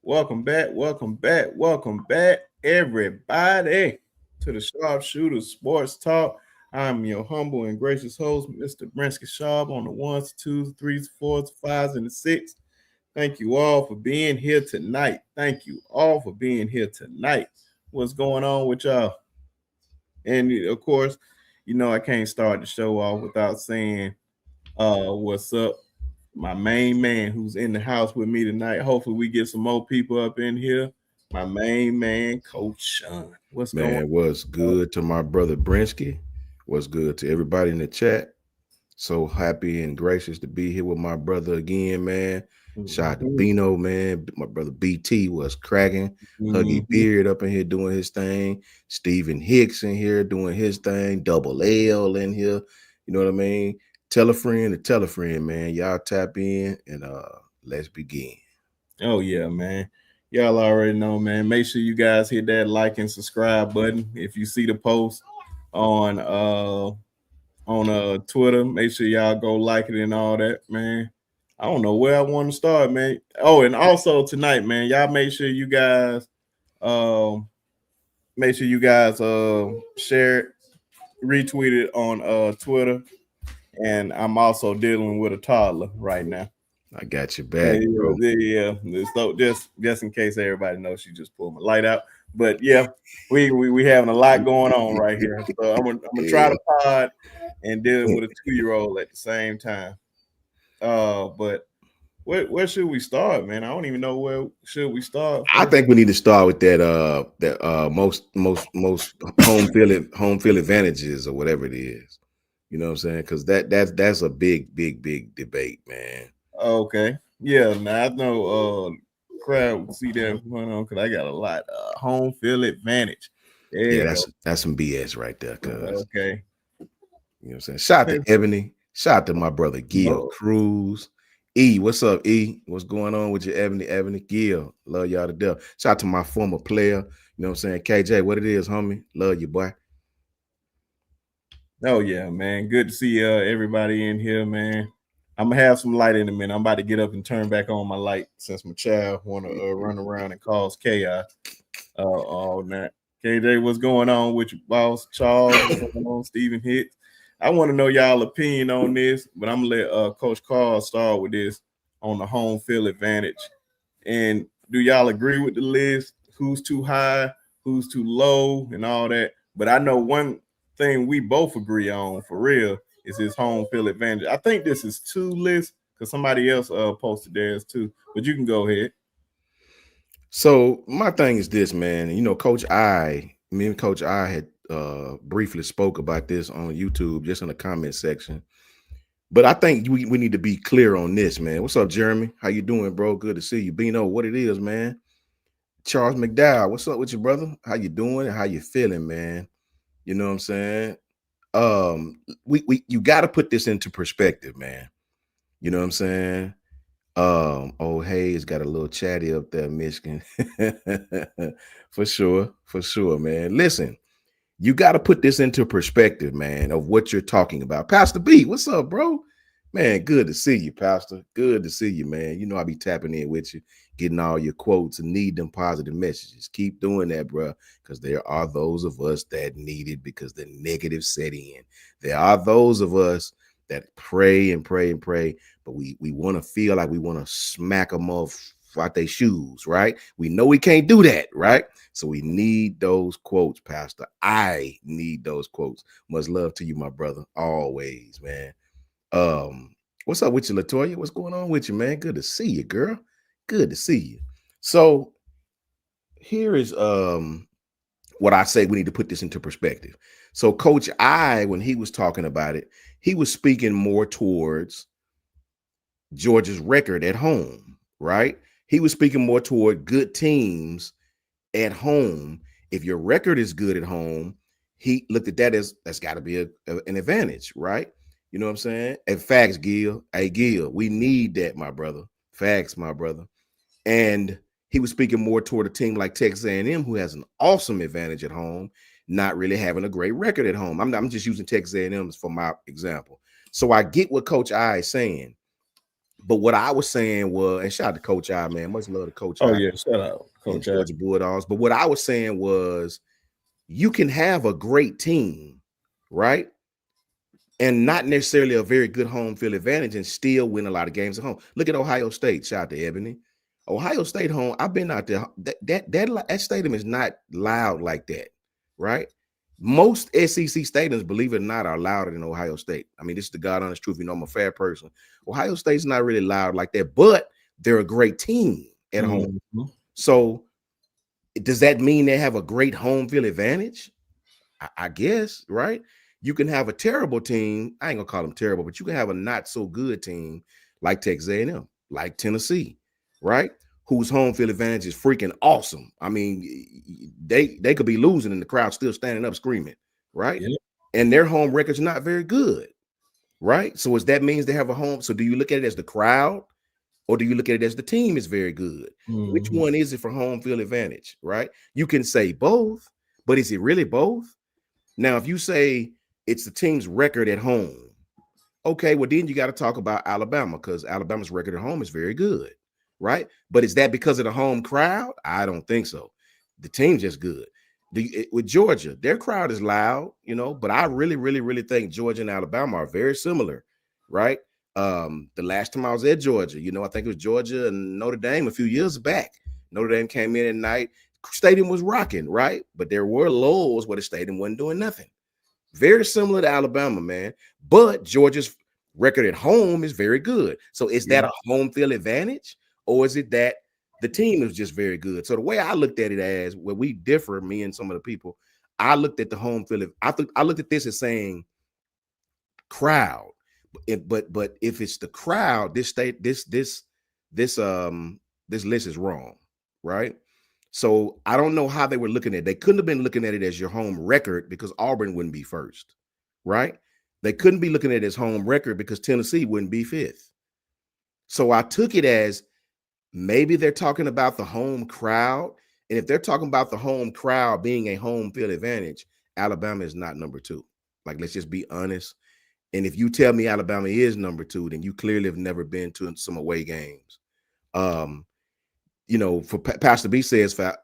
welcome back, everybody, to the Sharpshooter Sports Talk. I'm your humble and gracious host, Mr. Brinsky Sharp, on the ones, twos, threes, fours, fives, and the six. Thank you all for being here tonight. Thank you all for being here tonight. What's going on with y'all? And of course, I can't start the show off without saying what's up, my main man who's in the house with me tonight. Hopefully we get some more people up in here. My main man, Coach Sean. What's going Man, what's on? good to my brother Brinsky? What's good to everybody in the chat? So happy and gracious to be here with my brother again, man. Shout out to Mhm, Bino, man. My brother BT was cracking. Huggy mhm. Beard up in here doing his thing. Stephen Hicks in here doing his thing. Double L in here. You know what I mean? Tell a friend, man. Y'all tap in and let's begin. Oh yeah, man. Y'all already know, man. Make sure you guys hit that like and subscribe button. If you see the post on Twitter, make sure y'all go like it and all that, man. I don't know where I want to start, man. Oh, and also tonight, man, y'all um make sure you guys share it, retweet it on Twitter. And I'm also dealing with a toddler right now. I got your Yeah, back, bro. so just in case everybody knows, she just pulled my light out. But yeah, we having a lot going on right here. So I'm gonna try Yeah. to pod and deal with a 2-year-old at the same time. But where should we start, man? I don't even know where should we start I first. think we need to start with that most home field advantages or whatever it is. You know what I'm saying? Because that's a big debate, man. Okay, yeah. Now I know crowd would see that going on because I got a lot. Home field advantage. There Yeah, you go. that's some BS right there. Cause Okay. you know what I'm saying. Shout out to Ebony. Shout out to my brother Gil No. Cruz. E, what's up, E? What's going on with your Ebony? Ebony Gil, love y'all to death. Shout out to my former player. You know what I'm saying? KJ, what it is, homie? Love you, boy. Oh yeah, man. Good to see everybody in here, man. I'm gonna have some light in a minute. I'm about to get up and turn back on my light since my child want to run around and cause chaos all night. KJ, what's going on with your boss, Charles? What's going on, Stephen Hicks? I want to know y'all opinion on this, but I'm gonna let Coach Carl start with this on the home field advantage. And do y'all agree with the list? Who's too high? Who's too low? And all that. But I know one thing we both agree on for real is his home field advantage. I think this is two lists because somebody else posted theirs too. But you can go ahead. So my thing is this, man. You know, me and Coach I had briefly spoke about this on YouTube, just in the comment section. But I think we need to be clear on this, man. What's up, Jeremy? How you doing, bro? Good to see you. Bino, what it is, man. Charles McDowell, what's up with you, brother? How you doing and how you feeling, man? You know what I'm saying? We you got to put this into perspective, man. You know what I'm saying? Old Hayes got a little chatty up there, Michigan. For sure, man. Listen, you got to put this into perspective, man, of what you're talking about. Pastor B, what's up, bro? Man, good to see you, Pastor. Good to see you, man. You know I be tapping in with you, getting all your quotes and need them positive messages. Keep doing that, bro, because there are those of us that need it because the negative set in. There are those of us that pray and pray and pray, but we want to feel like we want to smack them off out their shoes, right? We know we can't do that, right? So we need those quotes, Pastor. I need those quotes. Much love to you, my brother. Always, man. What's up with you, Latoya? What's going on with you, man? Good to see you, girl. Good to see you. So here is what I say we need to put this into perspective. So Coach I, when he was talking about it, he was speaking more towards Georgia's record at home, right? He was speaking more toward good teams at home. If your record is good at home, he looked at that as that's got to be an advantage, right? You know what I'm saying? And facts, Gil. Hey, Gil, we need that, my brother. Facts, my brother. And he was speaking more toward a team like Texas A&M, who has an awesome advantage at home, not really having a great record at home. I'm just using Texas A&M for my example. So I get what Coach I is saying, But what I was saying was, and shout out to Coach I, man, much love to Coach Oh I yeah, shout out, and Coach. Georgia Bulldogs. But what I was saying was, you can have a great team, right? And not necessarily a very good home field advantage and still win a lot of games at home. Look at Ohio State. Shout out to Ebony. Ohio State home. I've been out there. That stadium is not loud like that, right? Most SEC stadiums, believe it or not, are louder than Ohio State. I mean, this is the God honest truth. You know, I'm a fair person. Ohio State's not really loud like that, but they're a great team at home. So does that mean they have a great home field advantage? I guess, right? You can have a terrible team. I ain't gonna call them terrible, but you can have a not so good team like Texas A&M, like Tennessee, right? Whose home field advantage is freaking awesome. I mean, they could be losing and the crowd still standing up screaming, right? Yeah. And their home record's not very good, right? So that means they have a home. So do you look at it as the crowd, or do you look at it as the team is very good? Which one is it for home field advantage, right? You can say both, but is it really both? Now, if you say it's the team's record at home, okay, well, then you got to talk about Alabama, because Alabama's record at home is very good, right? But is that because of the home crowd? I don't think so. The team's just good. With Georgia, their crowd is loud, you know, but I really, really, really think Georgia and Alabama are very similar, right? The last time I was at Georgia, you know, I think it was Georgia and Notre Dame a few years back. Notre Dame came in at night. Stadium was rocking, right? But there were lulls where the stadium wasn't doing nothing. Very similar to Alabama, man. But Georgia's record at home is very good. So is that a home field advantage, or is it that the team is just very good? So the way I looked at it, as where we differ, me and some of the people, I looked at the home field. I looked at this as saying crowd. But if it's the crowd, this list is wrong, right? So I don't know how they were looking at it. They couldn't have been looking at it as your home record, because Auburn wouldn't be first, right? They couldn't be looking at it as home record because Tennessee wouldn't be fifth. So I took it as maybe they're talking about the home crowd. And if they're talking about the home crowd being a home field advantage, Alabama is not number two. Like, let's just be honest. And if you tell me Alabama is number two, then you clearly have never been to some away games. You know, for Pastor B says, for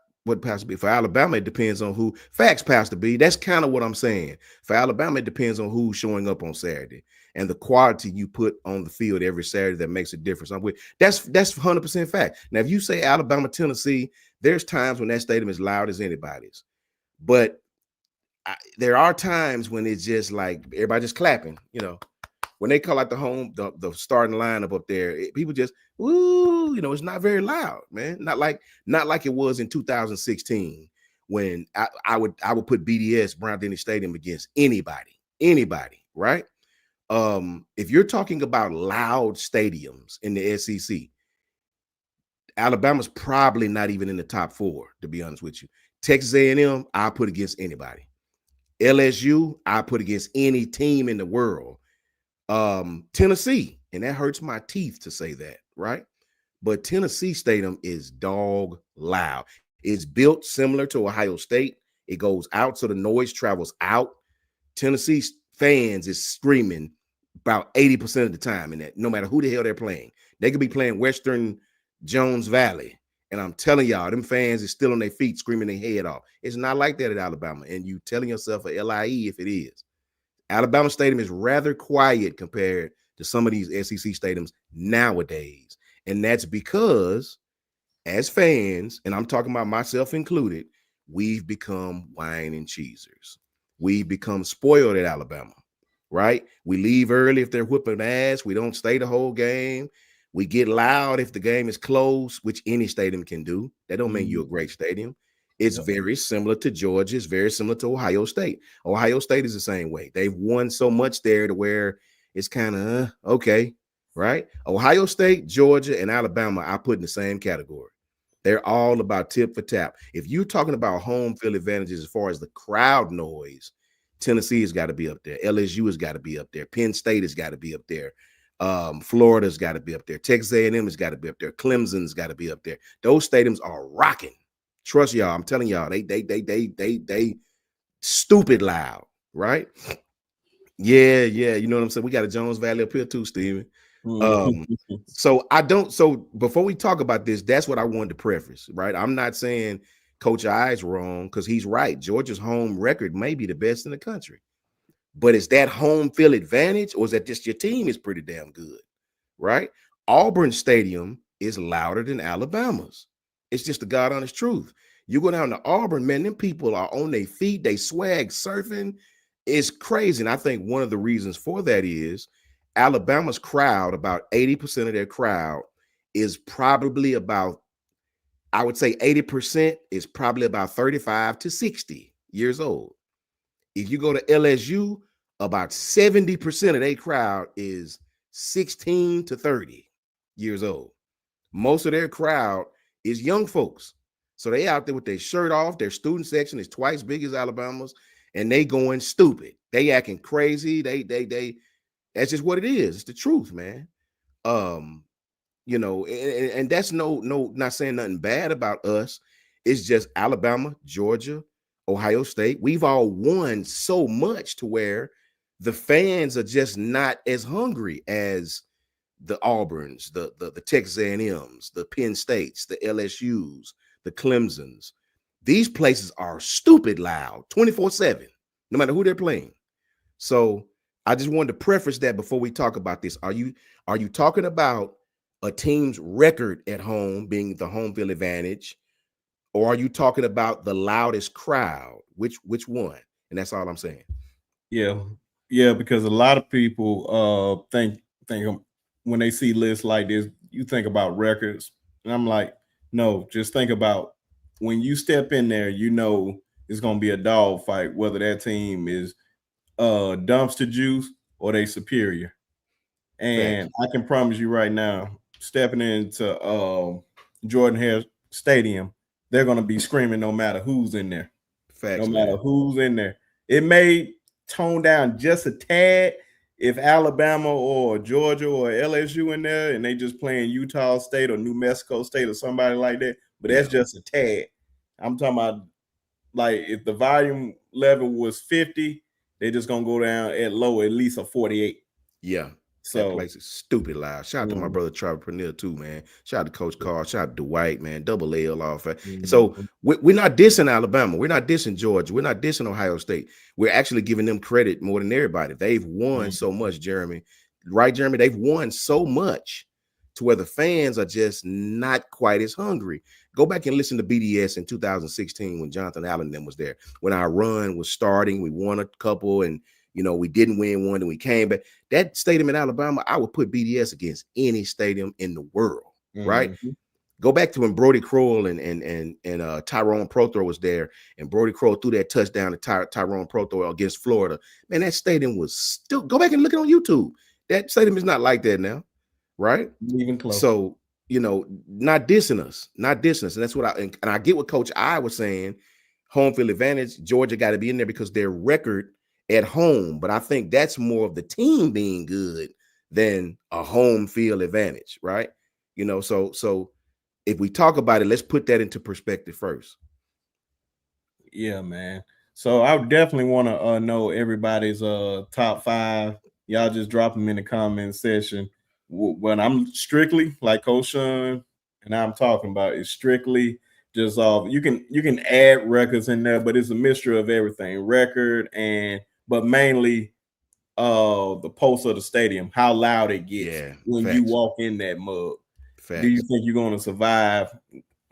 Alabama, it depends on who. Facts, Pastor B. That's kind of what I'm saying. For Alabama, it depends on who's showing up on Saturday and the quality you put on the field every Saturday that makes a difference. That's 100% fact. Now, if you say Alabama, Tennessee, there's times when that stadium is loud as anybody's, but there are times when it's just like everybody just clapping, you know. When they call out the starting lineup up there, people just, woo, you know, it's not very loud, man. Not like it was in 2016 when I would put BDS, Brown Denny Stadium, against anybody, right? If you're talking about loud stadiums in the SEC, Alabama's probably not even in the top four, to be honest with you. Texas A&M, I put against anybody. LSU, I put against any team in the world. Tennessee, and that hurts my teeth to say that, right? But Tennessee Stadium is dog loud. It's built similar to Ohio State. It goes out so the noise travels out. Tennessee fans is screaming about 80% of the time in that, no matter who the hell they're playing. They could be playing Western Jones Valley, and I'm telling y'all, them fans is still on their feet screaming their head off. It's not like that at Alabama, and you telling yourself a LIE if it is. Alabama Stadium is rather quiet compared to some of these SEC stadiums nowadays. And that's because, as fans, and I'm talking about myself included, we've become wine and cheesers. We've become spoiled at Alabama, right? We leave early if they're whipping ass. We don't stay the whole game. We get loud if the game is close, which any stadium can do. That don't mean you're a great stadium. It's very similar to Georgia. It's very similar to Ohio State. Ohio State is the same way. They've won so much there to where it's kind of okay, right? Ohio State, Georgia, and Alabama, I put in the same category. They're all about tip for tap. If you're talking about home field advantages as far as the crowd noise, Tennessee has got to be up there. LSU has got to be up there. Penn State has got to be up there. Florida's got to be up there. Texas A&M has got to be up there. Clemson's got to be up there. Those stadiums are rocking. Trust y'all. I'm telling y'all, they stupid loud, right? Yeah. You know what I'm saying? We got a Jones Valley up here too, Steven. Um, so before we talk about this, that's what I wanted to preface, right? I'm not saying Coach I is wrong, because he's right. Georgia's home record may be the best in the country. But is that home field advantage, or is that just your team is pretty damn good, right? Auburn Stadium is louder than Alabama's. It's just the God honest truth. You go down to Auburn, man, them people are on their feet, they swag surfing. It's crazy. And I think one of the reasons for that is Alabama's crowd, about 80% of their crowd is probably about, I would say 80% is probably about 35 to 60 years old. If you go to LSU, about 70% of their crowd is 16 to 30 years old. Most of their crowd is young folks. So they out there with their shirt off. Their student section is twice big as Alabama's, and they going stupid. They acting crazy. They that's just what it is. It's the truth, man. You know, and that's not saying nothing bad about us. It's just Alabama, Georgia, Ohio State. We've all won so much to where the fans are just not as hungry as the Auburns, the Texas A&Ms, the Penn States, the LSUs, the Clemsons. These places are stupid loud 24/7, no matter who they're playing. So I just wanted to preface that before we talk about this. Are you talking about a team's record at home being the home field advantage, or are you talking about the loudest crowd? Which one? And that's all I'm saying. Yeah, because a lot of people think when they see lists like this, you think about records, and I'm like, no, just think about when you step in there, you know it's gonna be a dog fight, whether that team is dumpster juice or they superior. And Facts. I can promise you right now, stepping into Jordan-Hare Stadium, they're gonna be screaming no matter who's in there. Facts, No matter man. who's in there. It may tone down just a tad if Alabama or Georgia or LSU in there and they just playing Utah State or New Mexico State or somebody like that. But that's just a tad. I'm talking about, like, if the volume level was 50, they're just gonna go down at least a 48. Yeah. So that place is stupid loud. Shout out to my brother Trevor Pernell too, man. Shout out to Coach Carl. Shout out to Dwight, man. Double L off. So we're not dissing Alabama. We're not dissing Georgia. We're not dissing Ohio State. We're actually giving them credit more than everybody. They've won so much, Jeremy. Right, Jeremy? They've won so much to where the fans are just not quite as hungry. Go back and listen to BDS in 2016 when Jonathan Allen and them was there. When our run was starting, we won a couple, and you know, we didn't win one and we came back. That stadium in Alabama, I would put BDS against any stadium in the world, right? Go back to when Brody Crowell and Tyrone Prothro was there, and Brody Crowell threw that touchdown to Tyrone Prothro against Florida. Man, that stadium was still, go back and look it on YouTube. That stadium is not like that now, right? Even close. So, you know, not dissing us. And that's what I get what Coach I was saying. Home field advantage, Georgia got to be in there because their record at home, but I think that's more of the team being good than a home field advantage, right? You know, so if we talk about it, let's put that into perspective first. Yeah, man. So I definitely want to know everybody's top 5. Y'all just drop them in the comment section. When I'm strictly like Coach Sean and I'm talking about, is strictly just you can add records in there, but it's a mixture of everything, record but mainly the pulse of the stadium, how loud it gets when you walk in that mug. Do you think you're going to survive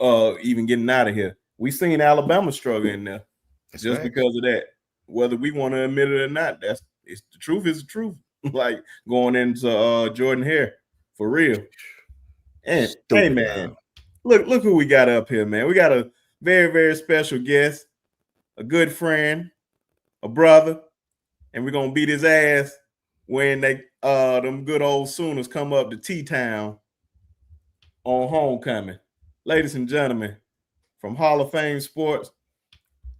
even getting out of here? We seen Alabama struggle in there because of that. Whether we want to admit it or not, the truth is the truth. Like going into Jordan-Hare for real. And hey, man, look who we got up here, man. We got a very, very special guest, a good friend, a brother. And we're gonna beat his ass when them good old Sooners come up to T-Town on homecoming. Ladies and gentlemen, from Hall of Fame Sports,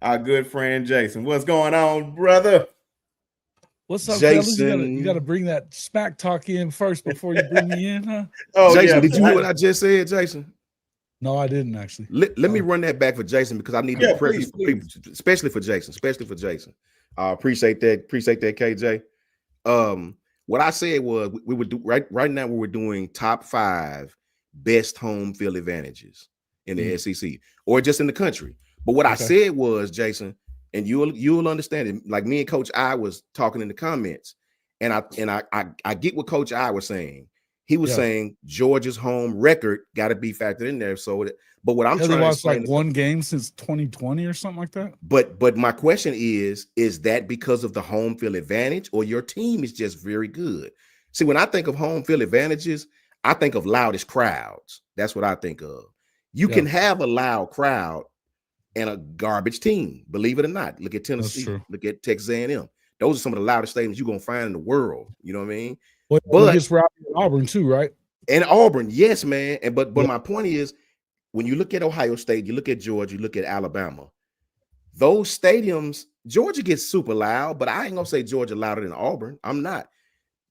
our good friend Jason. What's going on, brother? What's up, Jason? fellas? You gotta bring that smack talk in first before you bring me in, huh? Oh, Jason, did you hear what I just said, Jason? No, I didn't actually. Let me run that back for Jason because I need to preface for people, especially for Jason. Appreciate that, KJ. What I said was we would do right now. We were doing top 5 best home field advantages in the SEC or just in the country. But what I said was, Jason, and you'll understand it. Like me and Coach I was talking in the comments, and I get what Coach I was saying. He was saying Georgia's home record got to be factored in there. So, but what I'm trying to explain, like one game since 2020 or something like that. But my question is that because of the home field advantage, or your team is just very good? See, when I think of home field advantages, I think of loudest crowds. That's what I think of. You can have a loud crowd and a garbage team, believe it or not. Look at Tennessee, look at Texas A&M. Those are some of the loudest stadiums you're gonna find in the world. You know what I mean? But it's rowdy in Auburn too, right? And Auburn, yes, man. And but my point is, when you look at Ohio State, you look at Georgia, you look at Alabama, those stadiums, Georgia gets super loud, but I ain't gonna say Georgia louder than Auburn. I'm not.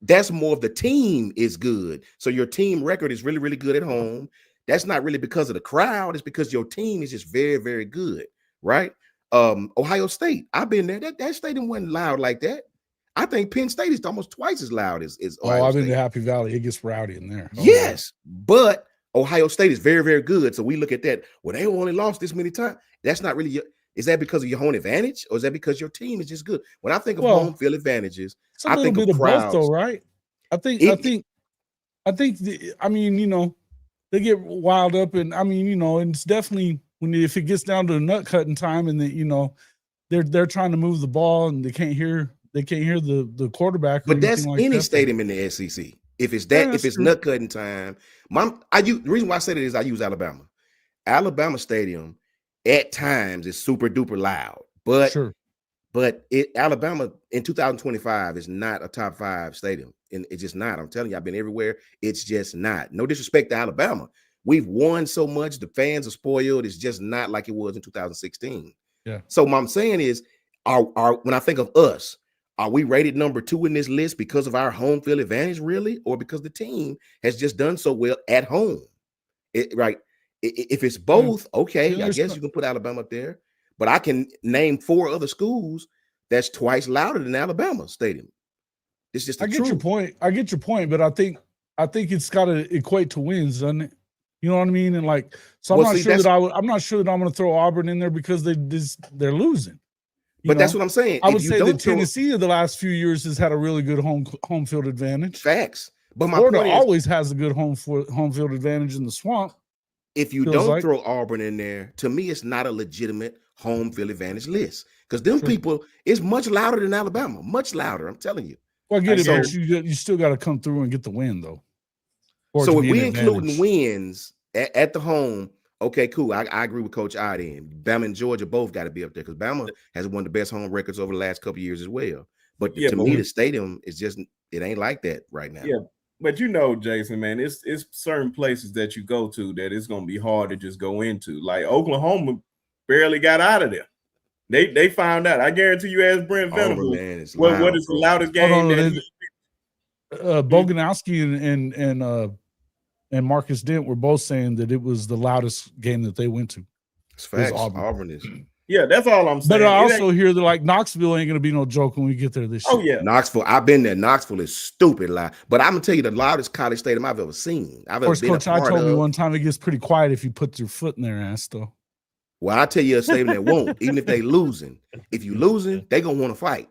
That's more of the team is good. So your team record is really, really good at home. That's not really because of the crowd. It's because your team is just very, very good, right? Ohio State, I've been there. That stadium wasn't loud like that. I think Penn State is almost twice as loud as Ohio I've State. been to Happy Valley. It gets rowdy in there. Yes, but Ohio State is very, very good. So we look at that. Well, they only lost this many times. That's not really is that because of your home advantage, or is that because your team is just good? When I think of home field advantages, I think of crowds. Both, though, right? I mean, you know, they get wild up, and I mean, you know, and it's definitely if it gets down to the nut cutting time, and that, you know, they're trying to move the ball and they can't hear the quarterback. But that's like any stadium in the SEC. If it's that, if it's nut cutting time, the reason why I say that is I use Alabama. Alabama Stadium at times is super duper loud, but Alabama in 2025 is not a top 5 stadium, and it's just not. I'm telling you, I've been everywhere. It's just not. No disrespect to Alabama. We've won so much. The fans are spoiled. It's just not like it was in 2016. Yeah. So what I'm saying is, when I think of us, are we rated number 2 in this list because of our home field advantage, really, or because the team has just done so well at home? Right. If it's both, okay, I guess you can put Alabama up there. But I can name 4 other schools that's twice louder than Alabama Stadium. It's just I get your point. I get your point, but I think it's got to equate to wins, doesn't it? You know what I mean? And like, so I'm not sure that I'm going to throw Auburn in there because they're losing. But that's what I'm saying. I would say that Tennessee in the last few years has had a really good home field advantage. Facts. But my Florida point always has a good home field advantage in the swamp. If you don't throw Auburn in there, to me, it's not a legitimate home field advantage list, because them people is much louder than Alabama, much louder. I'm telling you. Well, I get it, but you still got to come through and get the win, though. So if we including wins at the home, okay, cool. I agree with Coach Iden. Bama and Georgia both got to be up there, because Bama has one of the best home records over the last couple of years as well. But to me, the stadium is just, it ain't like that right now. Yeah. But you know, Jason, man, it's certain places that you go to that it's going to be hard to just go into. Like Oklahoma barely got out of there. They found out. I guarantee you, ask Brent Venables, what is the loudest game? Boganowski and Marcus Dent were both saying that it was the loudest game that they went to. It's facts. Auburn is. Yeah, that's all I'm saying. But I also hear that like Knoxville ain't gonna be no joke when we get there this year. Oh yeah, Knoxville. I've been there. Knoxville is stupid loud. But I'm gonna tell you the loudest college stadium I've ever seen. Of course, Coach, I told me one time it gets pretty quiet if you put your foot in their ass, though. Well, I'll tell you a stadium that won't, even if they losing. If you losing, they gonna want to fight.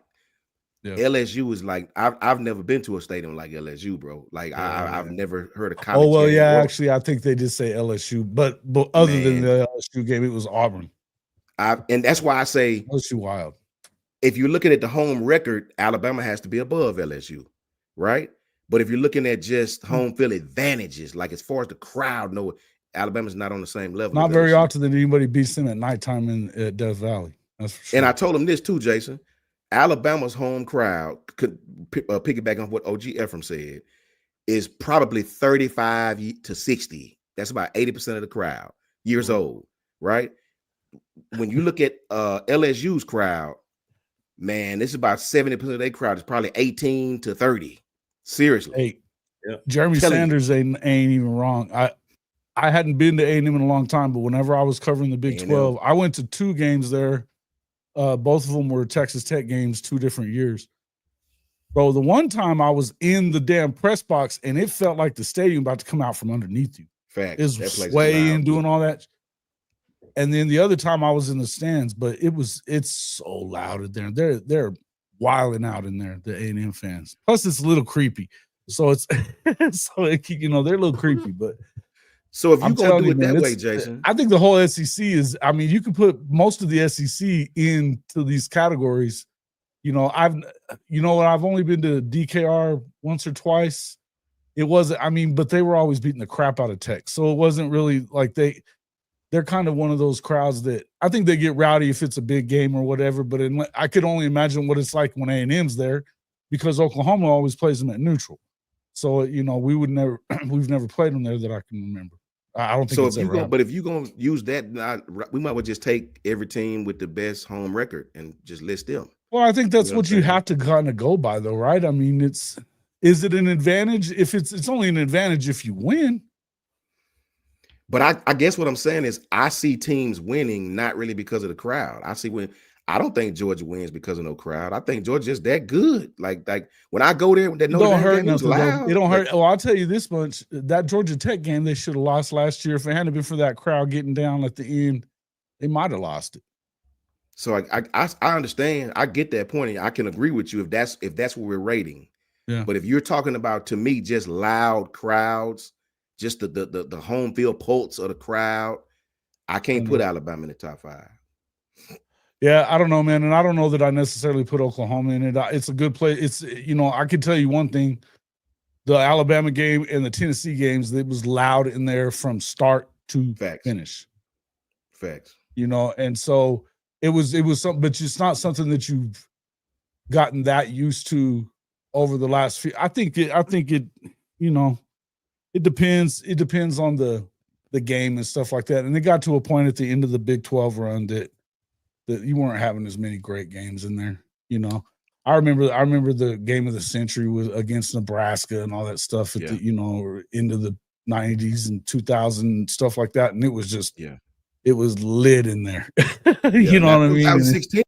Yeah. LSU is like, I've never been to a stadium like LSU, bro. Like I've never heard of college. Oh well, yeah, actually, I think they did say LSU, but other than the LSU game, it was Auburn. And that's why I say LSU wild. If you're looking at the home record, Alabama has to be above LSU, right? But if you're looking at just home field advantages, like as far as the crowd, no, Alabama's not on the same level. Not very often that anybody beats them at nighttime at Death Valley. That's for sure. And I told him this too, Jason. Alabama's home crowd, could piggyback on what OG Ephraim said, is probably 35 to 60. That's about 80% of the crowd, years old, right? When you look at LSU's crowd, man, this is about 70% of their crowd is probably 18 to 30. Seriously. Hey, Jeremy Sanders ain't even wrong. I hadn't been to A&M in a long time, but whenever I was covering the Big 12, I went to 2 games there. Both of them were Texas Tech games, 2 different years. Bro, the one time I was in the damn press box and it felt like the stadium about to come out from underneath you. Facts. It's That place swaying, doing all that. And then the other time I was in the stands, but it's so loud in there. They're wilding out in there, the A&M fans. Plus, it's a little creepy. So it's so it, they're a little creepy, but so if you're gonna do it that way, Jason, I think the whole SEC is. I mean, you can put most of the SEC into these categories. I've only been to DKR once or twice. It wasn't. I mean, but they were always beating the crap out of Tech, so it wasn't really like they're kind of one of those crowds that I think they get rowdy if it's a big game or whatever. But I could only imagine what it's like when A&M's there, because Oklahoma always plays them at neutral. So we've never played them there that I can remember. I don't think so. If you're gonna use that, we might well just take every team with the best home record and just list them. Well, I think that's what you have to kind of go by, though, right? I mean, is it an advantage? If it's only an advantage if you win. But I guess what I'm saying is I see teams winning not really because of the crowd. I don't think Georgia wins because of no crowd. I think Georgia's just that good. Like when I go there, that don't hurt nothing. It don't hurt. Well, I'll tell you this much: that Georgia Tech game they should have lost last year. If it hadn't been for that crowd getting down at the end, they might have lost it. So I understand. I get that point. I can agree with you if that's what we're rating. Yeah. But if you're talking about, to me, just loud crowds, just the home field pulse of the crowd, I can't put Alabama in the top 5. Yeah, I don't know, man, and I don't know that I necessarily put Oklahoma in it. It's a good play. It's I can tell you one thing: the Alabama game and the Tennessee games, it was loud in there from start to finish. Facts. And so it was something, but it's not something that you've gotten that used to over the last few. I think it depends. It depends on the game and stuff like that. And it got to a point at the end of the Big 12 run that you weren't having as many great games in there. I remember the game of the century was against Nebraska and all that stuff at the into the 90s and 2000 stuff like that, and it was just it was lit in there. You know what I mean? 2016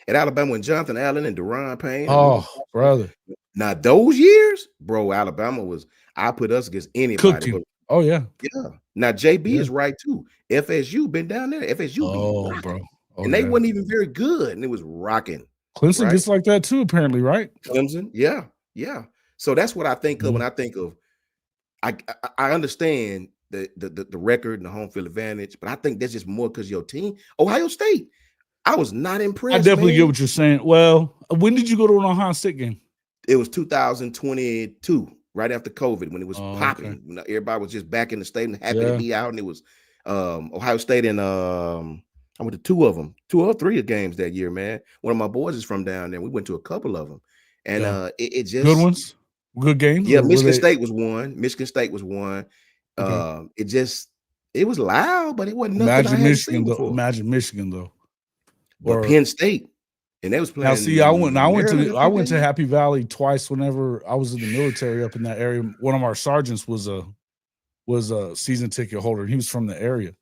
at Alabama when Jonathan Allen and Deron Payne. Oh, brother! Now those years, bro, Alabama was. I put us against anybody. Oh yeah. Now JB is right too. FSU been down there. FSU, bro. And they weren't even very good, and it was rocking. Clemson gets like that too, apparently, right? Clemson, yeah. So that's what I think of when I think of. I understand the record and the home field advantage, but I think that's just more because your team, Ohio State. I was not impressed. I definitely get what you're saying. Well, when did you go to an Ohio State game? It was 2022, right after COVID, when it was popping. When everybody was just back in the state and happy to be out, and it was Ohio State and I went to 2 of them, 2 or 3 games that year, man. One of my boys is from down there. We went to a couple of them, and it just good ones, good games. Yeah, Michigan State was one. It was loud, but it wasn't nothing. Imagine Michigan though, or Penn State, and they was playing. Now, see, I went to Happy Valley twice. Whenever I was in the military up in that area, one of our sergeants was a season ticket holder. He was from the area.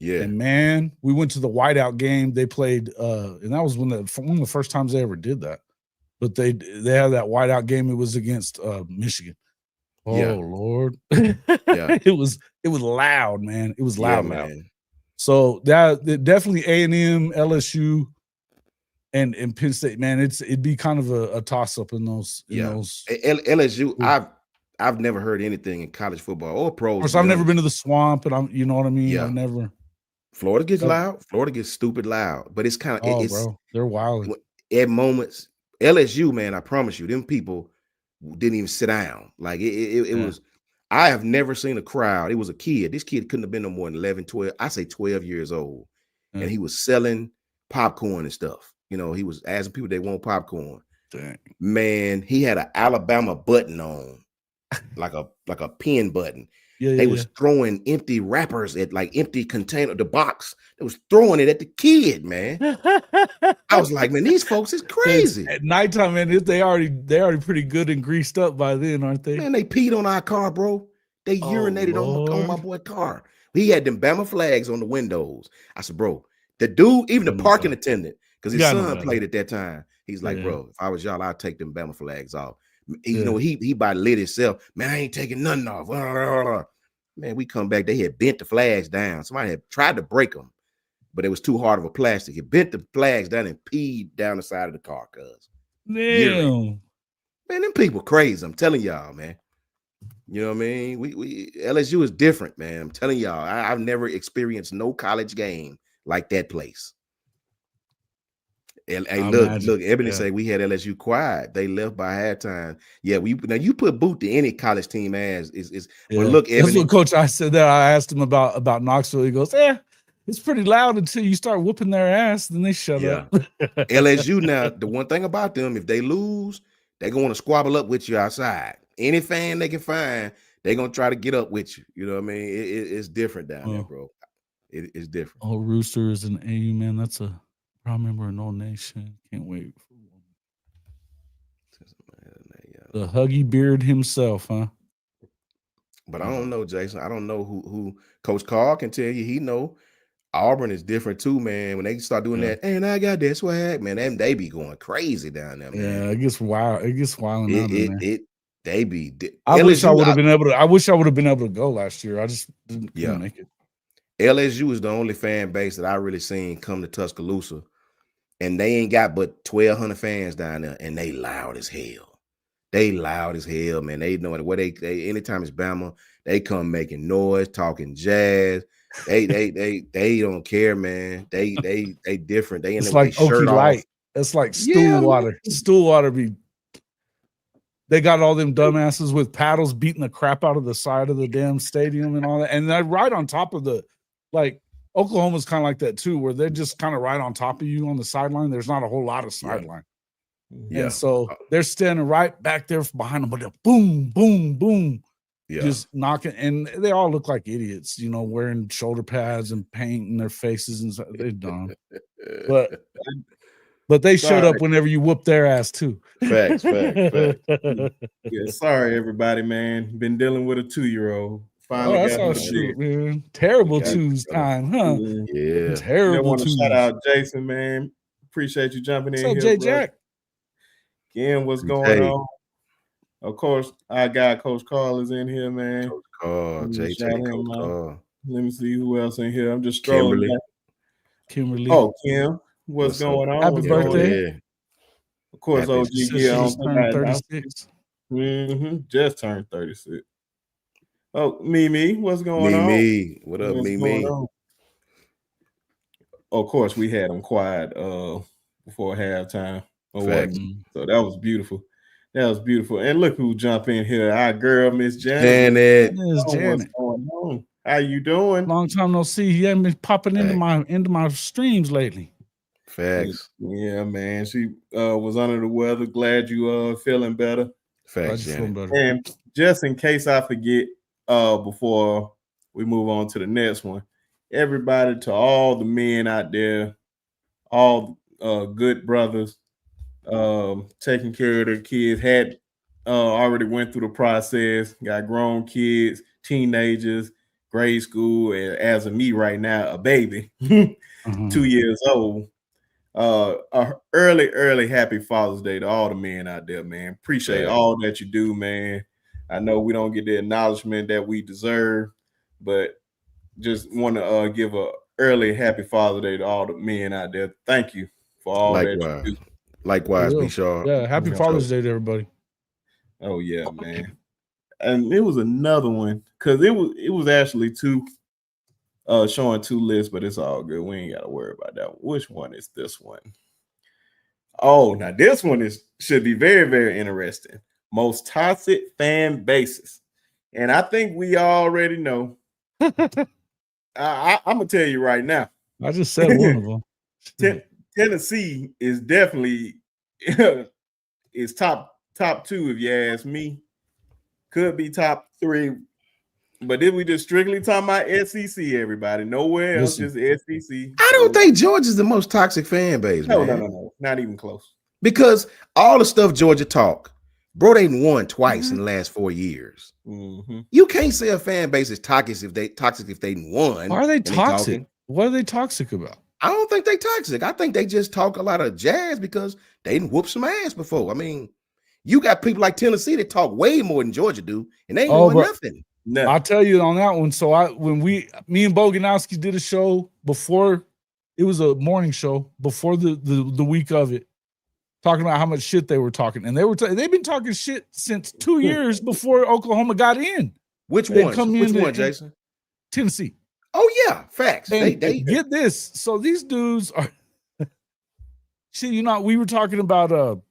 Yeah, and man, we went to the whiteout game. They played, and that was one of the first times they ever did that. But they had that whiteout game. It was against Michigan. Oh Lord, it was loud, man. It was loud, man. So that definitely A&M, LSU, and Penn State, man. It'd be kind of a toss up in those. LSU, I've never heard anything in college football or pros. Of course, I've never been to the Swamp, and you know what I mean. Yeah. I've never. Florida gets loud. Florida gets stupid loud, but it's kind of bro, they're wild at moments. LSU, man, I promise you, them people didn't even sit down. Like it was. I have never seen a crowd. It was a kid. This kid couldn't have been no more than 11, 12. I say 12 years old, and he was selling popcorn and stuff. He was asking people they want popcorn. Dang. Man, he had an Alabama button on, like a pin button. They was throwing empty wrappers at empty container, the box. They was throwing it at the kid, man. I was like, man, these folks is crazy. At nighttime, man, they already pretty good and greased up by then, aren't they? Man, they peed on our car, bro. They urinated on my boy car. He had them Bama flags on the windows. I said, bro, the dude, even the parking attendant, because his son played at that time. He's like, bro, if I was y'all, I'd take them Bama flags off. You know, he about lit himself. Man, I ain't taking nothing off. Man, we come back. They had bent the flags down. Somebody had tried to break them, but it was too hard of a plastic. It bent the flags down and peed down the side of the car, cuz. Damn. Man, them people crazy. I'm telling y'all, man. You know what I mean? We LSU is different, man. I'm telling y'all. I've never experienced no college game like that place. And hey, look, Ebony say we had LSU quiet. They left by halftime. Yeah, now you put boot to any college team as is. But look, Ebony, that's what Coach I said that. I asked him about Knoxville. He goes, it's pretty loud until you start whooping their ass. Then they shut up. LSU now, the one thing about them, if they lose, they're going to squabble up with you outside. Any fan they can find, they're going to try to get up with you. You know what I mean? It's different down there, bro. It's different. Oh, Rooster is an AU, man. That's a proud member of No Nation. Can't wait. The Huggy Beard himself, huh? But I don't know, Jason. I don't know who Coach Carl can tell you. He know Auburn is different too, man. When they start doing that, and I got that swag, man, they be going crazy down there, man. Yeah, it gets wild. It gets wild. They be. I wish I would have been able to. I wish I would have been able to go last year. I just couldn't make it. LSU is the only fan base that I really seen come to Tuscaloosa, and they ain't got but 1,200 fans down there, and they loud as hell. They loud as hell, man. They know what they anytime it's Bama, they come making noise, talking jazz. They don't care, man. They different. They in it's like Okie Light. It's like Stillwater. Man. Stillwater be. They got all them dumbasses with paddles beating the crap out of the side of the damn stadium and all that, and they're right on top of the, like Oklahoma's kind of like that too, where they're just kind of right on top of you on the sideline. There's not a whole lot of sideline. Yeah. And so they're standing right back there behind them, but they're boom, boom, boom, just knocking. And they all look like idiots, you know, wearing shoulder pads and paint in their faces and stuff. They're dumb. But they showed up whenever you whooped their ass too. Facts. Yeah, sorry, everybody, man. Been dealing with a 2-year-old. Finally that's all shit, man. Terrible twos time, huh? Yeah. Terrible. I want to shout out Jason, man. Appreciate you jumping in. What's up, J Jack? Again, what's going on? Of course, our guy Coach Carl is in here, man. Coach Carl, JJ, Coach Carl. Let me see who else in here. I'm just strolling. Kimberly. Oh, Kim, what's going on? Happy birthday! Yeah. Of course, OG Gear on turned 36. Just turned 36. Oh, Mimi, what's going on? Mimi, what up, Mimi? Of course, we had them quiet before halftime. So that was beautiful. That was beautiful. And look who jumped in here. Our girl, Miss Janet. What's going on? How you doing? Long time no see. He hasn't been popping into my streams lately. Facts. Yeah, man. She was under the weather. Glad you feeling better. Facts, Janet. And just in case I forget, before we move on to the next one, everybody, to all the men out there, all good brothers, taking care of their kids, had already went through the process, got grown kids, teenagers, grade school, and as of me right now, a baby, 2 years old. Early happy Father's Day to all the men out there, man. Appreciate all that you do, man. I know we don't get the acknowledgement that we deserve, but just want to give a early happy Father's Day to all the men out there. Thank you for all that you do. Likewise, B. Shaw. Yeah, happy Father's Day to everybody. Oh yeah, man. And it was another one because it was actually two showing two lists, but it's all good. We ain't got to worry about that. Which one is this one? Oh, now this one should be very, very interesting. Most toxic fan bases. And I think we already know. I'm gonna tell you right now. I just said one of them. Tennessee is definitely is top two, if you ask me. Could be top 3. But then we just strictly talking about SEC, everybody. Nowhere else, just SEC. I don't think Georgia's the most toxic fan base, man. No. Not even close. Because all the stuff Georgia talk, bro, they won twice in the last 4 years. You can't say a fan base is toxic if they won. Why are they toxic? What are they toxic about? I don't think they toxic. I think they just talk a lot of jazz because they didn't whoop some ass before. I mean, You got people like Tennessee that talk way more than Georgia do, and they ain't Oh, won bro. nothing. No. I'll tell you on that one. So me and Boganowski did a show before. It was a morning show before the week of it, talking about how much shit they were talking, and they've been talking shit since 2 years before Oklahoma got in. Which They'd one? Which one, Jason? Tennessee. Oh yeah, facts. And They get this. So these dudes are. See, we were talking about.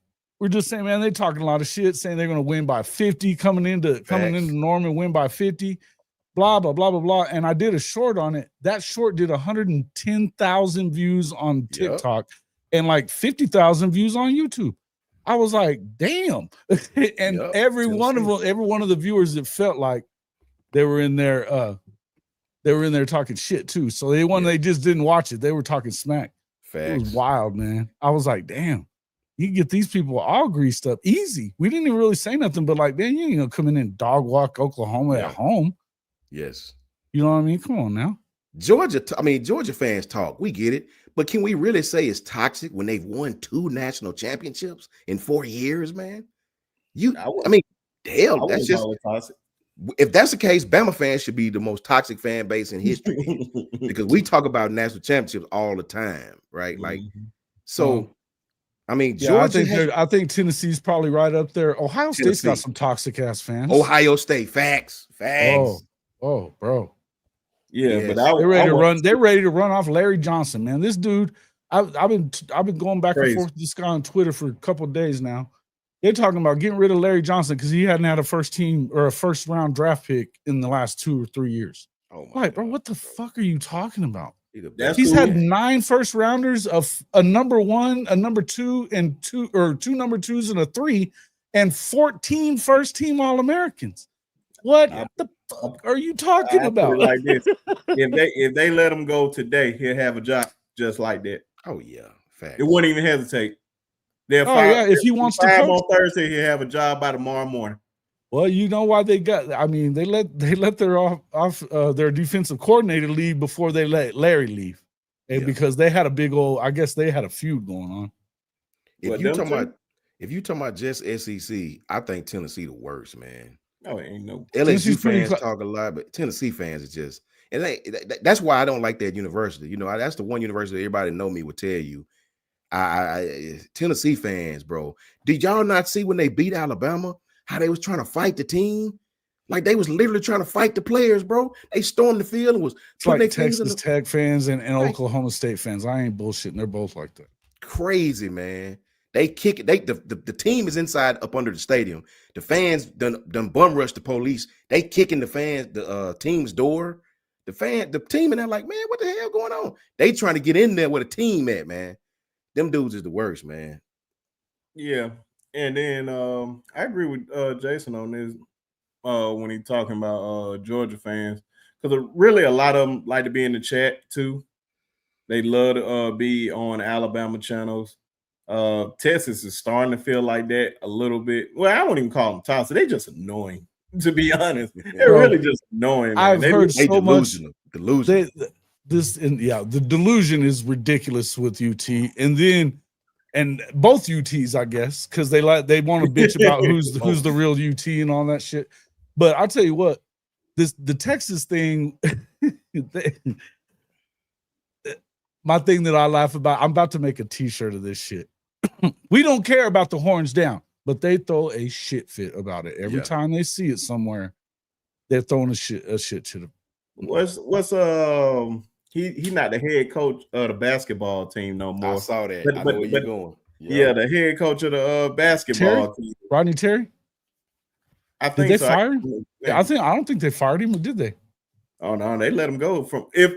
We're just saying, man, they're talking a lot of shit, saying they're going to win by 50, coming into Norman, win by 50. Blah, blah, blah, blah, blah. And I did a short on it. That short did 110,000 views on TikTok and like 50,000 views on YouTube. I was like, damn. And every one of the viewers, it felt like they were in there talking shit too. So they just didn't watch it. They were talking smack. Facts. It was wild, man. I was like, damn. You can get these people all greased up easy. We didn't even really say nothing, but like, man, you ain't gonna come in and dog walk Oklahoma at home. Yes. You know what I mean? Come on now. Georgia fans talk. We get it. But can we really say it's toxic when they've won 2 national championships in 4 years, man? That's just toxic. If that's the case, Bama fans should be the most toxic fan base in history because we talk about national championships all the time, right? Like, so. Georgia. I think Tennessee's probably right up there. Ohio State's got some toxic ass fans. Ohio State, facts. Oh, bro. Yeah, but they're ready to run. They're ready to run off Larry Johnson, man. This dude, I've been going back and forth with this guy on Twitter for a couple of days now. They're talking about getting rid of Larry Johnson because he hadn't had a first team or a first round draft pick in the last 2 or 3 years. Oh my God, bro, what the fuck are you talking about? He's had 9 first rounders, of a number 1, a number 2, and 2 number 2s and a 3, and 14 first team All-Americans. What the fuck are you talking about? Like this. If they let him go today, he'll have a job just like that. Oh yeah, facts. It wouldn't even hesitate. If he wants to coach on Thursday, he'll have a job by tomorrow morning. Well, you know why they got? I mean, they let their defensive coordinator leave before they let Larry leave, because they had a big old. I guess they had a feud going on. If you talking about just SEC, I think Tennessee the worst, man. No, it ain't no. LSU fans talk a lot, but Tennessee fans is just, and that's why I don't like that university. That's the one university everybody know me would tell you. Tennessee fans, bro. Did y'all not see when they beat Alabama? How they was trying to fight the team, like they was literally trying to fight the players, bro. They stormed the field and was like Texas Tech fans and Oklahoma State fans. I ain't bullshitting. They're both like that. Crazy, man. They kick it. The team is inside up under the stadium. The fans done bum rush the police. They kicking the team's door. The team and they're like, man, what the hell going on? They trying to get in there where the team at, man. Them dudes is the worst, man. Yeah. And then I agree with Jason on this when he's talking about Georgia fans, because really a lot of them like to be in the chat too. They love to be on Alabama channels. Texas is starting to feel like that a little bit. Well, I won't even call them toxic. They're just annoying, to be honest. They're really just annoying. Man. I've heard so much delusion. The delusion is ridiculous with UT, and both UTs, I guess, because they want to bitch about who's the real UT and all that shit. But I'll tell you what, the Texas thing, my thing that I laugh about, I'm about to make a T-shirt of this shit. We don't care about the horns down, but they throw a shit fit about it every time they see it somewhere. They're throwing a shit to them. What's He not the head coach of the basketball team no more. I saw that. I know where you're going. Yeah, the head coach of the basketball team. Rodney Terry? I think did they fire him? I don't think they fired him, or did they? Oh no, they let him go. If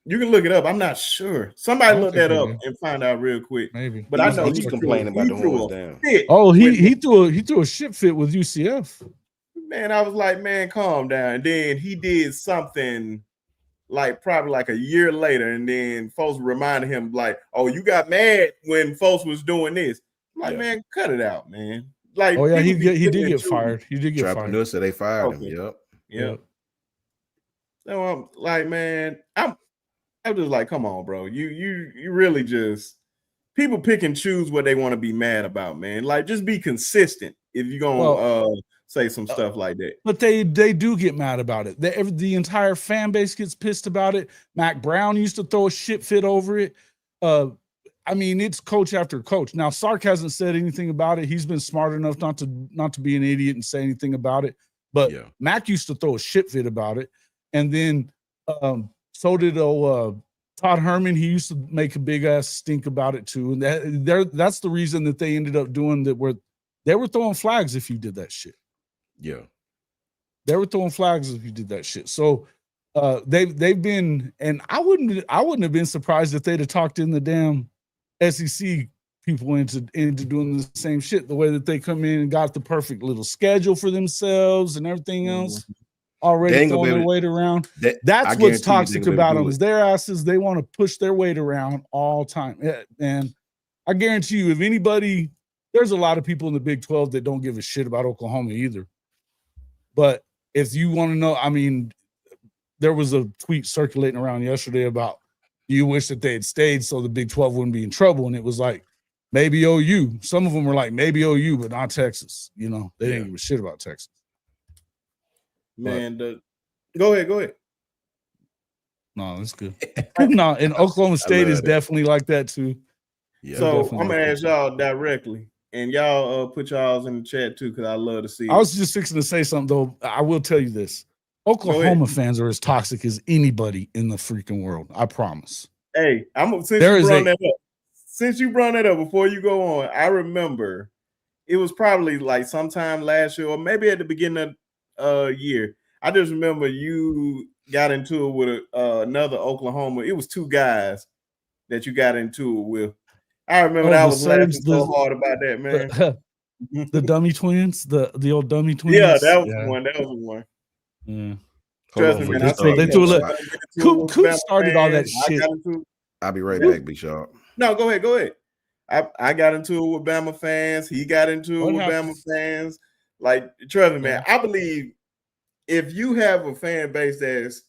you can look it up, I'm not sure. Somebody look that up and find out real quick. Maybe. But I know he's complaining about the horns down. Oh, he threw a shit fit with UCF. Man, I was like, man, calm down. And then he did something probably a year later, and then folks reminded him oh, you got mad when folks was doing this. Man, cut it out, man. He did get fired. He did get fired. So they fired him. Yep. So I'm man, I'm just come on, bro. You really just people pick and choose what they want to be mad about, man. Like, just be consistent if you're gonna say some stuff like that. But they do get mad about it. The entire fan base gets pissed about it. Mac Brown used to throw a shit fit over it. I mean, it's coach after coach. Now, Sark hasn't said anything about it. He's been smart enough not to be an idiot and say anything about it. But Mac used to throw a shit fit about it. And then so did Todd Herman. He used to make a big ass stink about it too. And that's the reason that they ended up doing that, where they were throwing flags if you did that shit. Yeah. They were throwing flags if you did that shit. So they've been, and I wouldn't have been surprised if they'd have talked in the damn SEC people into doing the same shit, the way that they come in and got the perfect little schedule for themselves and everything else already throwing their weight around. That's what's toxic about them, is their asses. They want to push their weight around all time. And I guarantee you, if anybody, there's a lot of people in the Big 12 that don't give a shit about Oklahoma either. But if you want to know, I mean, there was a tweet circulating around yesterday about, do you wish that they had stayed so the Big 12 wouldn't be in trouble? And it was like, maybe OU. Some of them were like, maybe OU, but not Texas. You know, they didn't give a shit about Texas. Man, go ahead. No, that's good. No, and Oklahoma State is definitely like that too. Yeah, so I'm gonna ask y'all directly, and y'all put y'all's in the chat too, because I love to see it. I was just fixing to say something though. I will tell you this: Oklahoma fans are as toxic as anybody in the freaking world. I promise. Hey, since you brought that up before you go on, I remember it was probably like sometime last year or maybe at the beginning of year. I just remember you got into it with another Oklahoma. It was two guys that you got into it with. I remember I was laughing so hard about that, man. The dummy twins, the old dummy twins. Yeah, that was the one. That was the one. Yeah. Trust me, man. They do a Coop started all that shit. I'll be right back, Big Sharp. No, go ahead. I got into it with Bama fans. He got into it with Bama fans. Like, trust me, man. I believe if you have a fan base that's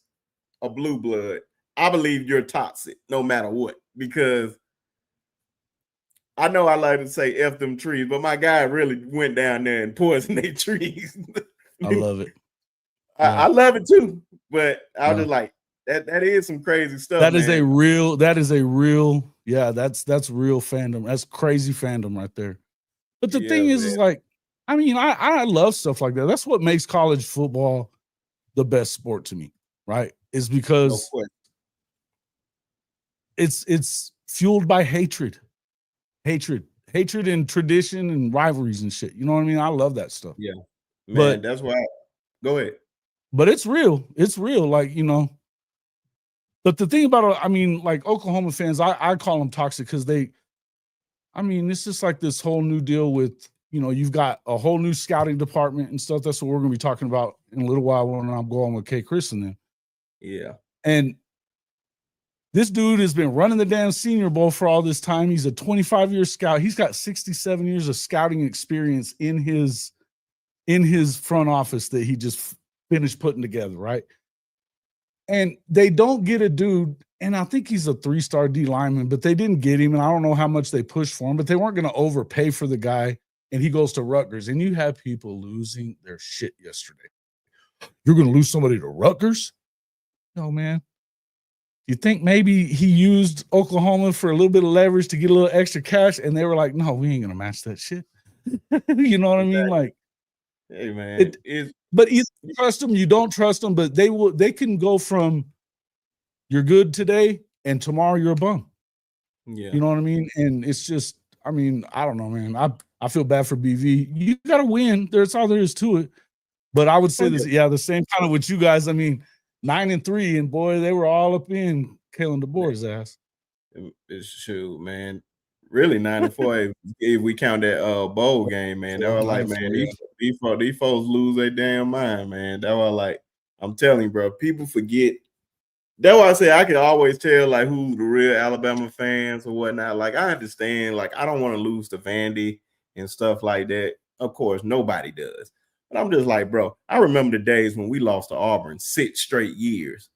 a blue blood, I believe you're toxic no matter what. Because I know I like to say F them trees, but my guy really went down there and poisoned their trees. I love it. I love it too. But I was just like, that is some crazy stuff. That is a real, that's real fandom. That's crazy fandom right there. But the thing is like, I mean, I love stuff like that. That's what makes college football the best sport to me, right? Is because it's fueled by hatred and tradition and rivalries and shit. You know what I mean? I love that stuff. Yeah, man, that's why. Go ahead. But it's real. It's real. Like, you know. But the thing about, I mean, like Oklahoma fans, I call them toxic because it's just like this whole new deal with, you know, you've got a whole new scouting department and stuff. That's what we're going to be talking about in a little while when I'm going with K. Chris and them. Yeah. And this dude has been running the damn Senior Bowl for all this time. He's a 25-year scout. He's got 67 years of scouting experience in his front office that he just finished putting together, right? And they don't get a dude, and I think he's a 3-star D lineman, but they didn't get him, and I don't know how much they pushed for him, but they weren't going to overpay for the guy, and he goes to Rutgers, and you have people losing their shit yesterday. You're going to lose somebody to Rutgers? No, man. You think maybe he used Oklahoma for a little bit of leverage to get a little extra cash, and they were like, no, we ain't going to match that shit. You know what I mean? Like, hey, man. But either you trust them, you don't trust them, but they can go from you're good today and tomorrow you're a bum. Yeah. You know what I mean? And it's just, I mean, I don't know, man. I feel bad for BV. You got to win. That's all there is to it. But I would say this, the same kind of with you guys. I mean, 9-3, and boy, they were all up in Kalen DeBoer's ass. It's true, man. Really 9-4 if we count that bowl game, man. They were like, man, these folks lose their damn mind, man. That was like, I'm telling you, bro, people forget. That's why I say I can always tell like who the real Alabama fans or whatnot. Like, I understand, like, I don't want to lose to Vandy and stuff like that. Of course, nobody does. But I'm just like, bro, I remember the days when we lost to Auburn 6 straight years.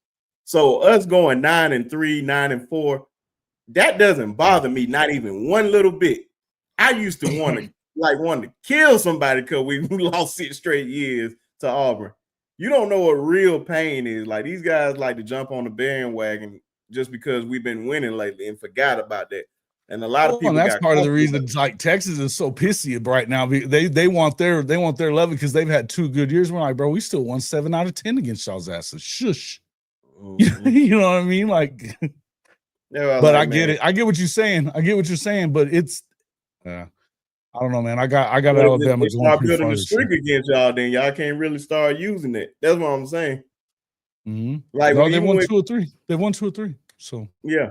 So us going 9-3, 9-4. that doesn't bother me, not even one little bit. I used to want to kill somebody because we lost 6 straight years to Auburn. You don't know what real pain is. Like, these guys like to jump on the bandwagon just because we've been winning lately and forgot about that. And a lot of people. And that's part of the reason. Like, Texas is so pissy right now. They want their level because they've had 2 good years. We're like, bro, we still won 7 out of 10 against y'all's asses. Shush. Mm-hmm. You know what I mean? Like, but like, I get it. I get what you're saying. But it's, I don't know, man. I got Alabama going start building a streak against y'all, then y'all can't really start using it. That's what I'm saying. Mm-hmm. Like, no, they won 2 or 3. They won 2 or 3. So yeah.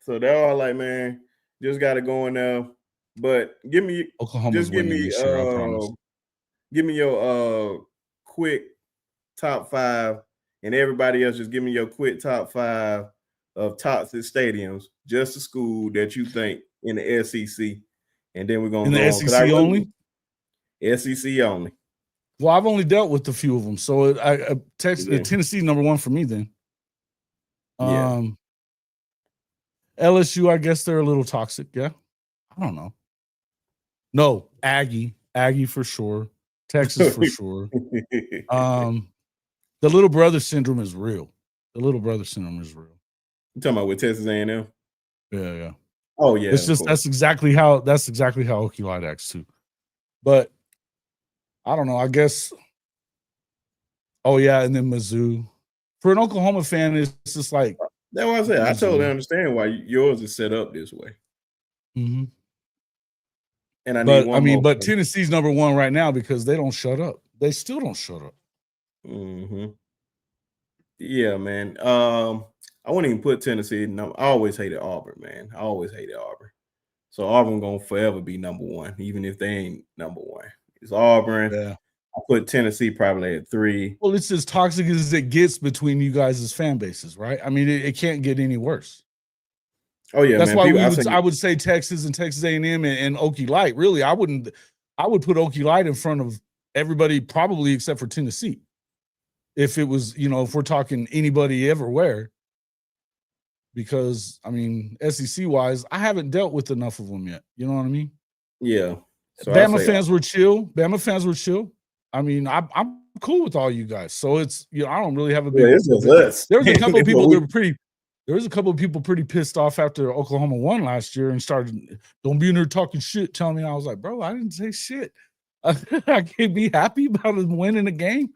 So they're all like, man, just got to go in there. But give me Oklahoma's winning this year, I promise. Give me your quick top 5, and everybody else just give me your quick top 5 of toxic stadiums, just a school that you think in the SEC, and then we're gonna go the SEC only. SEC only. Well, I've only dealt with a few of them, so Tennessee number 1 for me. Then, LSU, I guess they're a little toxic. Yeah, I don't know. No, Aggie for sure. Texas for sure. The little brother syndrome is real. You talking about with Texas A&M? Yeah. Oh yeah. It's just that's exactly how Okie Light acts too. But I don't know. I guess. Oh yeah, and then Mizzou. For an Oklahoma fan, it's just like. That's what I said. I totally understand why yours is set up this way. Mm-hmm. And I need but Tennessee's number 1 right now because they don't shut up. They still don't shut up. Mm-hmm. Yeah, man. I wouldn't even put Tennessee. I always hated Auburn, man. So Auburn gonna forever be number 1, even if they ain't number 1. It's Auburn. Yeah. I put Tennessee probably at 3. Well, it's as toxic as it gets between you guys' fan bases, right? I mean, it can't get any worse. Oh yeah, that's why I would say Texas and Texas A&M and Okie Light. Really, I would put Okie Light in front of everybody, probably except for Tennessee. If it was, if we're talking anybody everywhere, because I mean, SEC wise, I haven't dealt with enough of them yet. You know what I mean? Yeah. So Bama fans were chill. I mean, I'm cool with all you guys. So it's, I don't really have a big. There was a couple of people that were pretty. There was a couple of people pretty pissed off after Oklahoma won last year and started, don't be in there talking shit, telling me. I was like, bro, I didn't say shit. I can't be happy about them winning a game.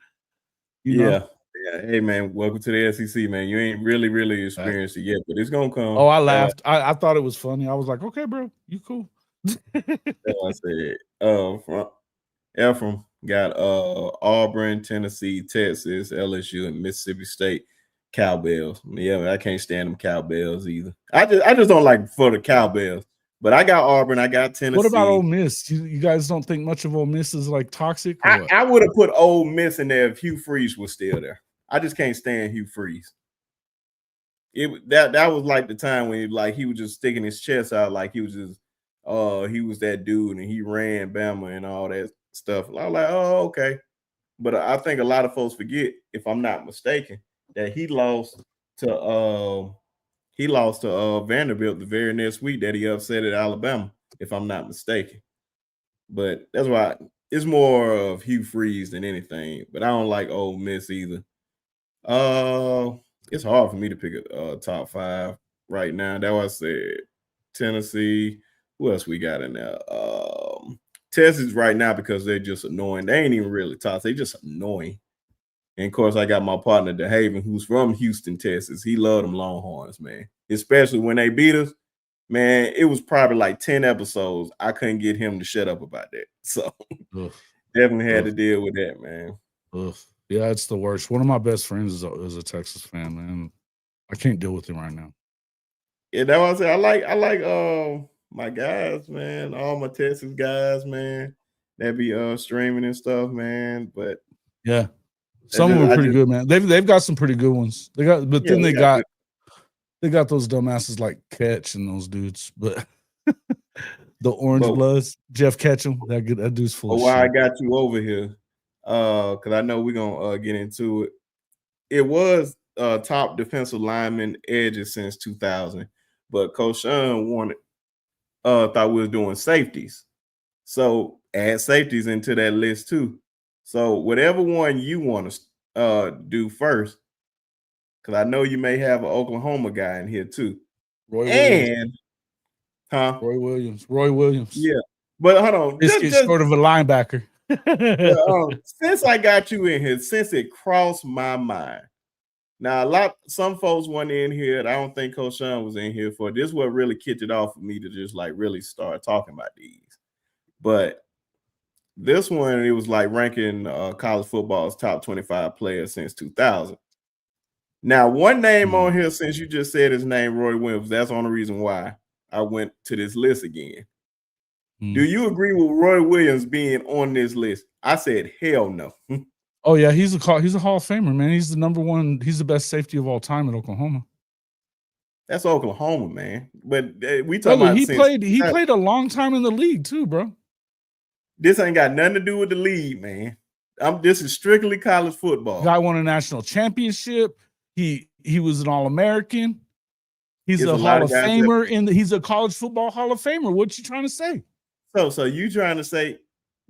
You know? Yeah. Hey, man, welcome to the SEC, man. You ain't really experienced it yet, but it's going to come. Oh, I laughed. I thought it was funny. I was like, okay, bro, you cool. That's what I said. Ephraim got Auburn, Tennessee, Texas, LSU, and Mississippi State. Cowbells. Yeah, I can't stand them Cowbells either. I just don't like for the Cowbells. But I got Auburn. I got Tennessee. What about Ole Miss? You guys don't think much of Ole Miss is like toxic? I would have put Ole Miss in there if Hugh Freeze was still there. I just can't stand Hugh Freeze. That was like the time when he was just sticking his chest out like he was just he was that dude and he ran Bama and all that stuff. I was like, oh, okay. But I think a lot of folks forget, if I'm not mistaken, that he lost to Vanderbilt the very next week that he upset at Alabama, if I'm not mistaken. But that's why it's more of Hugh Freeze than anything. But I don't like Ole Miss either. It's hard for me to pick a top 5 right now. That's why I said Tennessee. Who else we got in there? Texas right now because they're just annoying. They ain't even really tough. They just annoying. And of course, I got my partner DeHaven, who's from Houston, Texas. He loved them Longhorns, man. Especially when they beat us. Man, it was probably like 10 episodes. I couldn't get him to shut up about that. So definitely had to deal with that, man. Yeah, it's the worst. One of my best friends is a Texas fan, man. I can't deal with him right now. Yeah, that's what I said. I like my guys, man, all my Texas guys, man, that be streaming and stuff, man. But yeah, some of them are pretty good, man. They've got some pretty good ones. They got those dumbasses like Ketch and those dudes, but the Orange Bloods, Jeff Ketchum, that dude's full of shit. Why I got you over here, because I know we're gonna get into it. It was top defensive lineman edges since 2000. but Coach Sean thought we was doing safeties. So add safeties into that list too. So whatever one you want to do first, because I know you may have an Oklahoma guy in here too. Roy Williams. And Roy Williams. Yeah, but hold on, just sort of a linebacker. Since I got you in here, since it crossed my mind. Now, some folks weren't in here. I don't think Coach Sean was in here for this. What really kicked it off for me to just like really start talking about these. But this one, it was like ranking college football's top 25 players since 2000. Now, one name on here, since you just said his name, Roy Williams, that's the only reason why I went to this list again. Do you agree with Roy Williams being on this list? I said, hell no. Oh yeah, he's a Hall of Famer, man. He's the number one. He's the best safety of all time at Oklahoma. That's Oklahoma, man. But we talking about he played a long time in the league too, bro. This ain't got nothing to do with the league, man. This is strictly college football. Guy won a national championship. He was an All-American. He's a Hall of Famer, he's a college football Hall of Famer. What you trying to say? So you trying to say?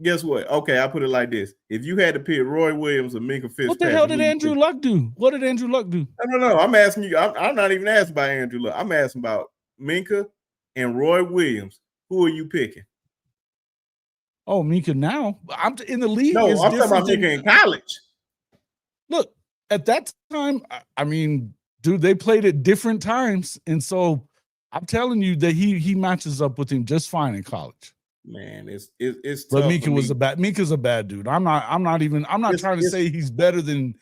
Guess what? Okay, I put it like this: if you had to pick Roy Williams or Minka Fitzpatrick, what the hell did Andrew Luck do? What did Andrew Luck do? No. I'm asking you. I'm not even asking about Andrew Luck. I'm asking about Minka and Roy Williams. Who are you picking? Oh, Minka now. I'm in the league. No, I'm talking about Minka in college. Look, at that time, I mean, dude, they played at different times, and so I'm telling you that he matches up with him just fine in college. Man, it's but Minka's a bad dude. I'm not trying to say he's better than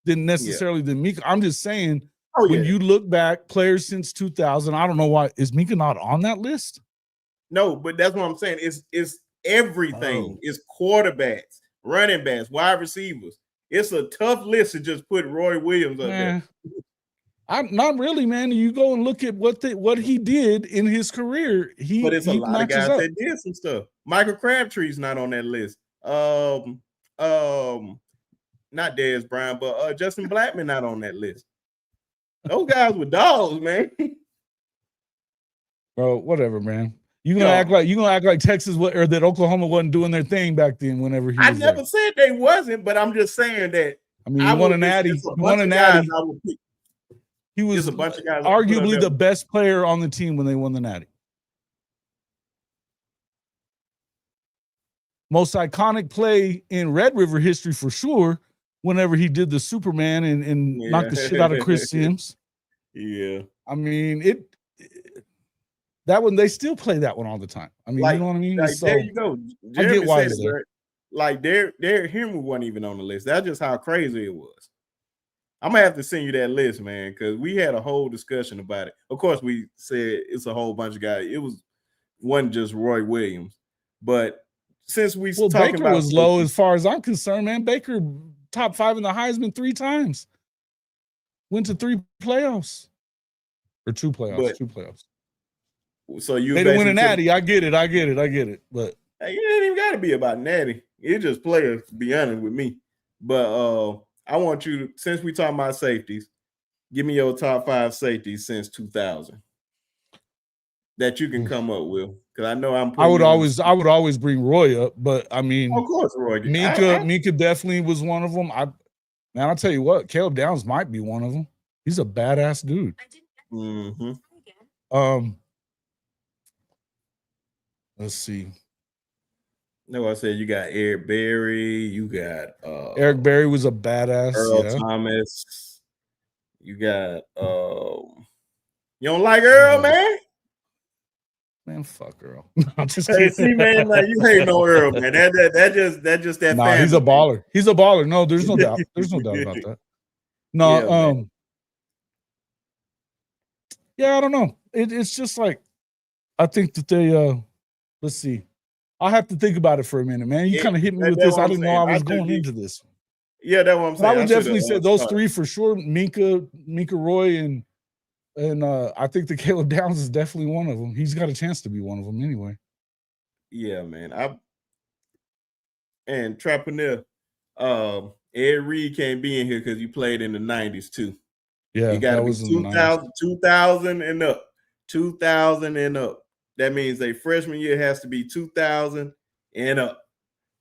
necessarily than Minka. I'm just saying when you look back, players since 2000, I don't know why is Minka not on that list? No, but that's what I'm saying. It's everything. It's quarterbacks, running backs, wide receivers. It's a tough list to just put Roy Williams up there. I'm not really, man. You go and look at what he did in his career. But it's a lot of guys that did some stuff. Michael Crabtree's not on that list. Not Dez Bryant, but Justin Blackman not on that list. Those guys were dogs, man. Bro, whatever, man. You're gonna act like Texas or that Oklahoma wasn't doing their thing back then. Whenever I never said they wasn't, but I'm just saying that. I mean, he won a natty. He was a bunch of guys arguably the best player on the team when they won the natty. Most iconic play in Red River history for sure. Whenever he did the Superman and knocked the shit out of Chris Sims. Yeah, I mean that one, they still play that one all the time. I mean, you know what I mean? Like, so, there you go. Jeremy, I get why it's there. Right? Like Derrick Henry wasn't even on the list. That's just how crazy it was. I'm gonna have to send you that list, man, because we had a whole discussion about it. Of course, we said it's a whole bunch of guys. It wasn't just Roy Williams, but since we talking Baker about was low as far as I'm concerned, man. Baker top 5 in the Heisman 3 times. Went to 3 playoffs or 2 playoffs. 2 playoffs. So you they didn't win a natty. I get it. But hey, it ain't even got to be about natty. It's just players, to be honest with me. But I want you to, since we talking about safeties, give me your top 5 safeties since 2000 that you can come up with. Because I know I would always bring Roy up, but I mean, of course, Roy. Minka definitely was one of them. I'll tell you what, Caleb Downs might be one of them. He's a badass dude. Mm-hmm. Let's see. No, I said you got Eric Berry. You got Eric Berry was a badass. Earl Thomas. You got you don't like Earl, man? Man, fuck Earl. I'm just kidding. See, man, like you hate no Earl, man. That just that. Nah, he's a baller. He's a baller. No, there's no doubt. There's no doubt about that. No, yeah, I don't know. It's just like I think that they let's see. I'll have to think about it for a minute, man. You kind of hit me with this. I didn't know I was going into this. Yeah, that's what I'm saying. I would definitely say those 3 for sure. Minka, Roy, and I think the Caleb Downs is definitely one of them. He's got a chance to be one of them anyway. Yeah, man. And Trappanel, Ed Reed can't be in here because you played in the 90s too. Yeah, you got to be 2000 and up. 2000 and up. That means their freshman year has to be 2000 and up.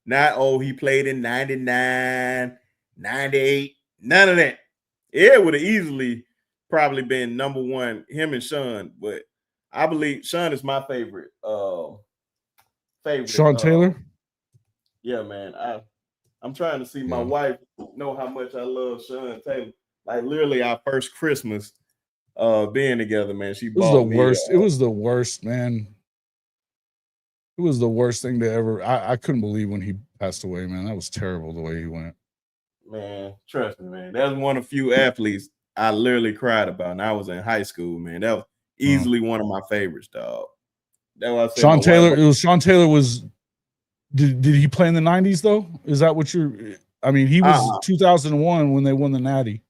Not, he played in 99, 98, none of that. It would have easily probably been number one, him and Sean, but I believe Sean is my favorite. Sean Taylor? Yeah, man. I'm trying to see my wife know how much I love Sean Taylor. Like literally our first Christmas being together, man. She bought the worst. It was the worst, man. It was the worst thing to ever. I couldn't believe when he passed away, man. That was terrible the way he went. Man, trust me, man. That was one of few athletes I literally cried about, and I was in high school, man. That was easily one of my favorites, dog. That was Sean Taylor. It was Sean Taylor. Did he play in the 90s though? Is that what you're? I mean, he was 2001 when they won the Natty.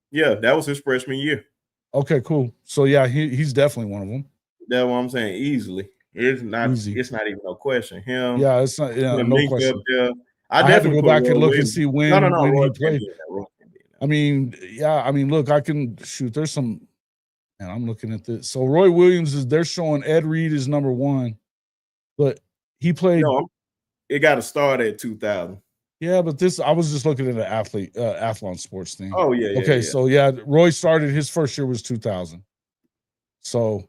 Yeah, that was his freshman year. Okay, cool. So yeah, he's definitely one of them. That's what I'm saying. Easily, it's not. Easy. It's not even no question. Him. Yeah, it's not. Yeah, no question. I have to go back and look and see when he played. I mean, look, I can shoot. There's some. And I'm looking at this. So Roy Williams they're showing Ed Reed is number one, but he played. No, it got to start at 2000. Yeah, but I was just looking at the Athlon Sports thing. Oh yeah. Okay, yeah. So yeah, Roy started his first year was 2000. So.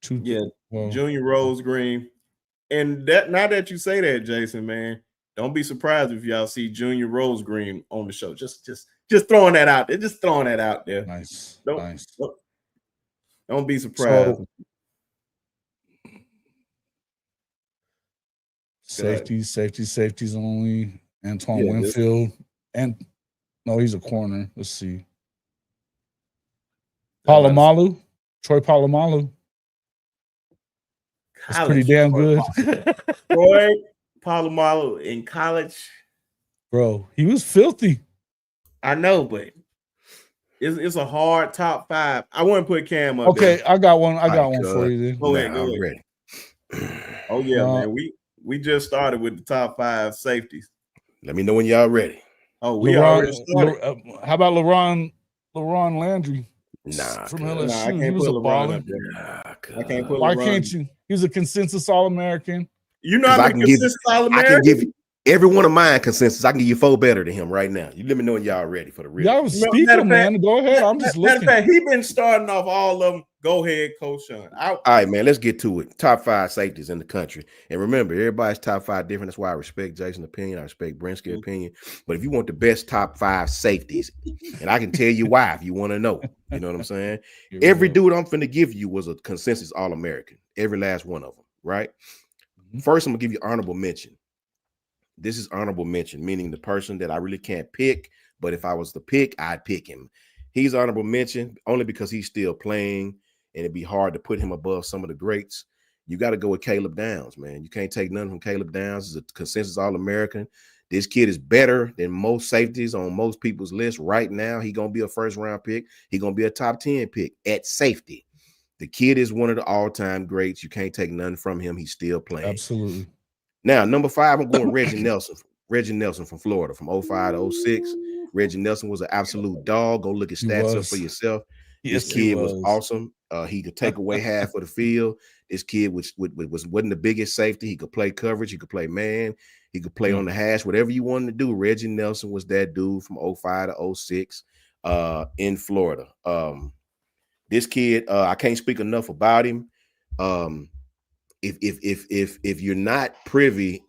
Junior Rose Green, and that now that you say that, Jason, man, don't be surprised if y'all see Junior Rose Green on the show. Just throwing that out there. Just throwing that out there. Nice. Don't be surprised. Safeties only. Antoine Winfield. And no, he's a corner. Let's see. Polamalu. Troy Polamalu. That's pretty damn good. Troy Polamalu in college. Bro, he was filthy. I know, but it's a hard top five. I wouldn't put Cam up there. I got one for you then. Go ahead. Ready. Oh yeah, man. We just started with the top five safeties. Let me know when y'all ready. Oh, we already started. How about LaRon Landry? Nah, from LSU. I can't he was put a LeBron baller. I can't put Why LeBron. Can't you? He's a consensus All-American. You know I'm a consensus All-American? I can give you every one of mine consensus. I can give you 4 better than him right now. You let me know when y'all ready for the real. Y'all was speaking, man. Go ahead. I'm just looking. Matter of fact, he been starting off all of them. Go ahead, Coach Sean. All right, man. Let's get to it. Top 5 safeties in the country. And remember, everybody's top 5 different. That's why I respect Jason's opinion. I respect Brinsky's opinion. But if you want the best top 5 safeties, and I can tell you why if you want to know. You know what I'm saying? Every dude I'm finna give you was a consensus All-American. Every last one of them, right? First, I'm gonna give you honorable mention. This is honorable mention, meaning the person that I really can't pick, but if I was to pick, I'd pick him. He's honorable mention only because he's still playing, and it'd be hard to put him above some of the greats. You got to go with Caleb Downs, man. You can't take nothing from Caleb Downs. He's a consensus All-American. This kid is better than most safeties on most people's list right now. He's going to be a first-round pick. He's going to be a top 10 pick at safety. The kid is one of the all-time greats. You can't take nothing from him. He's still playing. Absolutely. Now, number 5, I'm going Reggie Nelson. Reggie Nelson from Florida from 05 to 06. Reggie Nelson was an absolute dog. Go look at stats up for yourself. Yes, this kid was awesome. He could take away half of the field. This kid wasn't the biggest safety. He could play coverage. He could play man. He could play on the hash. Whatever you wanted to do, Reggie Nelson was that dude from 05 to 06 in Florida. This kid, I can't speak enough about him. If you're not privy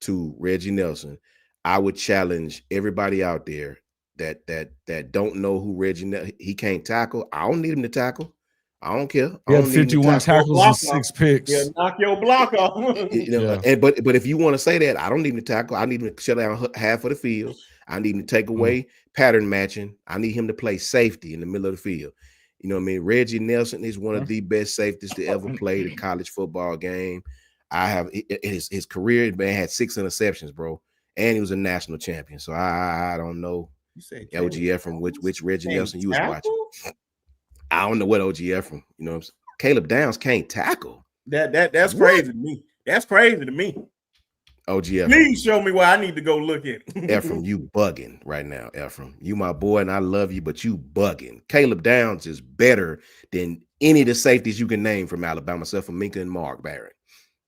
to Reggie Nelson, I would challenge everybody out there that don't know who Reggie Nelson. He can't tackle. I don't need him to tackle. I don't care. He had 51 tackles and 6 picks. Yeah, knock your block off. But if you want to say that, I don't need him to tackle. I need him to shut down half of the field. I need him to take away pattern matching. I need him to play safety in the middle of the field. You know what I mean? Reggie Nelson is one of the best safeties to ever play the college football game. I have his career, man, had 6 interceptions, bro, and he was a national champion. So I don't know OGF from which Reggie Nelson you was watching. I don't know what OGF from. You know what I'm saying? Caleb Downs can't tackle. That's crazy to me. That's crazy to me. OG Ephraim. Please show me where I need to go look at. Ephraim, you bugging right now, Ephraim. You my boy, and I love you, but you bugging. Caleb Downs is better than any of the safeties you can name from Alabama, except for Minka and Mark Barron.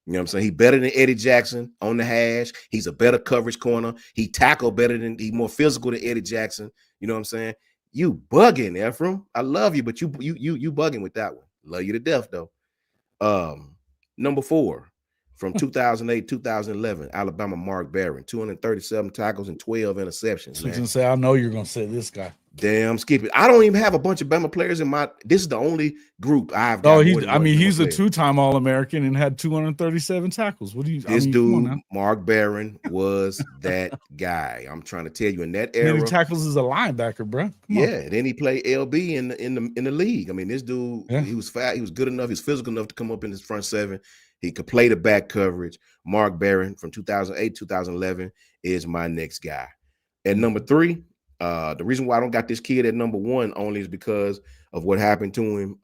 You know what I'm saying? He's better than Eddie Jackson on the hash. He's a better coverage corner. He tackle better than, he's more physical than Eddie Jackson. You know what I'm saying? You bugging, Ephraim. I love you, but you bugging with that one. Love you to death, though. Number 4. From 2008, 2011, Alabama, Mark Barron, 237 tackles and 12 interceptions. So you can say, I know you're going to say this guy. Damn, skip it. I don't even have a bunch of Bama players in my. This is the only group I've got. Oh, he's a 2-time All-American and had 237 tackles. What do you? This dude, Mark Barron, was that guy. I'm trying to tell you, in that era, many tackles as a linebacker, bro. Yeah, then he played LB in the league. I mean, this dude, he was fat. He was good enough. He's physical enough to come up in his front seven. He could play the back coverage. Mark Barron from 2008, 2011 is my next guy. At number 3. The reason why I don't got this kid at number 1 only is because of what happened to him.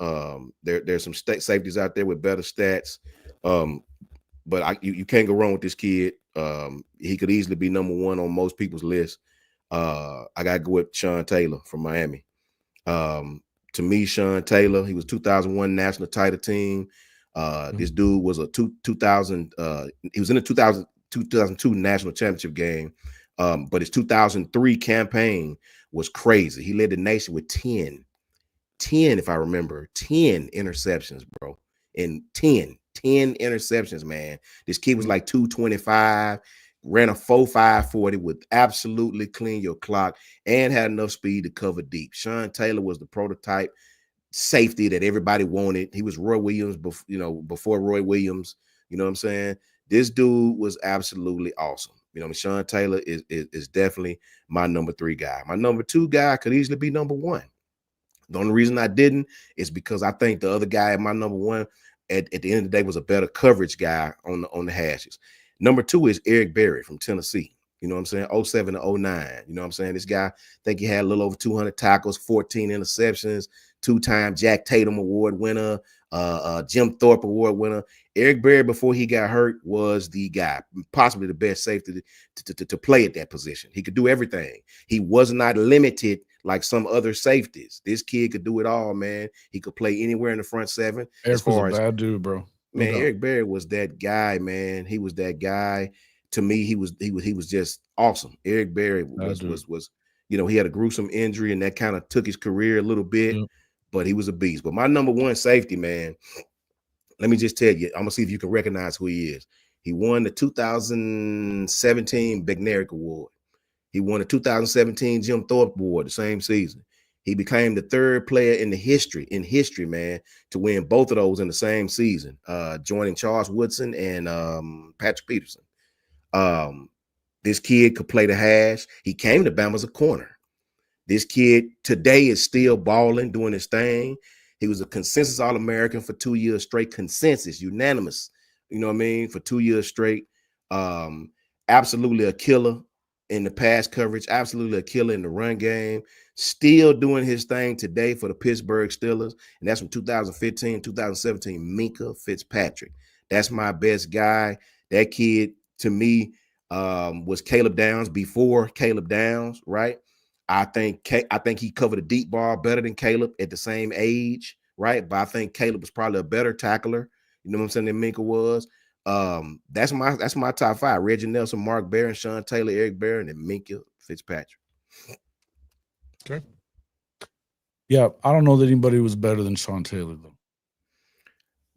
There's some safeties out there with better stats, but you can't go wrong with this kid. He could easily be number 1 on most people's list. I gotta go with Sean Taylor from Miami. To me, Sean Taylor, he was 2001 national title team. This dude was a 2000. He was in the 2002 national championship game. But his 2003 campaign was crazy. He led the nation with 10, if I remember, 10 interceptions, bro. And 10 interceptions, man. This kid was like 225, ran a 4.5 40, would absolutely clean your clock and had enough speed to cover deep. Sean Taylor was the prototype safety that everybody wanted. He was Roy Williams, before Roy Williams. You know what I'm saying? This dude was absolutely awesome. You know, Sean Taylor is definitely my number 3 guy. My number 2 guy could easily be number 1. The only reason I didn't is because I think the other guy at my number 1 at the end of the day was a better coverage guy on the hashes. Number 2 is Eric Berry from Tennessee. You know what I'm saying? 07 to 09. You know what I'm saying? This guy, I think he had a little over 200 tackles, 14 interceptions, 2-time Jack Tatum Award winner, Jim Thorpe Award winner. Eric Berry, before he got hurt, was the guy, possibly the best safety to play at that position. He could do everything. He was not limited like some other safeties. This kid could do it all, man. He could play anywhere in the front seven. Eric was a bad dude, bro. Man, Eric Berry was that guy, man. He was that guy. To me, he was just awesome. Eric Berry was he had a gruesome injury and that kind of took his career a little bit, but he was a beast. But my number 1 safety, man, let me just tell you, I'm gonna see if you can recognize who he is. He won the 2017 Bednarik Award. He won the 2017 Jim Thorpe Award the same season. He became the 3rd player in history, man, to win both of those in the same season, joining Charles Woodson and Patrick Peterson. This kid could play the hash. He came to Bama as a corner. This kid today is still balling, doing his thing. He was a consensus All-American for 2 years straight, consensus, unanimous, you know what I mean, for 2 years straight. Absolutely a killer in the pass coverage, absolutely a killer in the run game, still doing his thing today for the Pittsburgh Steelers, and that's from 2015, 2017, Minka Fitzpatrick. That's my best guy. That kid, to me, was Caleb Downs before Caleb Downs, right? I think he covered a deep ball better than Caleb at the same age, right? But I think Caleb was probably a better tackler, you know what I'm saying, than Minka was. That's my top 5. Reggie Nelson, Mark Barron, Sean Taylor, Eric Barron, and Minka Fitzpatrick. Okay. Yeah, I don't know that anybody was better than Sean Taylor, though.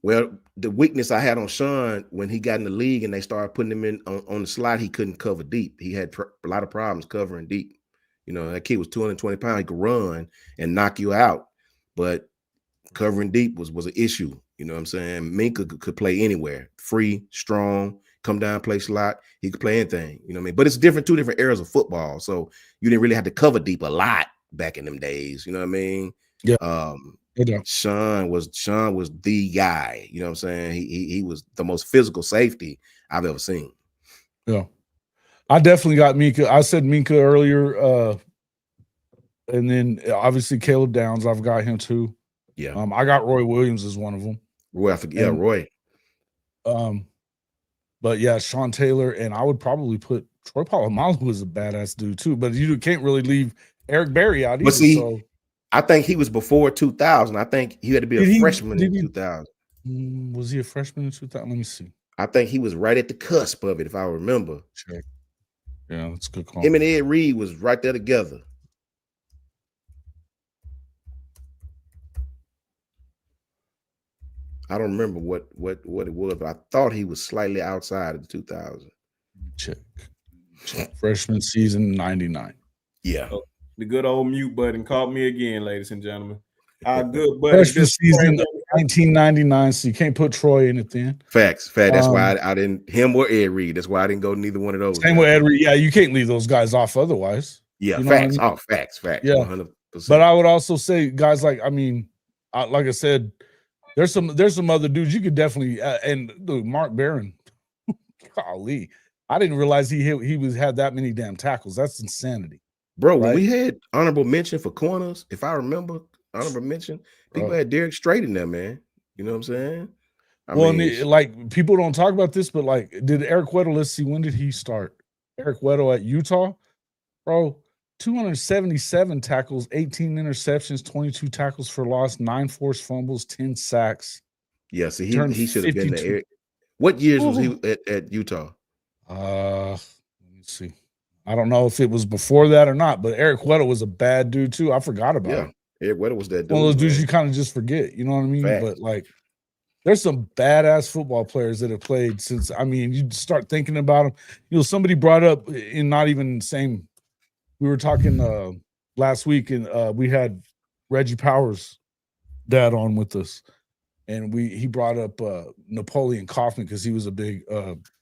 Well, the weakness I had on Sean when he got in the league and they started putting him in on the slot, he couldn't cover deep. He had a lot of problems covering deep. You know, that kid was 220 pounds. He could run and knock you out, but covering deep was an issue. You know what I'm saying? Minka could play anywhere, free, strong, come down, play slot. He could play anything. You know what I mean? But it's different, 2 different eras of football. So you didn't really have to cover deep a lot back in them days. You know what I mean? Yeah. Sean was the guy. You know what I'm saying? He was the most physical safety I've ever seen. Yeah. I definitely got Minka. I said Minka earlier. And then obviously Caleb Downs, I've got him too. Yeah. I got Roy Williams as one of them. Roy, I forget. Roy. But But yeah, Sean Taylor, and I would probably put Troy Polamalu was a badass dude too. But you can't really leave Eric Berry out either. But see, so I think he was before 2000. I think he had to be a freshman in 2000. Was he a freshman in 2000? Let me see. I think he was right at the cusp of it, if I remember. Check. Yeah, that's a good call. Him and Ed Reed was right there together. I don't remember what it was, but I thought he was slightly outside of the 2000. Check. Freshman season 99. Yeah. Oh, the good old mute button caught me again, ladies and gentlemen. Our good buddy. Freshman season 1999, so you can't put Troy in it then. Facts. That's why I didn't, him or Ed Reed. That's why I didn't go neither one of those. Same with Ed Reed. Yeah, you can't leave those guys off otherwise. Yeah, you know facts. I mean? Oh, facts. Yeah. 100%. But I would also say guys like, like I said, there's some other dudes you could definitely and dude, Mark Barron. Golly. I didn't realize he had that many damn tackles. That's insanity. Bro, when we had honorable mention for corners, if I remember honorable mention, people had Derek Strait in there, man. You know what I'm saying? I mean, like people don't talk about this, but like, did Eric Weddle, let's see, when did he start? Eric Weddle at Utah, bro, 277 tackles, 18 interceptions, 22 tackles for loss, 9 forced fumbles, 10 sacks. Yeah, so he should have been there. What years was he at Utah? Let me see. I don't know if it was before that or not, but Eric Weddle was a bad dude too. I forgot about him. Eric Weddle was that dude. One of those dudes you kind of just forget, you know what I mean? Fact. But like, there's some badass football players that have played since. I mean, you start thinking about them. You know, somebody brought up in not even the same. We were talking last week, and we had Reggie Powers' dad on with us, and he brought up Napoleon Kaufman because he was a big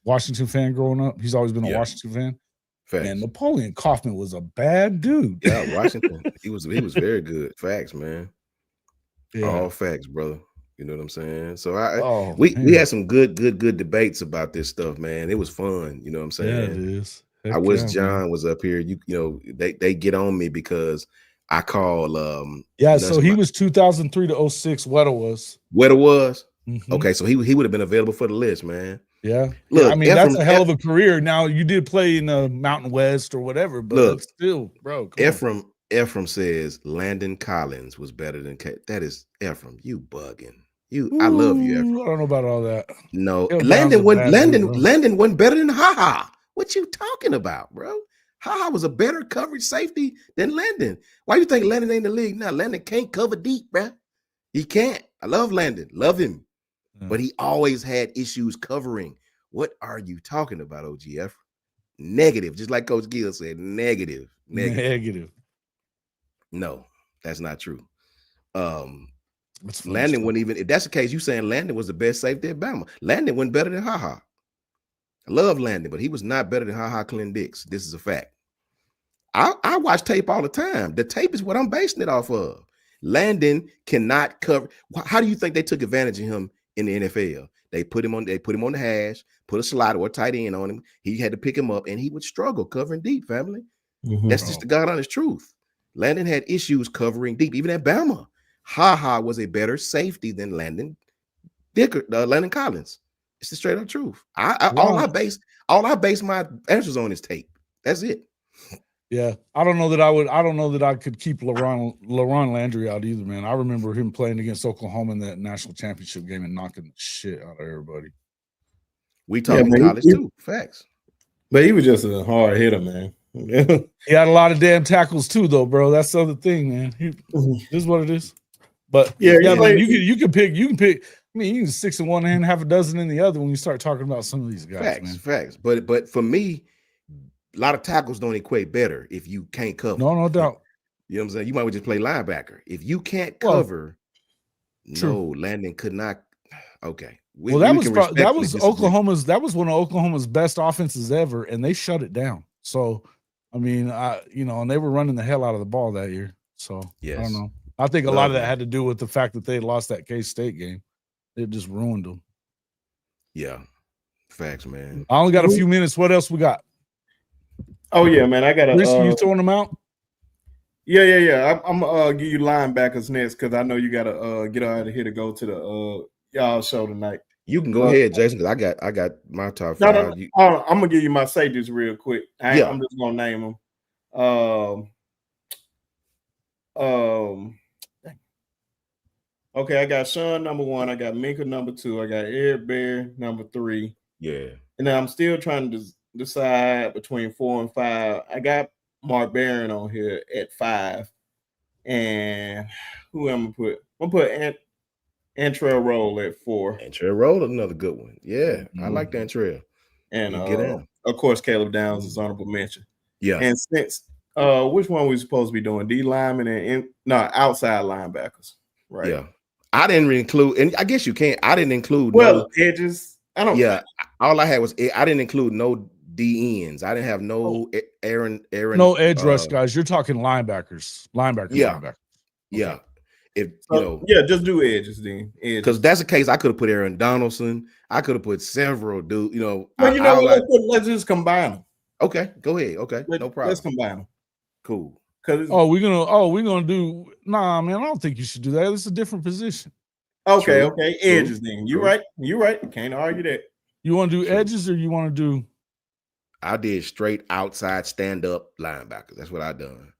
Washington fan growing up. He's always been a Washington fan. Facts. And Napoleon Kaufman was a bad dude. Yeah, Washington. he was very good. Facts, man. Yeah. All facts, brother. You know what I'm saying? So we had some good debates about this stuff, man. It was fun. You know what I'm saying? Yeah, it is. I wish John was up here. You know, they get on me because I call so he was 2003 to 06. Weddle was. Mm-hmm. Okay, so he would have been available for the list, man. Yeah. Look, I mean, that's a hell of a career. Now, you did play in the Mountain West or whatever, but look, still, bro. Ephraim says Landon Collins was better than that is Ephraim. You bugging. I love you, Ephraim. I don't know about all that. No, Landon wasn't better than HaHa. What you talking about, bro? HaHa was a better coverage safety than Landon. Why you think Landon ain't in the league now? Landon can't cover deep, bro. He can't. I love Landon. Love him. But he always had issues covering. What are you talking about, OGF? Negative, just like Coach Gill said, negative. No, that's not true. Landon wouldn't even, if that's the case, you saying Landon was the best safety at Bama. Landon went better than HaHa. I love Landon, but he was not better than HaHa Clint Dix. This is a fact. I watch tape all the time. The tape is what I'm basing it off of. Landon cannot cover. How do you think they took advantage of him in the NFL? They put him on the hash, put a slot or a tight end on him. He had to pick him up, and he would struggle covering deep, family. Mm-hmm. That's just the God honest truth. Landon had issues covering deep, even at Bama. HaHa was a better safety than Landon Collins. It's the straight up truth. All I base my answers on is tape. That's it. Yeah, I don't know that I could keep LaRon Landry out either, man. I remember him playing against Oklahoma in that national championship game and knocking the shit out of everybody. We talking college too. Facts. But he was just a hard hitter, man. He had a lot of damn tackles too, though, bro. That's the other thing, man. This is what it is. But man, you can pick. I mean, you can 6 in one hand, half a dozen in the other when you start talking about some of these guys. Facts. But for me, a lot of tackles don't equate better if you can't cover. No doubt. You know what I'm saying? You might well just play linebacker. If you can't cover, Landon could not. Okay. That was Oklahoma's. That was one of Oklahoma's best offenses ever, and they shut it down. So, I mean, and they were running the hell out of the ball that year. So I don't know. I think a lot of that had to do with the fact that they lost that K-State game. It just ruined them. Yeah. Facts, man. I only got a few minutes. What else we got? Oh yeah, man. I got a. You throwing them out? Yeah. I'm gonna give you linebackers next because I know you gotta get out of here to go to the y'all show tonight. You can go ahead, Jason, because I got my top No, five. I'm gonna give you my safeties real quick. I'm just gonna name them. Okay, I got Sean number 1, I got Minka number 2, I got Eric Bear number 3. Yeah. And then I'm still trying to decide between 4 and 5. I got Mark Barron on here at 5. And who am I put? I'm gonna put Antrell Roll at 4. Antrell Roll, another good one. Yeah, I like that Antrell. And get in. of course, Caleb Downs is honorable mention. Yeah. And since which one we supposed to be doing? D linemen and outside linebackers, right? Yeah. I didn't include, and I guess you can't. I didn't include edges. I don't. Yeah, all I had was I didn't include no D ends. I didn't have no Aaron. No edge rush guys. You're talking linebackers. Yeah. Linebackers. Yeah. Okay. Just do edges then. Because that's the case. I could have put Aaron Donaldson. I could have put several dudes. Let's just combine them. Okay, go ahead. Okay, no problem. Let's combine them. Cool. We're gonna do. Nah, man, I don't think you should do that. It's a different position. Okay, edges then. You're right. Can't argue that. You want to do edges or you want to do? I did straight outside stand-up linebackers. That's what I done.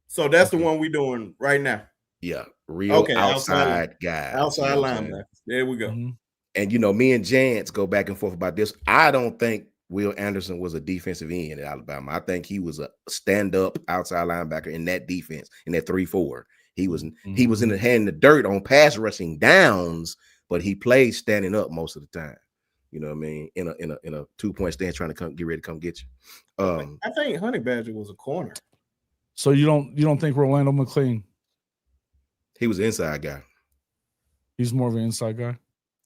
So that's the one we're doing right now. Yeah, real outside guys. Outside linebackers. There we go. Mm-hmm. And me and Jance go back and forth about this. I don't think Will Anderson was a defensive end at Alabama. I think he was a stand-up outside linebacker in that defense, in that 3-4. He was in the hand in the dirt on pass rushing downs, but he played standing up most of the time. You know what I mean? In a 2-point stance, trying to get ready to come get you. I think Honey Badger was a corner. So you don't think Rolando McClain? He was an inside guy. He's more of an inside guy.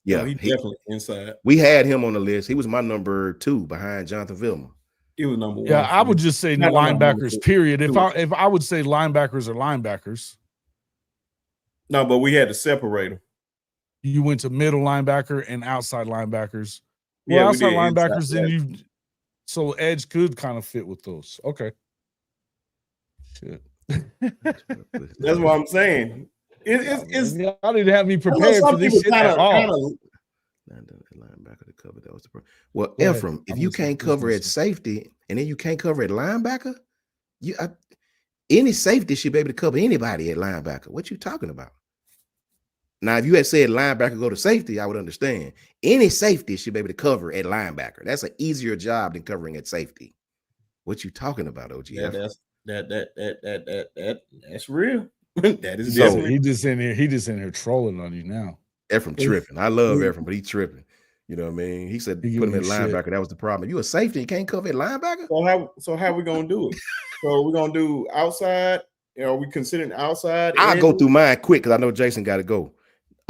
Yeah, he definitely inside. We had him on the list. He was my number 2 behind Jonathan Vilma. He was number 1. Yeah, I would just say linebackers. Period. If I would say linebackers are linebackers. No, but we had to separate them. You went to middle linebacker and outside linebackers. Well, outside linebackers, then so edge could kind of fit with those. Okay. Shit. That's what I'm saying. Y'all didn't have me prepared for this shit at all. Linebacker to cover, that was the problem. Well, Ephraim, if you can't cover at safety and then you can't cover at linebacker, any safety should be able to cover anybody at linebacker. What you talking about? Now, if you had said linebacker go to safety, I would understand. Any safety should be able to cover at linebacker. That's an easier job than covering at safety. What you talking about, OG? Yeah, that's real. That is so he just in here trolling on you now. Ephraim tripping. I love Ephraim, but he tripping. You know what I mean? He said put him at linebacker. That was the problem. You a safety, you can't cover at linebacker. So how we gonna do it? So we're gonna do outside. Are we considering outside? I'll go through mine quick because I know Jason got to go.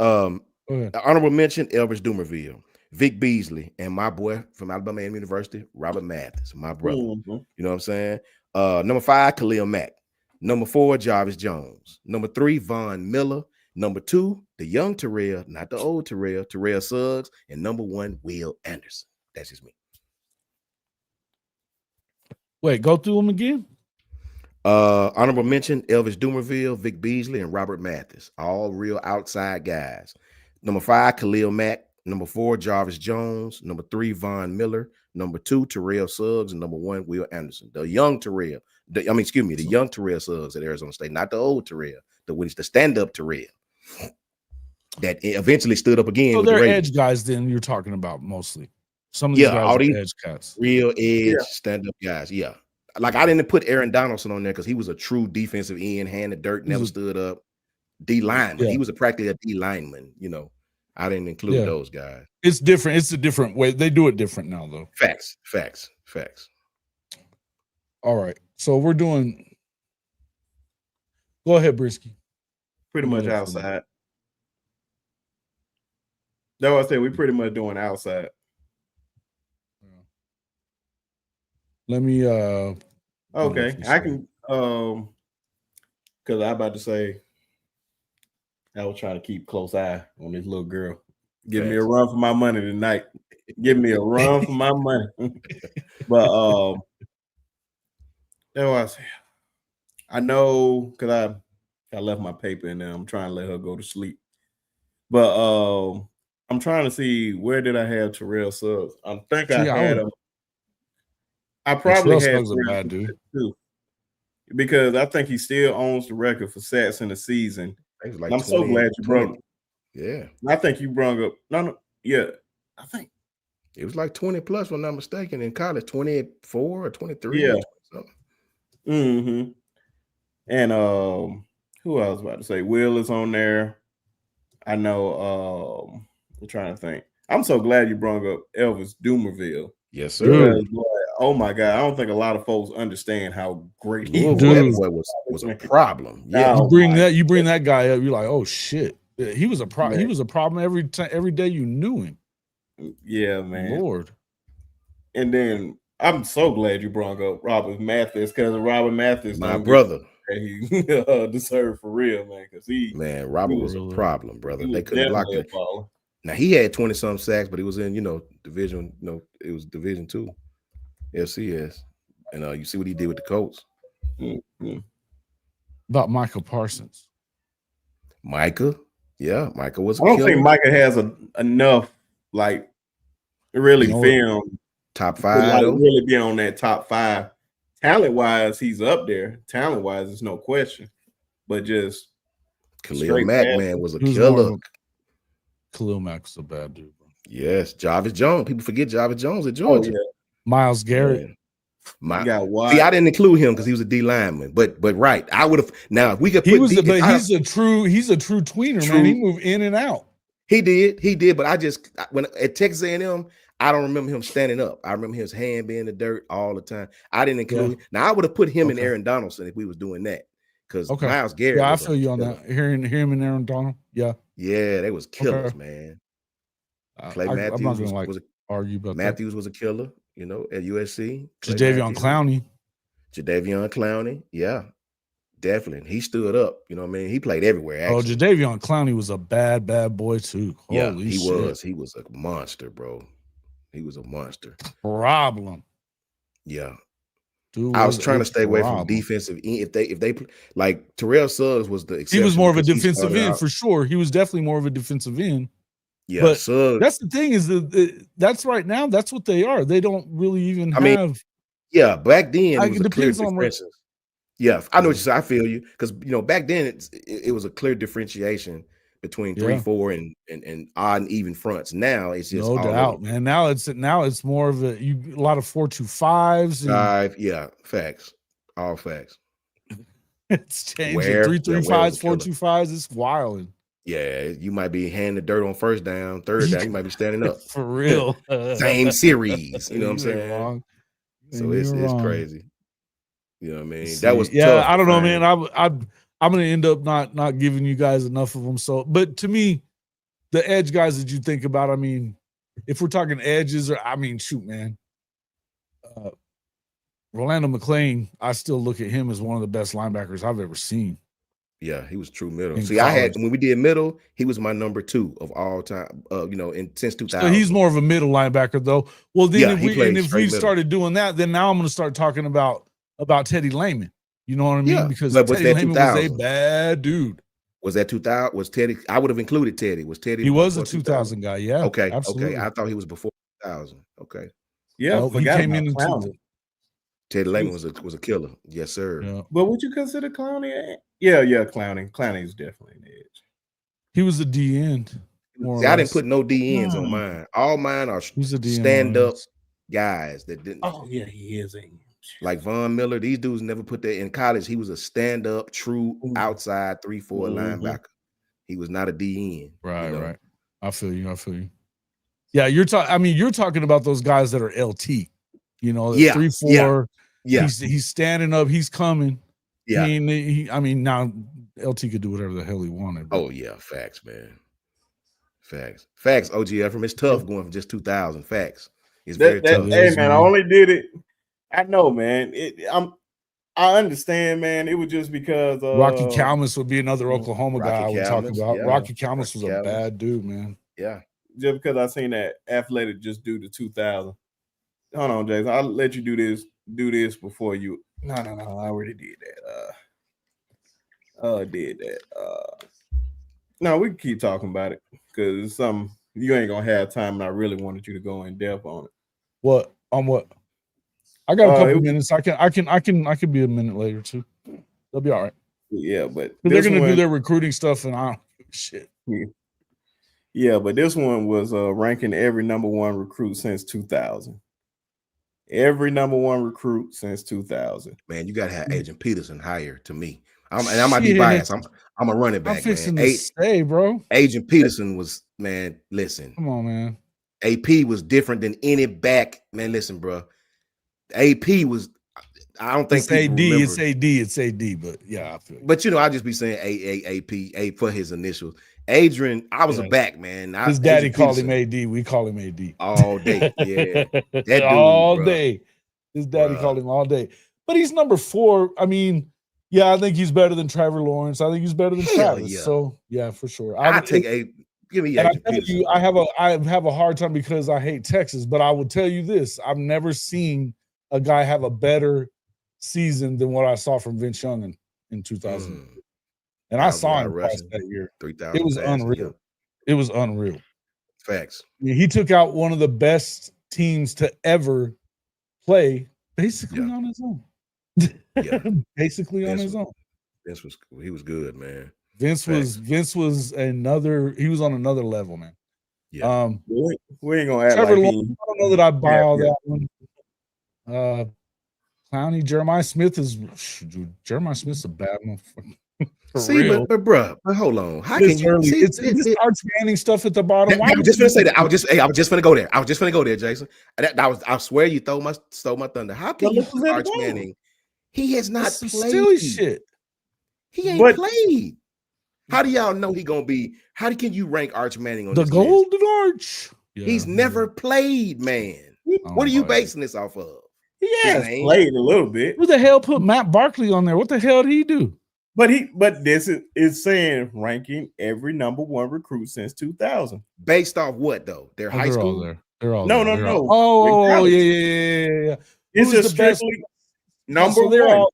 Honorable mention: Elvis Dumerville, Vic Beasley, and my boy from Alabama University, Robert Mathis, my brother. Mm-hmm. You know what I'm saying? Number 5, Khalil Mack. Number 4, Jarvis Jones. Number 3, Von Miller. Number 2, the young Terrell, not the old Terrell, Terrell Suggs. And number 1, Will Anderson. That's just me. Wait, go through them again. Honorable mention: Elvis Dumerville, Vic Beasley, and Robert Mathis. All real outside guys. Number 5, Khalil Mack. Number 4, Jarvis Jones. Number 3, Von Miller. Number 2, Terrell Suggs. And number 1, Will Anderson. The young Terrell. The young Terrell Suggs at Arizona State, not the old Terrell. The stand-up Terrell that eventually stood up again. So they're edge guys then you're talking about mostly. Some of these guys all these edge guys. Real edge stand-up guys. Yeah. Like I didn't put Aaron Donaldson on there because he was a true defensive end, hand of dirt, never stood up. D lineman. Yeah. He was practically a D lineman, I didn't include those guys. It's different. It's a different way. They do it different now, though. Facts. All right. So we're doing. Go ahead, Brisky. Pretty much outside. That's what I said. We're pretty much doing outside. Let me. Okay, I can. Because I'm about to say. I was trying to keep close eye on this little girl. Give me a run for my money tonight. Give me a run for my money. But that was. I know because I left my paper in there. I'm trying to let her go to sleep. But I'm trying to see where did I have Terrell Suggs. I think I had him. I probably had Suggs a bad dude too, because I think he still owns the record for sacks in the season. Like I'm so glad you brought. Yeah, I think you brought up. No, yeah, I think it was like 20 plus, if I'm not mistaken, in college, 24 or 23. Yeah. Or mm-hmm. And who else was about to say? Will is on there. I know. I'm trying to think. I'm so glad you brought up Elvis Dumerville. Yes, sir. Boy, oh my God, I don't think a lot of folks understand how great he was a problem. Yeah, you bring that guy up, you're like, oh shit, he was a problem. He was a problem every day you knew him. Yeah, man. Lord. And then I'm so glad you brought up Robert Mathis, because Robert Mathis, my brother, he deserved for real, man. Because Robert was a problem, brother. They couldn't block him. Now he had 20-some sacks, but he was in division. It was Division II, FCS, and you see what he did with the Colts. Mm-hmm. About Micah Parsons. Micah was. I don't think Micah has enough really film top 5 to really be on that top 5. Talent wise, he's up there. Talent wise, there's no question. But just Khalil Mack, man, was a killer. Khalil Mack was a bad dude, bro. Yes, Jarvis Jones. People forget Jarvis Jones at Georgia. Oh, yeah. Miles Garrett. See, I didn't include him because he was a D lineman, but right, I would have. Now if we could put, he's a true tweener, man. He moved in and out. He did, but when at Texas A&M, I don't remember him standing up. I remember his hand being in the dirt all the time. I didn't include him. Now I would have put him and Aaron Donaldson if we was doing that, because Miles Garrett. Yeah, I feel you on that. Hearing him and Aaron Donald, yeah, they was killers, man. Clay Matthews was a killer. At USC. Jadeveon Clowney. Yeah, definitely. He stood up. You know what I mean? He played everywhere. Actually. Jadeveon Clowney was a bad boy too. Holy shit. He was a monster, bro. He was a monster. Problem. Yeah. Dude, I was trying to stay away from defensive. If they like Terrell Suggs was the exception. He was more of a defensive end for sure. He was definitely more of a defensive end. Yeah, but that's the thing is that's right now. That's what they are. They don't really even have. Yeah, back then it was a clear differentiation. Yeah, I know what you say. I feel you, because back then it was a clear differentiation between 3-4 and odd and even fronts. Now it's just no doubt, man. Now it's more of a lot of 4-2-5s. Facts, all facts. It's changing 3-3-5s, 4-2-5s. It's wild. Yeah, you might be handing the dirt on first down, third down, you might be standing up. For real. Same series. You know what I'm saying? Wrong. So it's crazy. You know what I mean? See, that was tough. I don't know, man. I'm gonna end up not giving you guys enough of them. So, but to me, the edge guys that you think about, I mean, if we're talking edges, shoot, man. Rolando McClain, I still look at him as one of the best linebackers I've ever seen. Yeah, he was true middle. See, when we did middle, he was my number 2 of all time. Since 2000. So he's more of a middle linebacker, though. Well, then if we started doing that, then now I'm going to start talking about Teddy Lehman. You know what I mean? Yeah. Because Teddy Lehman was a bad dude. Was that 2000? Was Teddy? I would have included Teddy. Was Teddy? He was a 2000 guy. Yeah. Okay. Absolutely. Okay. I thought he was before 2000. Okay. Yeah. He came in 2000. Teddy Lehman was a killer. Yes, sir. Yeah. But would you consider Clowney? Yeah, Clowney. Clowney is definitely an edge. He was a D end. I didn't put no D ends on mine. All mine are stand up guys that didn't. Oh yeah, he is like Von Miller. These dudes never put that in college. He was a stand up, true outside 3-4 linebacker. He was not a D end. Right. I feel you. Yeah, you're talking about those guys that are LT. 3-4. Yeah, he's standing up. He's coming. Yeah, now LT could do whatever the hell he wanted. Oh yeah, facts, man. Facts. OG Ephraim, it's tough going from just 2000. Facts. It's very tough. Hey man, I only did it. I know, man. I understand, man. It was just because Rocky Calmus would be another Oklahoma guy I would talk about. Yeah. Rocky Calmus was a bad dude, man. Yeah, just because I seen that athletic just do the 2000. Hold on, Jason. I'll let you do this before you. No. I already did that. No, we can keep talking about it because it's something you ain't gonna have time, and I really wanted you to go in depth on it. What on what? I got a couple minutes. I can be a minute later too. They'll be all right. Yeah, but they're gonna do their recruiting stuff, and I don't give a shit. Yeah, but this one was ranking every number one recruit since 2000. Every number one recruit since 2000. Man, you gotta have Agent Peterson higher to me. I might be biased. I'm a running back, man. Hey, bro. Agent Peterson was, man. Listen, come on, man. AP was different than any back, man. Listen, bro. AP was. I don't think it's AD. It's AD. But yeah, I feel. But I'll just be saying A for his initials. Adrian, I was a back, man. His daddy called him AD. We call him AD all day. Yeah, that dude, all day. His daddy called him all day. But he's number 4. I mean, yeah, I think he's better than Trevor Lawrence. I think he's better than Travis. Yeah. So yeah, for sure. I take a. Give me. And I have a hard time because I hate Texas. But I would tell you this: I've never seen a guy have a better season than what I saw from Vince Young in 2000. And I saw him pass that year. 3,000. It was unreal. It was unreal. Facts. I mean, he took out one of the best teams to ever play, basically on his own. Basically on his own. He was good, man. Vince was another. He was on another level, man. Yeah. We ain't gonna add Trevor Lawrence, I don't know that I buy all that one. Clowney, Jeremiah Smith's a bad motherfucker. See, but bro, hold on. How can you see it's Arch Manning stuff at the bottom? I was just gonna say that. I was just gonna go there. Jason. I swear you stole my thunder. How can you put Arch Manning? He has not played. Silly shit. He ain't played. How do y'all know he gonna be? How can you rank Arch Manning on the Golden Arch? Yeah, he's never played, man. What are you basing this off of? He has played a little bit. Who the hell put Matt Barkley on there? What the hell did he do? But this is saying ranking every number one recruit since 2000. Based off what though? Their high school? They're all no. Oh, yeah. It's just strictly number one. They're all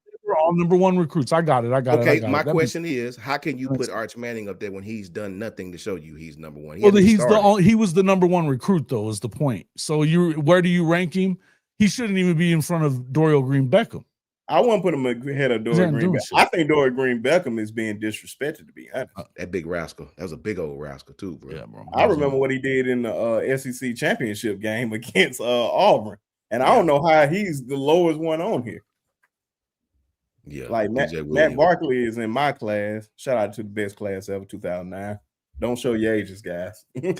number one recruits. I got it. Okay, my question is, how can you put Arch Manning up there when he's done nothing to show you he's number one? He was the number one recruit, though, is the point. So where do you rank him? He shouldn't even be in front of Dorial Green Beckham. I wouldn't put him ahead of Dorial Green Beckham. I think Dorial Green Beckham is being disrespected, to be honest. That big rascal. That was a big old rascal, too, bro. Yeah, bro. I remember what he did in the SEC championship game against Auburn. And I don't know how he's the lowest one on here. Yeah, like Matt Barkley is in my class. Shout out to the best class ever, 2009. Don't show your ages, guys. I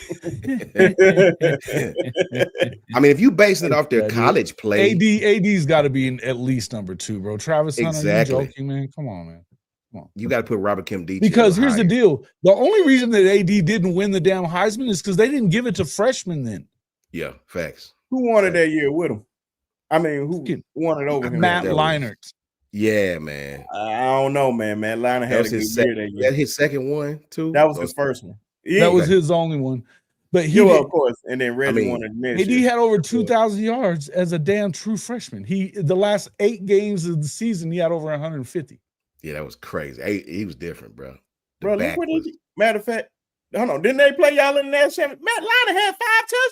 mean, if you basing it off their college play, AD's got to be in at least number 2, bro. Travis Hunter, are you joking, man? Come on, man. Come on. You got to put Robert Kim D. Because here's the deal: the only reason that AD didn't win the damn Heisman is because they didn't give it to freshmen then. Yeah, facts. Who won it that year with him? I mean, who won it over him? Matt Leinart. Yeah, man. I don't know, man. Matt Leinart had a good year that year. That his second one too. That was his first one. That was his only one. But of course, and then Reggie won it next year. He had over 2,000 yards as a damn true freshman. The last 8 games of the season, he had over 150. Yeah, that was crazy. He was different, bro. Matter of fact, hold on. Didn't they play y'all in the national championship? Matt Leinart had 5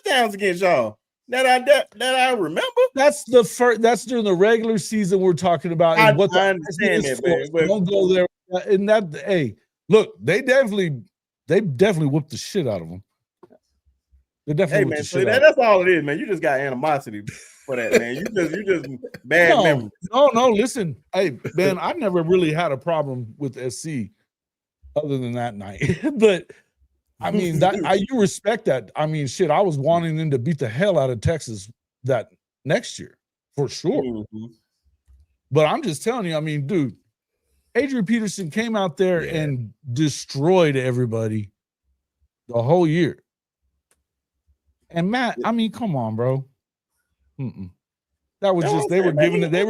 touchdowns against y'all. That I remember. That's during the regular season we're talking about. I understand that, man. Don't go there. And that, hey, look, they definitely whooped the shit out of them. They definitely whooped the shit out. That's all it is, man. You just got animosity for that, man. You just bad memory. No. Listen, hey, man, I never really had a problem with SC other than that night, but. I mean, you respect that. I mean, shit, I was wanting them to beat the hell out of Texas that next year, for sure. Mm-hmm. But I'm just telling you, I mean, dude, Adrian Peterson came out there and destroyed everybody the whole year. And Matt, I mean, come on, bro. That was just they were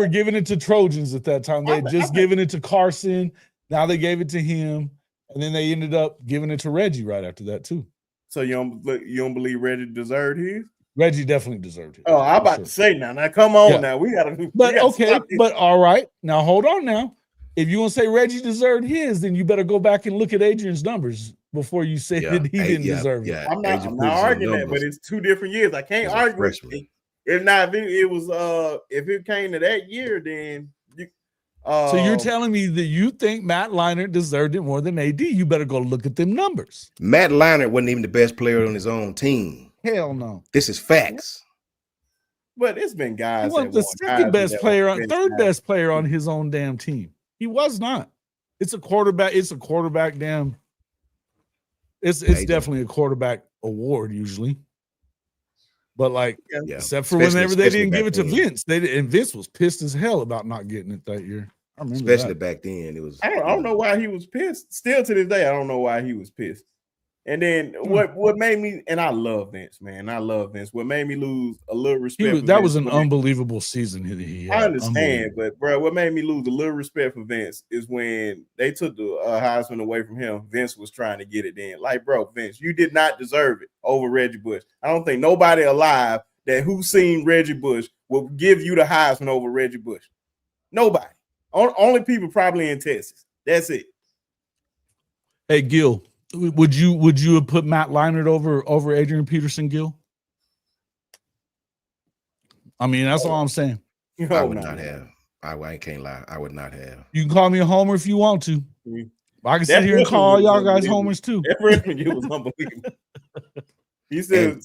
giving it to Trojans at that time. They had just given it to Carson. Now they gave it to him. And then they ended up giving it to Reggie right after that too. So you don't believe Reggie deserved his? Reggie definitely deserved it. Oh, I'm about to say now come on now. We gotta. But all right. Now hold on now. If you want to say Reggie deserved his, then you better go back and look at Adrian's numbers. before you say that he didn't deserve it. I'm not arguing that, but it's 2 different years. I can't argue it. If not, it was if it came to that year, then so you're telling me that you think Matt Leinart deserved it more than AD? You better go look at them numbers. Matt Leinart wasn't even the best player on his own team. Hell no. This is facts. But it's been guys. He was the second best player, third best player on his own damn team. He was not. It's a quarterback. It's a quarterback. Damn. It's definitely a quarterback award usually. But like, except for whenever they didn't give it to Vince, and Vince was pissed as hell about not getting it that year. I remember especially back then. It was. I don't know why he was pissed. Still to this day, I don't know why he was pissed. And then what made me, and I love Vince, man. I love Vince. What made me lose a little respect. That was an unbelievable season he had. I understand, but bro, what made me lose a little respect for Vince is when they took the Heisman away from him. Vince was trying to get it in. Like, bro, Vince, you did not deserve it over Reggie Bush. I don't think nobody alive that who's seen Reggie Bush will give you the Heisman over Reggie Bush. Nobody. Only people probably in Texas. That's it. Hey, Gil. Would you have put Matt Leinart over Adrian Peterson, Gil? I mean, that's all I'm saying. I would not have. I can't lie. I would not have. You can call me a homer if you want to. I can sit here and call y'all guys homers too. That freshman year was unbelievable. He said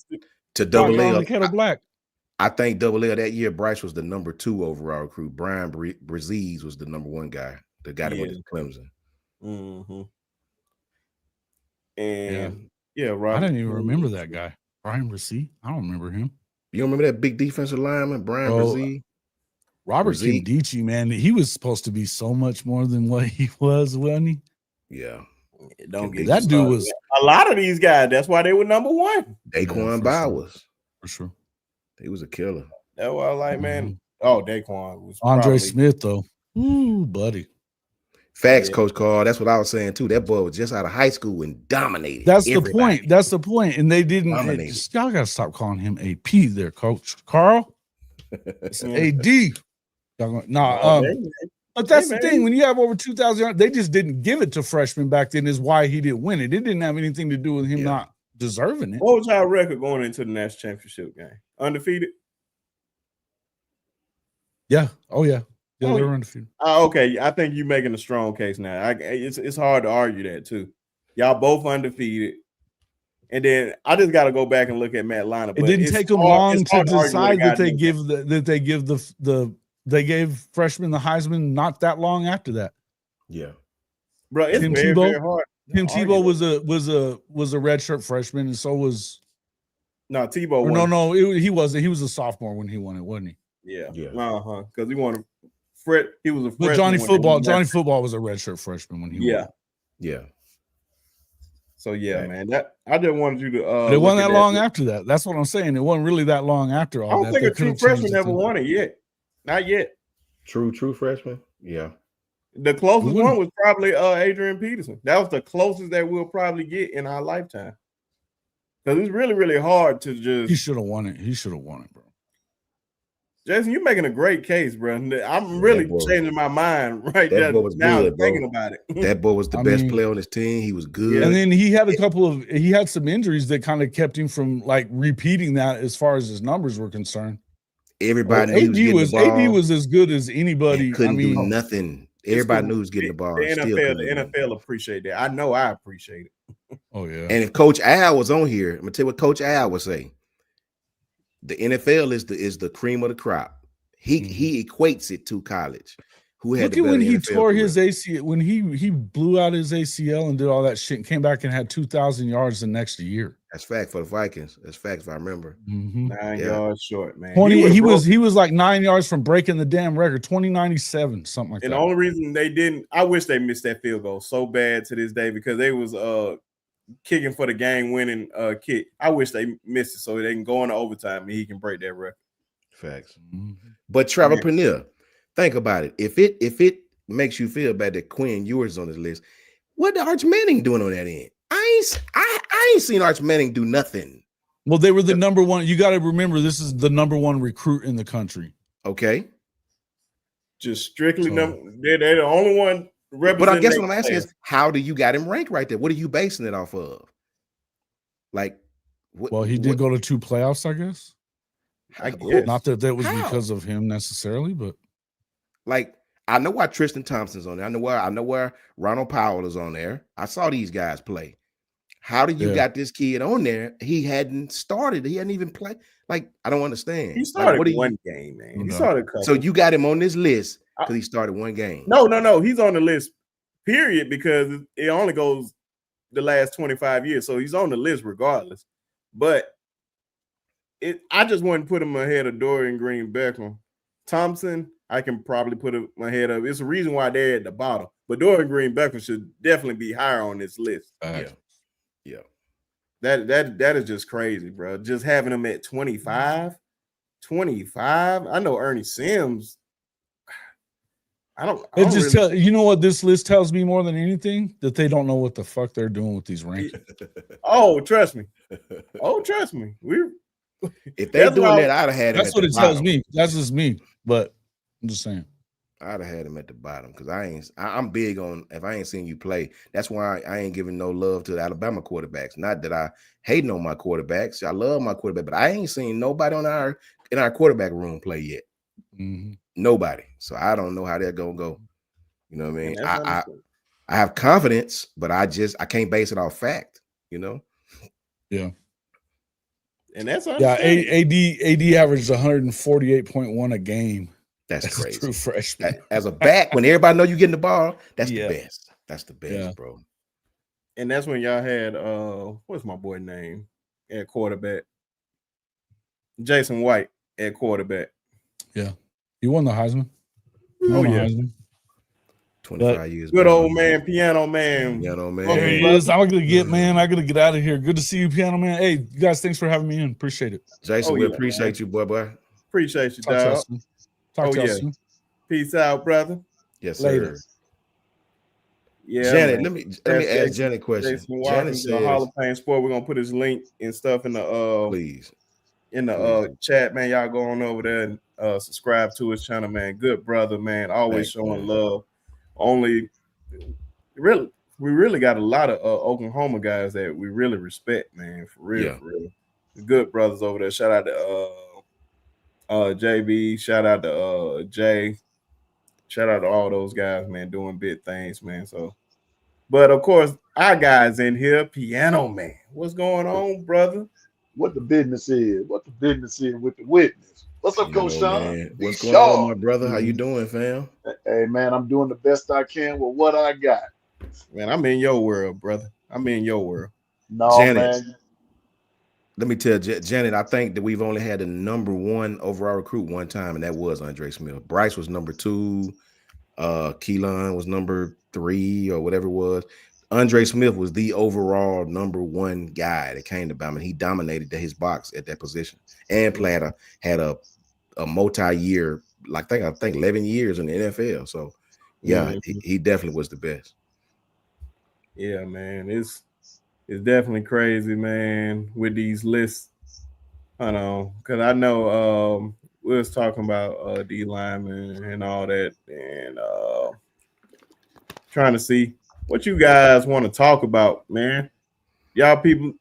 to double A, Black. I think double A that year, Bryce was the number 2 overall recruit. Brian Brzee was the number 1 guy. The guy that went to Clemson. Mm-hmm. And Robert, I didn't even remember that guy. Brian Brzee. I don't remember him. You don't remember that big defensive lineman, Brian Brzee? Robert Kindici, man, he was supposed to be so much more than what he was, wasn't he? Yeah. Don't get that dude was a lot of these guys. That's why they were number 1. Daquan Bowers. For sure. He was a killer. That's why I like, man. Oh, Daquan was Andre Smith, though. Ooh, buddy. Facts, Coach Carl. That's what I was saying too. That boy was just out of high school and dominated. That's the point. That's the point. And they didn't. Y'all got to stop calling him AP there, Coach Carl. It's AD. But that's the thing. When you have over 2,000, they just didn't give it to freshmen back then. Is why he didn't win it. It didn't have anything to do with him not deserving it. What was our record going into the national championship game? Undefeated. Yeah. Oh yeah. Yeah, they're undefeated. Okay, I think you're making a strong case now. It's hard to argue that too. Y'all both undefeated, and then I just got to go back and look at Matt Leinart. It didn't take them long to decide that they gave freshmen the Heisman not that long after that. Yeah, bro, it's very hard. Tim Tebow was a redshirt freshman, and so was Tebow. No, he wasn't. He was a sophomore when he won it, wasn't he? Yeah. Because he won. He was a freshman. But Johnny Football was a redshirt freshman when he won. Yeah. So man, that I just wanted you to. But it wasn't that long after that. That's what I'm saying. It wasn't really that long after all. I don't think a true freshman ever won it yet. Not yet. True freshman. Yeah. The closest one was probably Adrian Peterson. That was the closest that we'll probably get in our lifetime. Because it's really, really hard to just. He should have won it, bro. Jason, you're making a great case, bro. I'm really changing my mind right there now thinking about it. That boy was the best player on his team. He was good. And then he had some injuries that kind of kept him from like repeating that as far as his numbers were concerned. Everybody knew AD was as good as anybody. Couldn't do nothing. Everybody knew he was getting the ball. The NFL appreciate that. I know I appreciate it. Oh, yeah. And if Coach Al was on here, I'm gonna tell you what Coach Al would say. The NFL is the cream of the crop. He equates it to college. Look at when he tore his ACL, when he blew out his ACL and did all that shit and came back and had 2,000 yards the next year. That's fact for the Vikings. That's fact if I remember. 9 yards short, man. He was like 9 yards from breaking the damn record, 2097, something like that. And the only reason they didn't, I wish they missed that field goal so bad to this day because they was kicking for the game-winning kick. I wish they missed it so they can go into overtime and he can break that record. Facts. But Trevor Peniel, think about it. If it makes you feel bad that Quinn Ewers on this list, what the Arch Manning doing on that end? I ain't seen Arch Manning do nothing. Well, they were the number one. You got to remember, this is the number one recruit in the country. Okay. Just strictly they're the only one But I guess represent what I'm asking is, how do you got him ranked right there? What are you basing it off of? Like, Well, he did go to 2 playoffs, I guess. I guess. Not that was How? because of him necessarily, but like I know why Tristan Thompson's on there. I know where Ronald Powell is on there. I saw these guys play. How do you got this kid on there? He hadn't started. He hadn't even played. Like, I don't understand. He started like, one game, man. He started a couple. So you got him on this list because he started one game. No. He's on the list, period, because it only goes the last 25 years. So he's on the list regardless. But I just wouldn't put him ahead of Dorian Green Beckham. Thompson, I can probably put him ahead of. It's a reason why they're at the bottom. But Dorian Green Beckham should definitely be higher on this list. Yeah. That is just crazy, bro. Just having him at 25. I know Ernie Sims. You know what this list tells me more than anything? That they don't know what the fuck they're doing with these rankings. Trust me. If they're doing that, I'd have had him. That's what it tells me. That's just me. But I'm just saying. I'd have had him at the bottom because I'm big on if I ain't seen you play. That's why I ain't giving no love to the Alabama quarterbacks. Not that I hating on my quarterbacks. I love my quarterback, but I ain't seen nobody in our quarterback room play yet. Mm-hmm. Nobody. So I don't know how they're gonna go. You know what I mean? I have confidence, but I can't base it off fact. You know? Yeah. And that's AD averaged 148.1 a game. That's crazy. True freshman. As a back, when everybody know you getting the ball, that's the best. That's the best, bro. And that's when y'all had what's my boy name at quarterback? Jason White at quarterback. Yeah. He won the Heisman. Heisman. 25 years. Good old man, Piano Man. There he is. I gotta get out of here. Good to see you, Piano Man. Hey, you guys, thanks for having me in. Appreciate it. Jason, we appreciate you, boy. Appreciate you, dog. Talk to you soon. Peace out, brother. Yes, sir. Later. Yeah, Janet, let me ask Janet a question. Janet says, Hall of Fame Sport. We're gonna put his link and stuff in the please in the chat, man. Y'all go on over there and subscribe to his channel, man. Good brother, man. Always showing love. We really got a lot of Oklahoma guys that we really respect, man. For real. Good brothers over there. Shout out to JB. Shout out to Jay. Shout out to all those guys, man, doing big things, man. So, but of course, our guys in here, Piano Man. What's going on, brother? What the business is? What the business is with the witness? What's up, Coach Sean? What's going on, my brother? How you doing, fam? Hey, man, I'm doing the best I can with what I got. Man, I'm in your world, brother. I'm in your world. No, Janet, man. Let me tell Janet, I think that we've only had the number 1 overall recruit one time, and that was Andre Smith. Bryce was number 2. Keelan was number 3 or whatever it was. Andre Smith was the overall number 1 guy that came to Bama. He dominated his box at that position. And Platter had a multi-year, I think 11 years in the NFL. So he definitely was the best. Yeah, man. It's definitely crazy, man, with these lists. I know, because I know we was talking about D linemen and all that, and trying to see what you guys want to talk about, man. Y'all people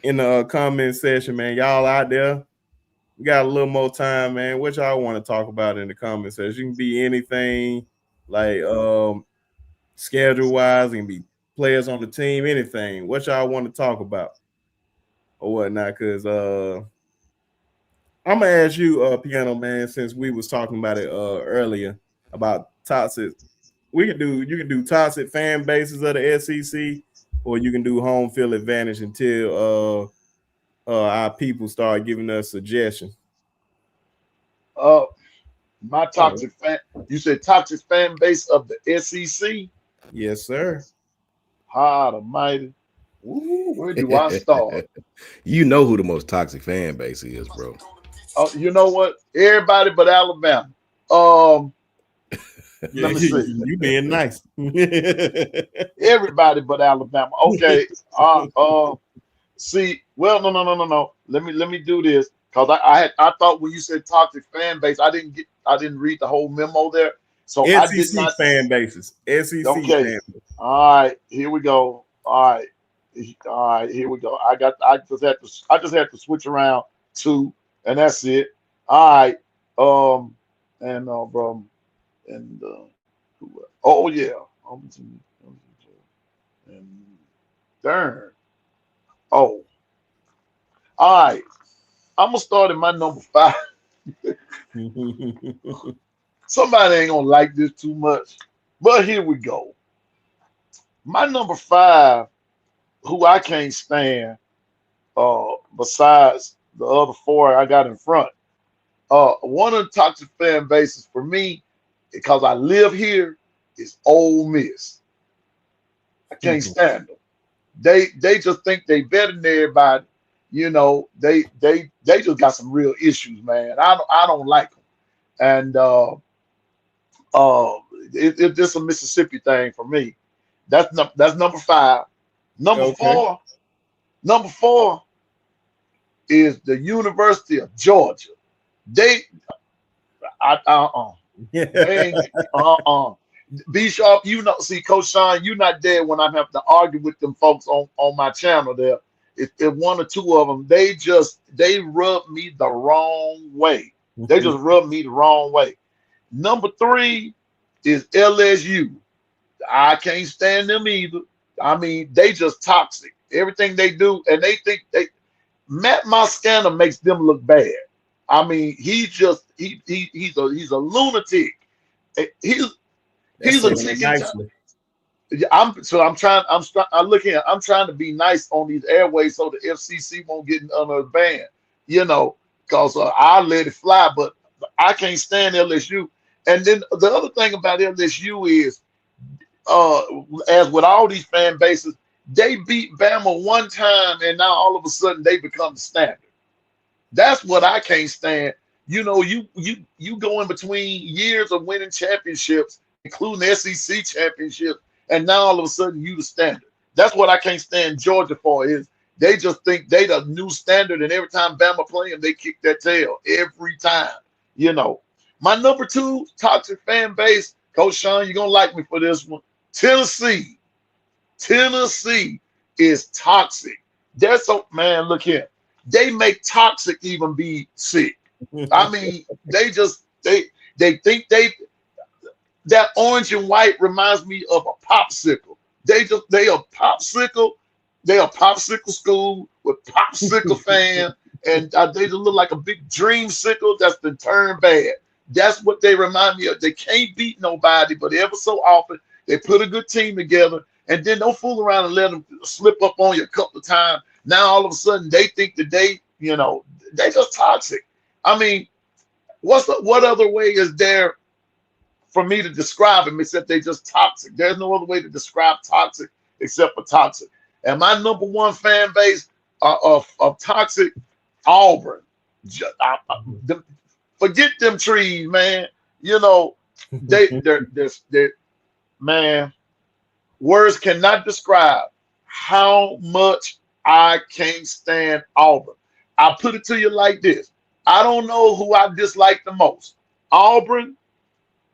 in the comment section, man. Y'all out there, we got a little more time, man. What y'all want to talk about in the comment section? You can be anything, like schedule-wise. It can be players on the team, anything. What y'all want to talk about or whatnot? Because I'm gonna ask you, Piano Man, since we was talking about it earlier about toxic. You can do toxic fan bases of the SEC, or you can do home field advantage until our people start giving us suggestions. My toxic fan. You said toxic fan base of the SEC. Yes, sir. God Almighty. Ooh, where do I start? You know who the most toxic fan base is, bro. You know what? Everybody but Alabama. Let me see. You being nice. Everybody but Alabama. Okay. See, well, no. Let me do this, because I thought when you said toxic fan base, I didn't read the whole memo there. So I did SEC not. fan bases. SEC Okay. fan bases. All right. Here we go. All right. All right. Here we go. I just had to switch around two, and that's it. All right. And bro, and oh yeah. And darn. Oh. All right. I'm gonna start at my number 5. Somebody ain't gonna like this too much, but here we go. My number 5, who I can't stand, besides the other 4 I got in front. One of the toxic fan bases for me, because I live here, is Ole Miss. I can't stand them. They just think they better than everybody. You know, they just got some real issues, man. I don't like them. And it's just a Mississippi thing for me. That's number 5. Number Okay. 4. Number 4 is the University of Georgia. They B Sharp, you know, see, Coach Sean, you're not there when I have to argue with them folks on my channel there. If one or two of them, they rub me the wrong way. They just rub me the wrong way. Number 3 is LSU. I can't stand them either. I mean, they just toxic. Everything they do, and they think Matt Moscana makes them look bad. I mean, he's a lunatic. He's a ticking time. I'm trying to be nice on these airways so the FCC won't get under a ban, you know, because I let it fly, but I can't stand LSU. And then the other thing about LSU is, as with all these fan bases, they beat Bama one time and now all of a sudden they become the standard. That's what I can't stand. You know, you go in between years of winning championships, including SEC championships, and now all of a sudden you the standard. That's what I can't stand Georgia for, is they just think they the new standard, and every time Bama play them, they kick their tail every time. You know, my number 2 toxic fan base, Coach Sean, you're gonna like me for this one. Tennessee. Tennessee is toxic. They're so, man, look here. They make toxic even be sick. I mean, they think that orange and white reminds me of a popsicle. They a popsicle. They a popsicle school with popsicle fan, and they just look like a big dreamsicle that's been turned bad. That's what they remind me of. They can't beat nobody, but ever so often they put a good team together, and then don't fool around and let them slip up on you a couple of times. Now all of a sudden they think that they just toxic. I mean, what other way is there for me to describe them except they just toxic? There's no other way to describe toxic except for toxic. And my number 1 fan base of toxic, Auburn. Forget them trees, man. You know, they're man, words cannot describe how much I can't stand Auburn. I put it to you like this. I don't know who I dislike the most. Auburn,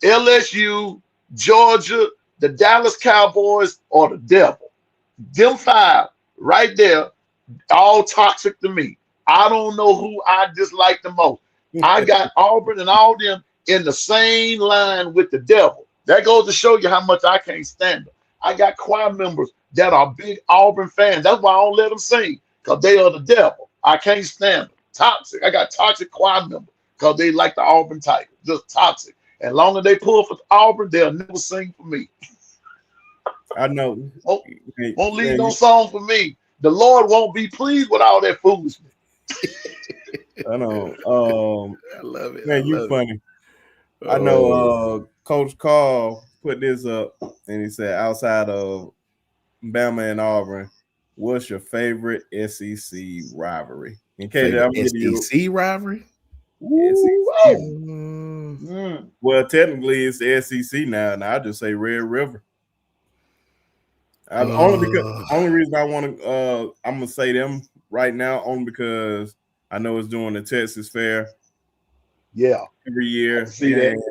LSU, Georgia, the Dallas Cowboys, or the Devil. Them 5 right there, all toxic to me. I don't know who I dislike the most. I got Auburn and all them in the same line with the Devil. That goes to show you how much I can't stand them. I got choir members that are big Auburn fans. That's why I don't let them sing, because they are the Devil. I can't stand them. Toxic. I got toxic choir members because they like the Auburn Tigers. Just toxic. And long as they pull for Auburn, they'll never sing for me. I know. Won't leave no song for me. The Lord won't be pleased with all that foolishness. I know. I love it. Man, you funny. I know Coach Carl put this up and he said, outside of Bama and Auburn, what's your favorite SEC rivalry? In case I'm SEC rivalry? SEC. Well, technically it's the SEC now, and I just say Red River. Only reason I want to I'm gonna say them right now only because I know it's doing the Texas Fair. Yeah, every year. see that.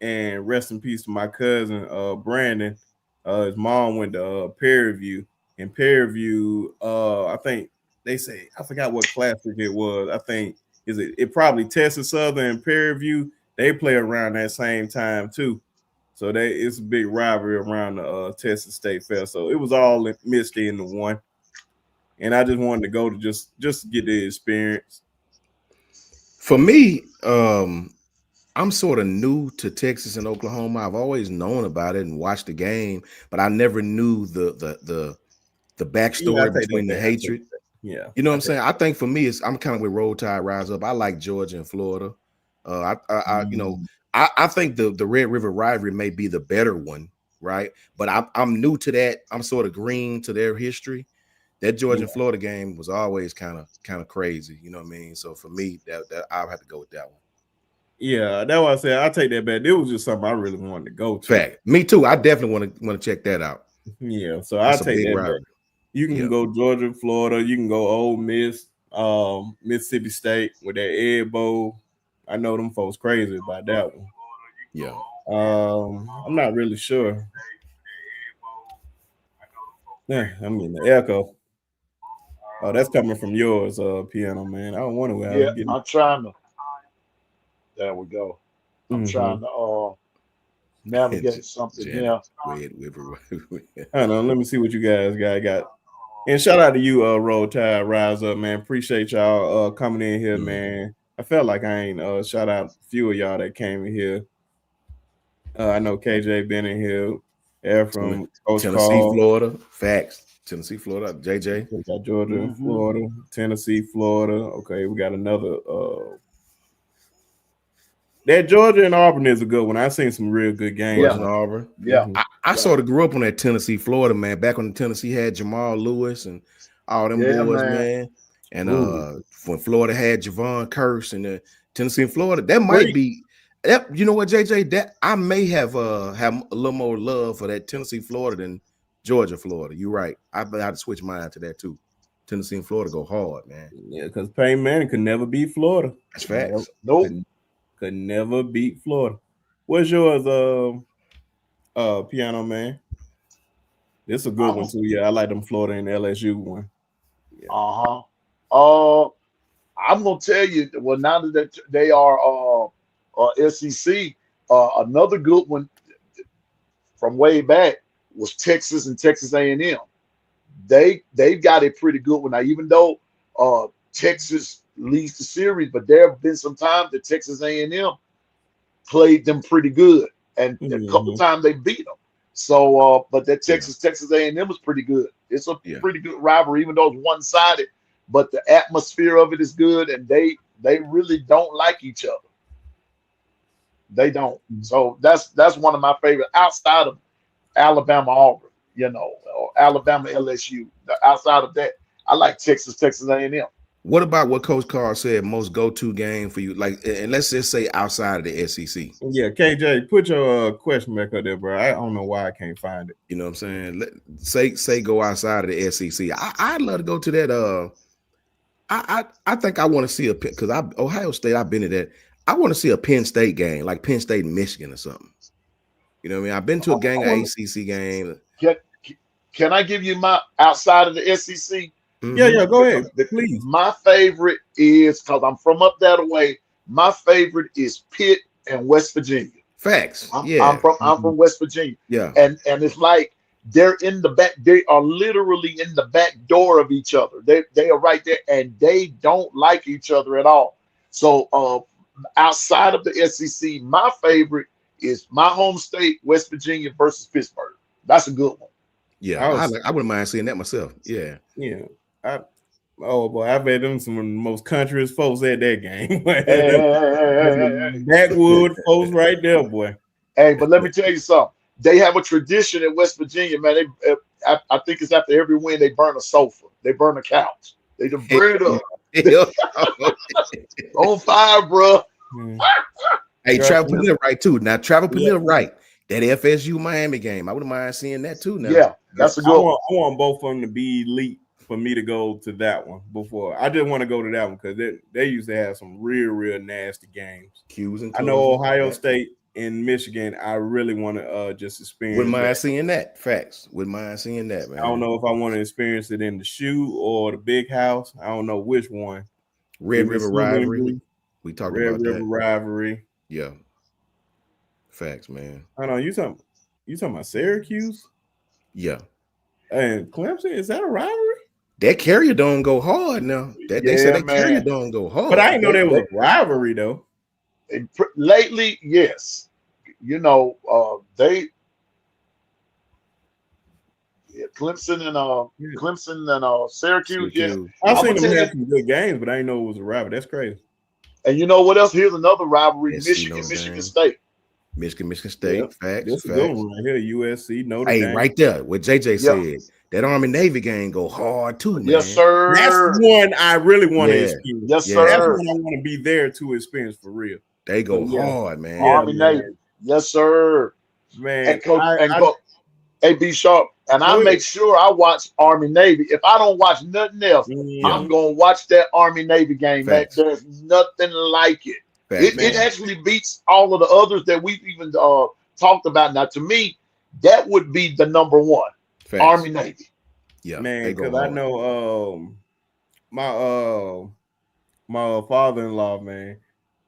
and rest in peace to my cousin Brandon. His mom went to Prairie View. In Prairie View, I think they say, I forgot what classic it was. I think it probably Texas Southern and Prairie View. They play around that same time too. So it's a big rivalry around the Texas State Fair. So it was all mixed into one. And I just wanted to go to just get the experience. For me, I'm sort of new to Texas and Oklahoma. I've always known about it and watched the game, but I never knew the backstory between the hatred. Yeah, you know what I'm saying. I think for me, I'm kind of with Roll Tide Rise Up. I like Georgia and Florida. I think the Red River rivalry may be the better one, right? But I'm new to that. I'm sort of green to their history. That Georgia and Florida game was always kind of crazy. You know what I mean? So for me, that I'll have to go with that one. Yeah, that's why I said I take that back. It was just something I really wanted to go to. Fact. Me too. I definitely want to check that out. Yeah, so I'll take that back. You can go Georgia, Florida. You can go Ole Miss, Mississippi State with that Egg Bowl. I know them folks crazy about that one. Yeah. I'm not really sure. Yeah, I'm getting the echo. Oh, that's coming from yours, piano man. I don't want to. Yeah, I'm trying to. There we go. I'm trying to navigate something here. I know. Let me see what you guys got. And shout out to you, Roll Tide Rise Up, man. Appreciate y'all coming in here, man. I felt like I ain't shout out a few of y'all that came in here. I know KJ been in here. Air from Tennessee, Florida. Facts. Tennessee, Florida. JJ. We got Georgia, Florida, Tennessee, Florida. Okay, we got another. That Georgia and Auburn is a good one. I've seen some real good games in Auburn. Yeah. I sort of grew up on that Tennessee, Florida, man. Back when Tennessee had Jamal Lewis and all them boys, man. And when Florida had Javon Curse and Tennessee and Florida, that might be that. You know what, JJ? That I may have a little more love for that Tennessee, Florida than Georgia, Florida. You're right. I had to switch mine to that too. Tennessee and Florida go hard, man. Yeah, because Peyton Manning could never beat Florida. That's facts. Nope. Could never beat Florida. What's yours, piano man? This is a good one too. Yeah, I like them Florida and LSU one. Yeah. I'm gonna tell you. Well, now that they are SEC, another good one from way back was Texas and Texas A&M. They've got a pretty good one now, even though Texas leads the series, but there have been some times that Texas A&M played them pretty good, and a couple times they beat them. So, but that Texas A&M was pretty good. It's a pretty good rivalry, even though it's one-sided. But the atmosphere of it is good, and they really don't like each other. They don't. So that's one of my favorite outside of Alabama Auburn, or Alabama LSU. Outside of that, I like Texas A&M. What about what Coach Carr said, most go-to game for you? Like, and let's just say outside of the SEC. Yeah, KJ, put your question back up there, bro. I don't know why I can't find it. You know what I'm saying? Say go outside of the SEC. I'd love to go to that. I think I want to see because Ohio State, I've been to that. I want to see a Penn State game, like Penn State and Michigan or something. You know what I mean? I've been to a gang of ACC game. Can I give you my outside of the SEC? Yeah, go ahead, please. My favorite is, because I'm from up that way, my favorite is Pitt and West Virginia. Facts. I'm from West Virginia. Yeah. And it's like they're in the back, they are literally in the back door of each other. They are right there, and they don't like each other at all. So outside of the SEC, my favorite is my home state, West Virginia versus Pittsburgh. That's a good one. Yeah, I wouldn't mind seeing that myself. Yeah. Yeah. Oh boy, I bet them some of the most countryest folks at that game. Backwood folks right there, boy. Hey, but let me tell you something. They have a tradition in West Virginia, man. I think it's after every win they burn a sofa, they burn a couch, they just burn it up. On fire, bro. Hey, Travel Panera right too. Now Travel Panera right. That FSU Miami game, I wouldn't mind seeing that too. Now, yeah, that's a good one. I want both of them to be elite for me to go to that one before. I just want to go to that one because they used to have some real nasty games. Q's and I know Ohio State in Michigan, I really want to just experience. Wouldn't mind seeing that. Facts. Wouldn't mind seeing that, man. I don't know if I want to experience it in the shoe or the big house. I don't know which one. Red River Rivalry. We talked about that. Red River Rivalry. Yeah. Facts, man. I know you talking about Syracuse? Yeah. And Clemson, is that a rivalry? That Carrier don't go hard now. They said that Carrier don't go hard. But I didn't know there was a rivalry though. Lately, yes. You know, Clemson and Syracuse. Yeah, I've seen them have some good games, but I didn't know it was a rivalry. That's crazy. And you know what else? Here's another rivalry: Michigan State. Michigan State. Yep. Facts. This is a good one right here. USC, Notre Dame. Right there. What JJ said. That Army Navy game go hard too, man. Yes, sir. That's one I really want to experience. Yes, sir. That's one I want to be there to experience for real. They go hard, man. Army Navy. Yes, sir. Man. And Coach AB Sharp. And I make sure I watch Army Navy. If I don't watch nothing else, I'm gonna watch that Army Navy game. Man, there's nothing like it. It actually beats all of the others that we've even talked about. Now, to me, that would be the number one. Army Navy. Yeah, man, because I know my father-in-law, man,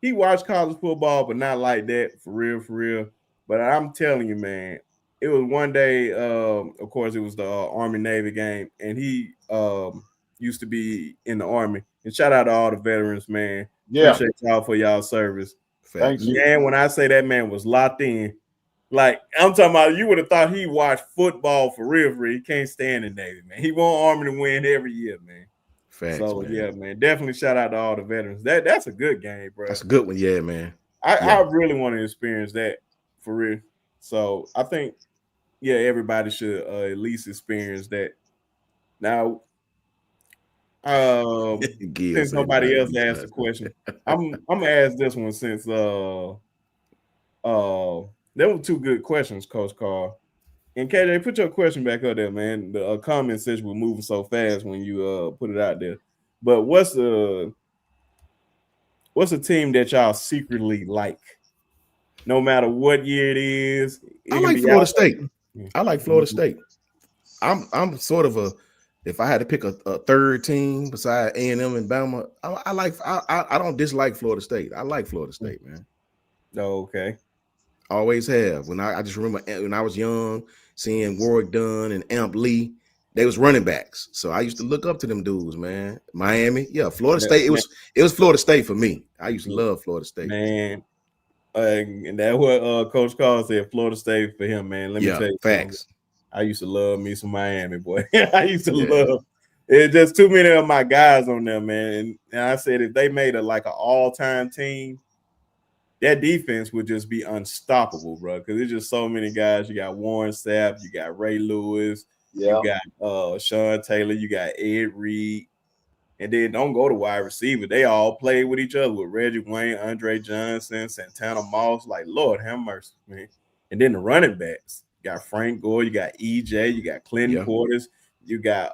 he watched college football, but not like that for real. But I'm telling you, man, it was one day, of course, it was the Army Navy game, and he used to be in the Army. And shout out to all the veterans, man. Yeah, appreciate y'all for y'all service. Thank you. Man, when I say that man was locked in. Like, I'm talking about, you would have thought he watched football for real. He can't stand the Navy, man. He want Army to win every year, man. Facts, so, man. Yeah, man, definitely shout out to all the veterans. That's a good game, bro. That's a good one, yeah, man. I really want to experience that for real. So, I think, yeah, everybody should at least experience that. Now, since nobody else asked the question, I'm gonna ask this one since there were two good questions, Coach Carl. And KJ, put your question back up there, man. The comment section was moving so fast when you put it out there. But what's a team that y'all secretly like? No matter what year it is. I like Florida State. I like Florida State. I'm sort of if I had to pick a third team beside A&M and Bama, I don't dislike Florida State. I like Florida State, man. Oh, okay. Always have. When I just remember when I was young, seeing Warwick Dunn and Amp Lee, they was running backs. So I used to look up to them dudes, man. Miami, Florida State. It was Florida State for me. I used to love Florida State, man. And that's what Coach Carl said. Florida State for him, man. Let me tell you, facts. I used to love me some Miami, boy. I used to love. It's just too many of my guys on there, man. And I said if they made an all-time team, that defense would just be unstoppable, bro. Because there's just so many guys. You got Warren Sapp, you got Ray Lewis, you got Sean Taylor, you got Ed Reed, and then don't go to wide receiver. They all play with each other with Reggie Wayne, Andre Johnson, Santana Moss. Like, Lord have mercy, man. And then the running backs. You got Frank Gore, you got EJ, you got Clinton Portis, you got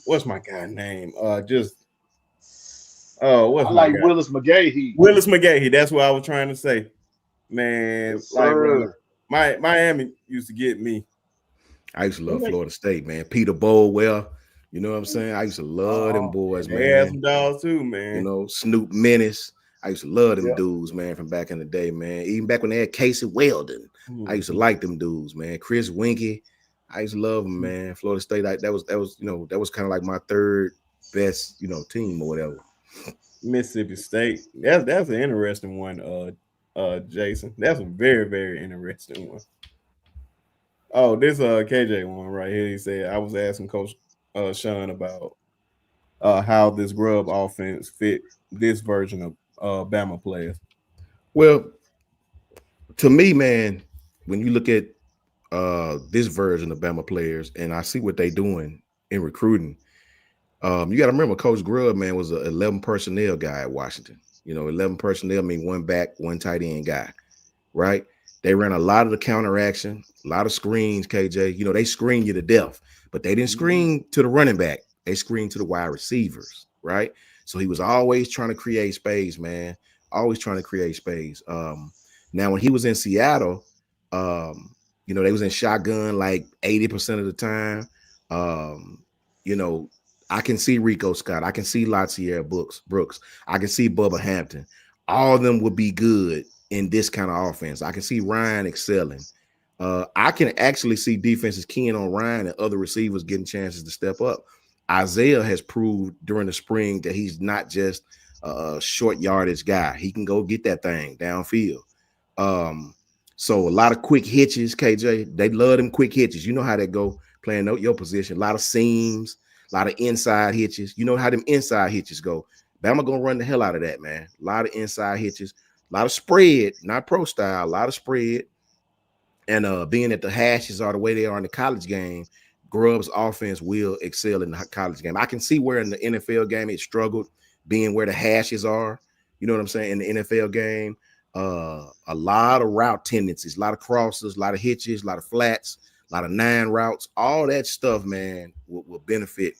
what's my guy's name? Willis McGahee. Willis McGahee. That's what I was trying to say. Man, Miami used to get me. I used to love Florida State, man. Peter Bolwell. You know what I'm saying? I used to love them boys, man. They had some dogs too, man. You know, Snoop Menace. I used to love them dudes, man, from back in the day, man. Even back when they had Casey Weldon. I used to like them dudes, man. Chris Winkie. I used to love them, man. Florida State, that was kind of like my third best, team or whatever. Mississippi State. That's an interesting one, Jason. That's a very, very interesting one. Oh, this KJ one right here. He said I was asking Coach Sean about how this Grub offense fit this version of Bama players. Well, to me, man, when you look at this version of Bama players, and I see what they're doing in recruiting, you got to remember Coach Grub, man, was an 11 personnel guy at Washington. 11 personnel mean one back, one tight end guy, right? They ran a lot of the counter action, a lot of screens, KJ. They screen you to death, but they didn't screen to the running back. They screened to the wide receivers, right? So he was always trying to create space, man. Always trying to create space. Now, when he was in Seattle, you know, they was in shotgun like 80% of the time. You know, I can see Rico Scott. I can see Latier Brooks. I can see Bubba Hampton. All of them would be good in this kind of offense. I can see Ryan excelling. I can actually see defenses keying on Ryan and other receivers getting chances to step up. Isaiah has proved during the spring that he's not just a short yardage guy. He can go get that thing downfield. So a lot of quick hitches, KJ. They love them quick hitches. You know how they go playing your position. A lot of seams, a lot of inside hitches. You know how them inside hitches go. Bama gonna run the hell out of that, man. A lot of inside hitches, a lot of spread, not pro style, a lot of spread. And being that the hashes are the way they are in the college game, Grubs offense will excel in the college game. I can see where in the NFL game it struggled, being where the hashes are. You know what I'm saying? In the NFL game, a lot of route tendencies, a lot of crosses, a lot of hitches, a lot of flats, a lot of 9 routes. All that stuff, man, will benefit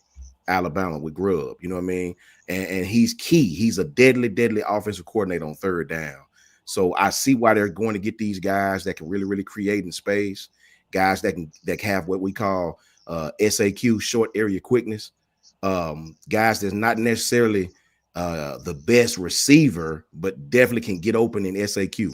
Alabama with Grubb. You know what I mean? And he's key. He's a deadly, deadly offensive coordinator on third down. So I see why they're going to get these guys that can really, really create in space, guys that have what we call SAQ, short area quickness, guys that's not necessarily the best receiver, but definitely can get open in SAQ. You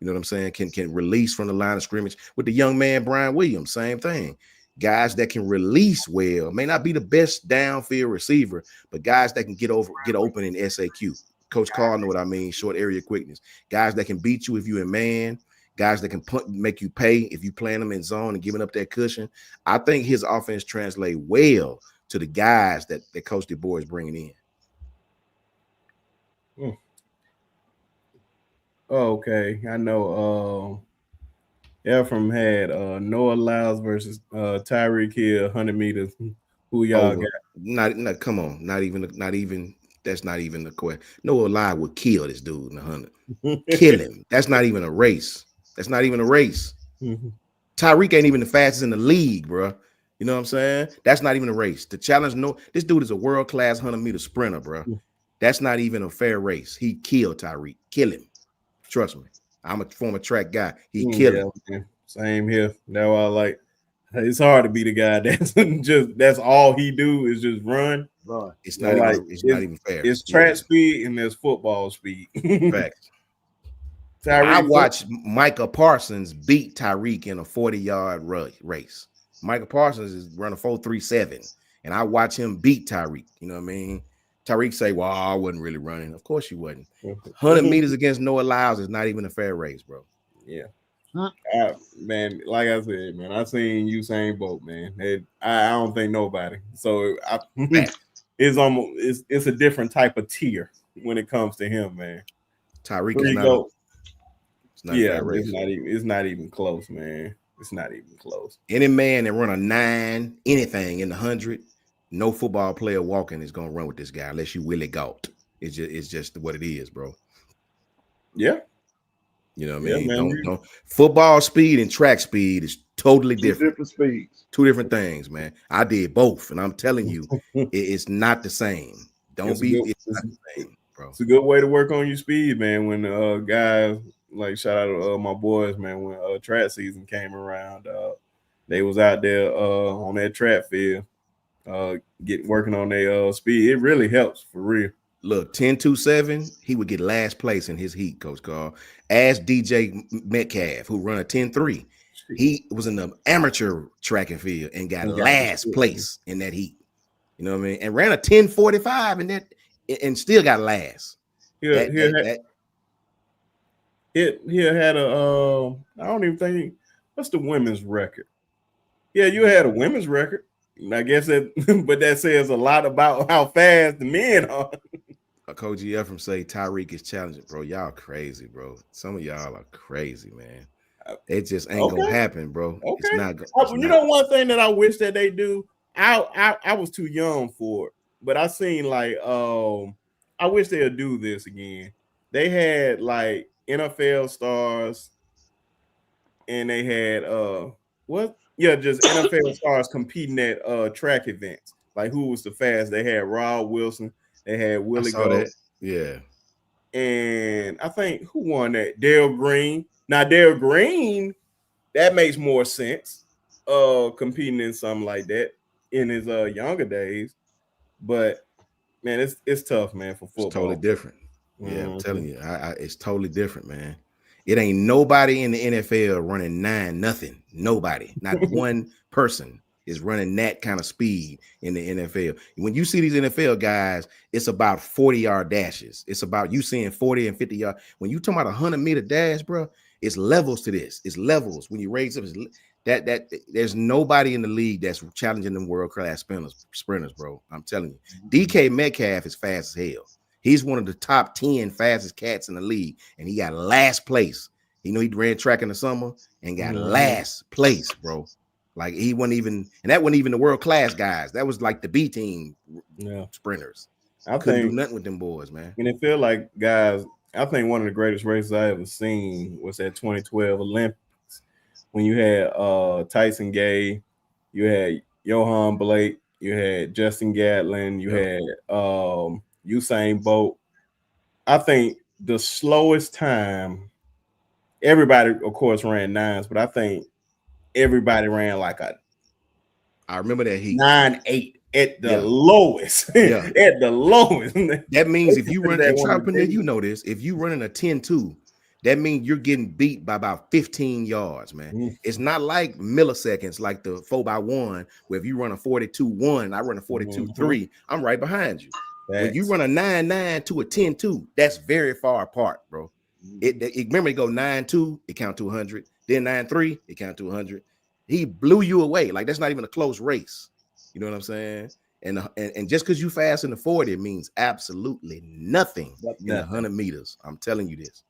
know what I'm saying? Can release from the line of scrimmage. With the young man Brian Williams, same thing. Guys that can release well, may not be the best downfield receiver, but guys that can get open in SAQ. Coach Carl know what I mean, short area quickness. Guys that can beat you if you're in man, guys that can make you pay if you playing them in zone and giving up that cushion. I think his offense translate well to the guys that Coach DeBoer is bringing in. Okay, I know. Ephraim had Noah Lyles versus Tyreek Hill, 100 meters. Who y'all got? Not come on, not even. That's not even the question. Noah Lyles would kill this dude in 100. Kill him. That's not even a race. That's not even a race. Tyreek ain't even the fastest in the league, bro. You know what I'm saying? That's not even a race. The challenge, this dude is a world-class 100-meter sprinter, bro. That's not even a fair race. He killed Tyreek. Kill him. Trust me. I'm a former track guy. He killed him. Man. Same here. That's why I like. It's hard to be the guy that's all he do is just run. It's not even fair. It's track speed and there's football speed. Facts. I watched Micah Parsons beat Tyreek in a 40-yard race. Micah Parsons is running 4.37, and I watch him beat Tyreek. You know what I mean? Tyreek say, "Well, I wasn't really running." Of course you wasn't. 100 meters against Noah Lyles is not even a fair race, bro. Yeah. Man, like I said, man, I seen Usain Bolt, man. I don't think nobody. So it's a different type of tier when it comes to him, man. Tyreek is not. It's not even close, man. It's not even close. Any man that run a 9, anything in the 100, no football player walking is gonna run with this guy unless you Willie Gault. It's just what it is, bro. Yeah. You know what I mean? Don't football speed and track speed is totally different. Different speeds. 2 different things, man. I did both, and I'm telling you, it's not the same. It's not the same, bro. It's a good way to work on your speed, man. When guys like shout out to my boys, man, when track season came around, they was out there on that track field, working on their speed. It really helps for real. Look, 10.27, he would get last place in his heat, Coach Carl. Ask DJ Metcalf, who run a 10.3. He was in the amateur track and field and got last place in that heat. You know what I mean? And ran a 10.45 and still got last. He had a I don't even think, what's the women's record? Yeah, you had a women's record. I guess but that says a lot about how fast the men are. Coach Ephraim say Tyreek is challenging, bro. Y'all crazy, bro. Some of y'all are crazy, man. It just ain't gonna happen, bro. Okay. It's not. One thing that I wish that they do. I was too young for it, but I seen like I wish they'll do this again. They had like NFL stars, and they had just NFL stars competing at track events. Like who was the fastest? They had Rod Wilson. They had Willie Gault. Yeah. And I think who won that? Dale Green. Now, Dale Green, that makes more sense. Competing in something like that in his younger days, but man, it's tough, man, for football. It's totally different. Yeah, I'm telling you, it's totally different, man. It ain't nobody in the NFL running 9-0. Nobody, not one person is running that kind of speed in the NFL. When you see these NFL guys, it's about 40-yard dashes. It's about you seeing 40 and 50 yard. When you talking about 100-meter dash, bro, it's levels to this. It's levels. When you raise up, that there's nobody in the league that's challenging them world-class sprinters, bro. I'm telling you. DK Metcalf is fast as hell. He's one of the top 10 fastest cats in the league, and he got last place. You know, he ran track in the summer and got last place, bro. Like he wasn't even, and that wasn't even the world-class guys. That was like the B team sprinters. I couldn't do nothing with them boys, man. And it feel like, guys, I think one of the greatest races I ever seen was that 2012 Olympics when you had Tyson Gay, you had Johan Blake, you had Justin Gatlin, you had Usain Bolt. I think the slowest time, everybody, of course, ran 9s, but I think everybody ran like I remember that heat 9.8 at the lowest. Yeah. At the lowest. That means if you run, and Entrepreneur, you know this, if you running a 10-2, that means you're getting beat by about 15 yards, man. It's not like milliseconds like the 4x1, where if you run a 42-1, I run a 42-3, I'm right behind you. When you run a 9-9 to a 10-2, that's very far apart, bro. Remember, it go 9-2, it count to 100. Then 9-3, it count to 100. He blew you away. Like, that's not even a close race. You know what I'm saying? And just because you fast in the 40, it means absolutely nothing in the 100 meters. I'm telling you this.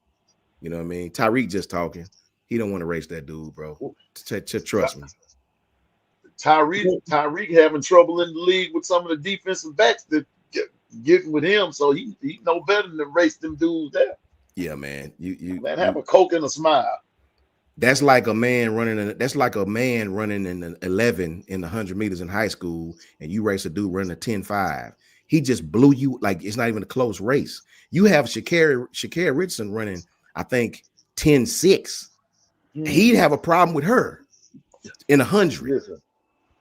You know what I mean? Tyreek just talking. He don't want to race that dude, bro. Trust me. Tyreek having trouble in the league with some of the defensive backs that getting with him, so he know better than to race them dudes there. Yeah, man. You have a Coke and a smile. That's like a man running in an 11 in the 100 meters in high school, and you race a dude running a 10.5. He just blew you. Like, it's not even a close race. You have Sha'Carri Richardson running, I think, 10.6. He'd have a problem with her in 100. Yes,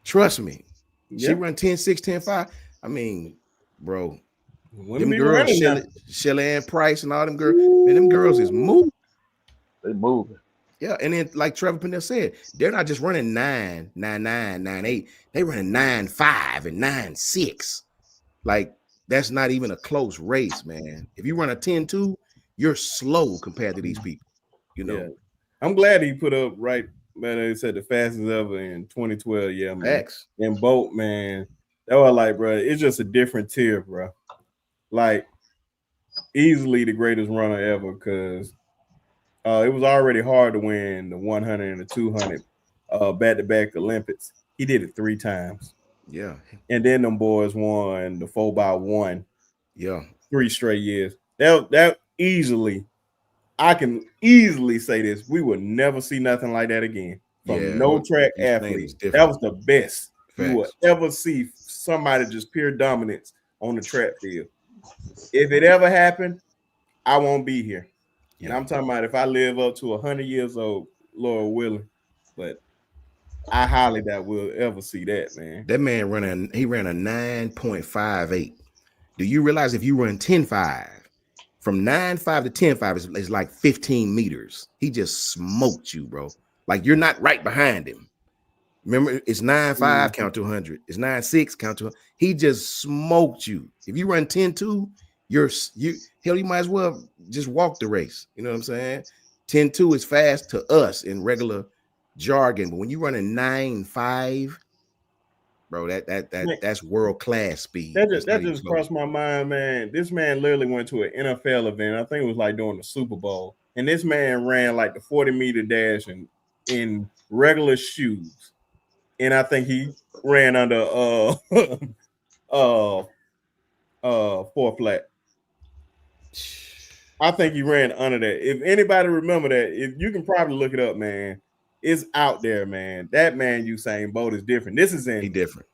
trust me. She run 10.6, 10.5. I mean, bro, them girls, Shelly Ann Price and all them girls, man, them girls is moving. They moving. Yeah, and then like Trevor Pennell said, they're not just running 9, 9, 9, 9, 8. They running 9.5 and 9.6. Like, that's not even a close race, man. If you run a 10.2, you're slow compared to these people. You know. Yeah. I'm glad he put up right, man. They said the fastest ever in 2012. Yeah, man. X. And Bolt, man. That was like, bro, it's just a different tier, bro. Like, easily the greatest runner ever, because it was already hard to win the 100 and the 200 back-to-back Olympics. He did it 3 times. Yeah. And then them boys won the 4x1. Yeah. 3 straight years. That easily, I can easily say this, we will never see nothing like that again from no track athlete. That was the best you will ever see, somebody just pure dominance on the track field. If it ever happened, I won't be here. And I'm talking about if I live up to 100 years old, Lord willing. But I highly doubt we'll ever see that, man. That man ran a 9.58. Do you realize if you run 10.5, from 9.5 to 10.5 is like 15 meters. He just smoked you, bro. Like, you're not right behind him. Remember, it's 9.5, count to 100. It's 9.6, count to 100. He just smoked you. If you run 10.2, you might as well just walk the race. You know what I'm saying? 10.2 is fast to us in regular jargon, but when you run a 9.5, bro, that's world-class speed. That just crossed my mind, man. This man literally went to an NFL event. I think it was like during the Super Bowl. And this man ran like the 40-meter dash in regular shoes. And I think he ran under 4 flat. I think he ran under that. If anybody remember that, if you can probably look it up, man. It's out there, man. That man Usain Bolt is different. This is in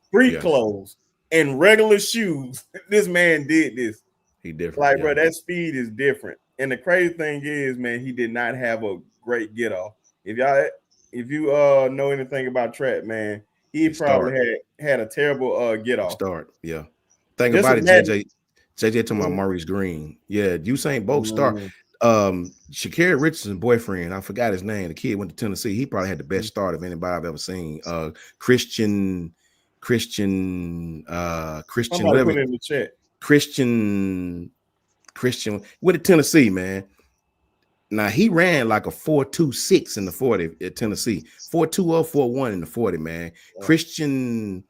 street clothes and regular shoes. This man did this. He different. Like, bro, that speed is different. And the crazy thing is, man, he did not have a great get off. If you know anything about track, man, he It probably start. had a terrible get off. Start. Yeah. Think Just about it, imagine. JJ talking about Maurice Green. Yeah, Usain Bolt start. Mm. Shakira Richardson's boyfriend, I forgot his name. The kid went to Tennessee. He probably had the best start of anybody I've ever seen. Christian, Somebody whatever. put it in the chat. Christian with the Tennessee, man. Now he ran like a 4.26 in the 40 at Tennessee, 4.2 or 4.1 in the 40, man. Yeah. Christian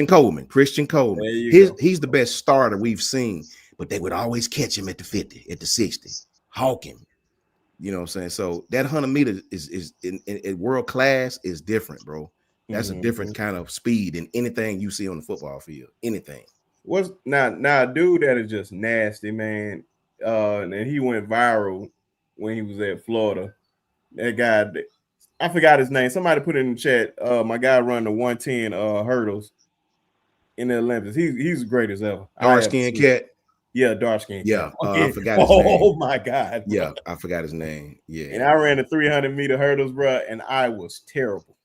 Coleman. There you go. He's the best starter we've seen, but they would always catch him at the 50, at the 60, hawk him. You know what I'm saying? So that 100 meter is in world class is different, bro. That's a different kind of speed than anything you see on the football field. Anything. What's now a dude that is just nasty, man. And he went viral when he was at Florida. That guy, I forgot his name. Somebody put it in the chat. My guy run the 110 hurdles in the Olympics. He's great as ever. Dark skinned cat. Yeah, dark skinned cat. Yeah, I forgot his name. Oh my God. Bro. Yeah, I forgot his name. Yeah. And I ran the 300 meter hurdles, bro, and I was terrible.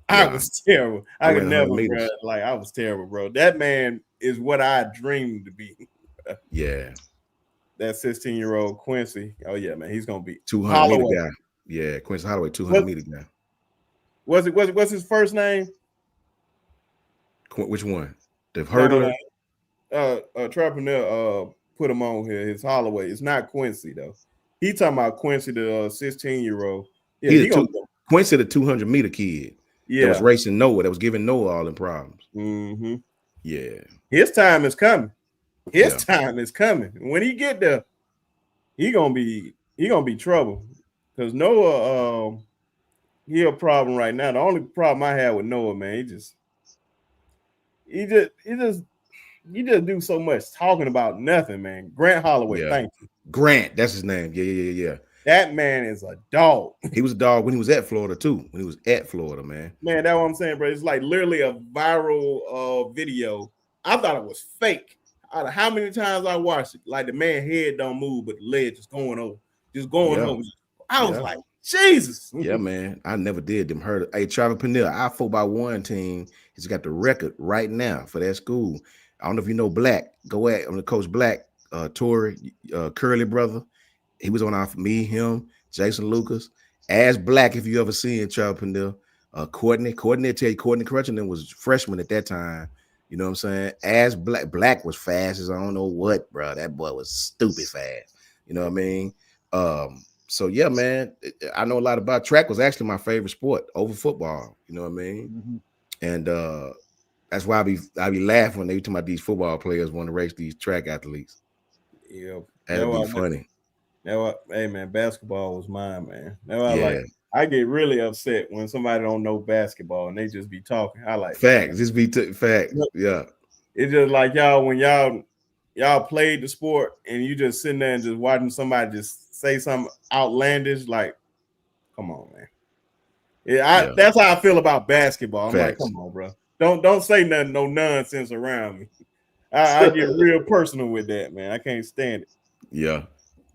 I was terrible. I could never, bro. Like I was terrible, bro. That man is what I dreamed to be. Yeah. That 16-year-old Quincy. Oh yeah, man, he's gonna be 200 meter guy. Yeah, Quincy Holloway, 200 meter guy. What's his first name? Which one? The hurdler. Trapper put him on here. His Holloway. It's not Quincy though. He talking about Quincy, the 16-year-old. Yeah, Quincy, the 200 meter kid. Yeah, that was racing Noah. That was giving Noah all the problems. Mm-hmm. Yeah, his time is coming. His time is coming. When he get there, he gonna be trouble. Because Noah, he a problem right now. The only problem I have with Noah, man, he just do so much talking about nothing, man. Grant Holloway, thank you. Grant, that's his name. Yeah. That man is a dog. He was a dog when he was at Florida too. When he was at Florida, man. Man, that's what I'm saying, bro. It's like literally a viral video. I thought it was fake. Out of how many times I watched it, like the man head don't move, but the leg just going over. I was like, Jesus. Yeah, man. I never did them hurt. Hey, Travis Pennell, our 4x1 team has got the record right now for that school. I don't know if you know Black. Go at the Coach Black, Tory, Curly brother. He was on me, him, Jason Lucas. As Black, if you ever seen Travis Pennell. Courtney Crutchenden was freshman at that time. You know what I'm saying? As Black was fast as I don't know what, bro. That boy was stupid fast. You know what I mean? So yeah, man. I know a lot about track. Was actually my favorite sport over football. You know what I mean? Mm-hmm. And that's why I be laughing when they talk about these football players want to race these track athletes. Yeah, that'd be funny. Hey man, basketball was mine, man. I get really upset when somebody don't know basketball and they just be talking. I like facts. Just be facts. Yeah. It's just like y'all when y'all played the sport and you just sitting there and just watching somebody just say something outlandish. Like, come on, man. That's how I feel about basketball. I'm like, come on, bro. Don't say nothing, no nonsense around me. I get real personal with that, man. I can't stand it. Yeah.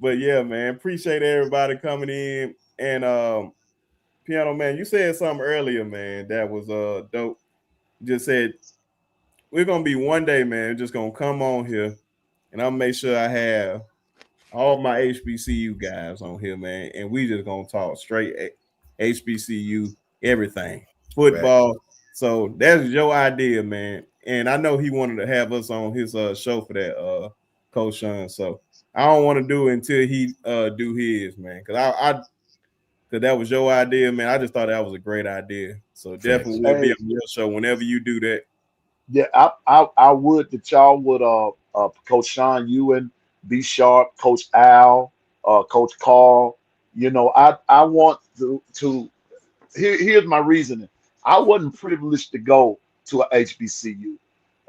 But yeah, man, appreciate everybody coming in. And Piano Man, you said something earlier, man, that was dope. You just said we're gonna be one day, man, just gonna come on here and I'll make sure I have all my HBCU guys on here, man, and we just gonna talk straight HBCU everything, football. Right. So that's your idea, man. And I know he wanted to have us on his show for that, Coach Sean. So I don't want to do it until he do his, man, because that was your idea, man. I just thought that was a great idea. So definitely we'll be on your show whenever you do that. Yeah, I would that y'all would Coach Sean Ewan, B Sharp, Coach Al, Coach Carl. You know, I want to here's my reasoning. I wasn't privileged to go to a HBCU,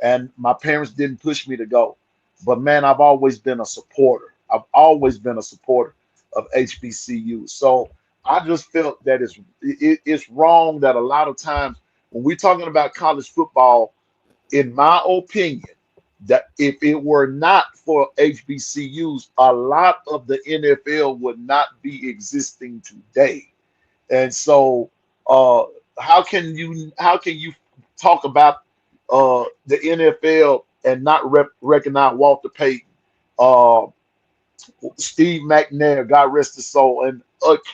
and my parents didn't push me to go. But man, I've always been a supporter. I've always been a supporter of HBCU. So I just felt that it's wrong that a lot of times when we're talking about college football, in my opinion, that if it were not for HBCUs, a lot of the NFL would not be existing today. And so, uh, how can you talk about the NFL and not recognize Walter Payton, uh, Steve McNair, God rest his soul, and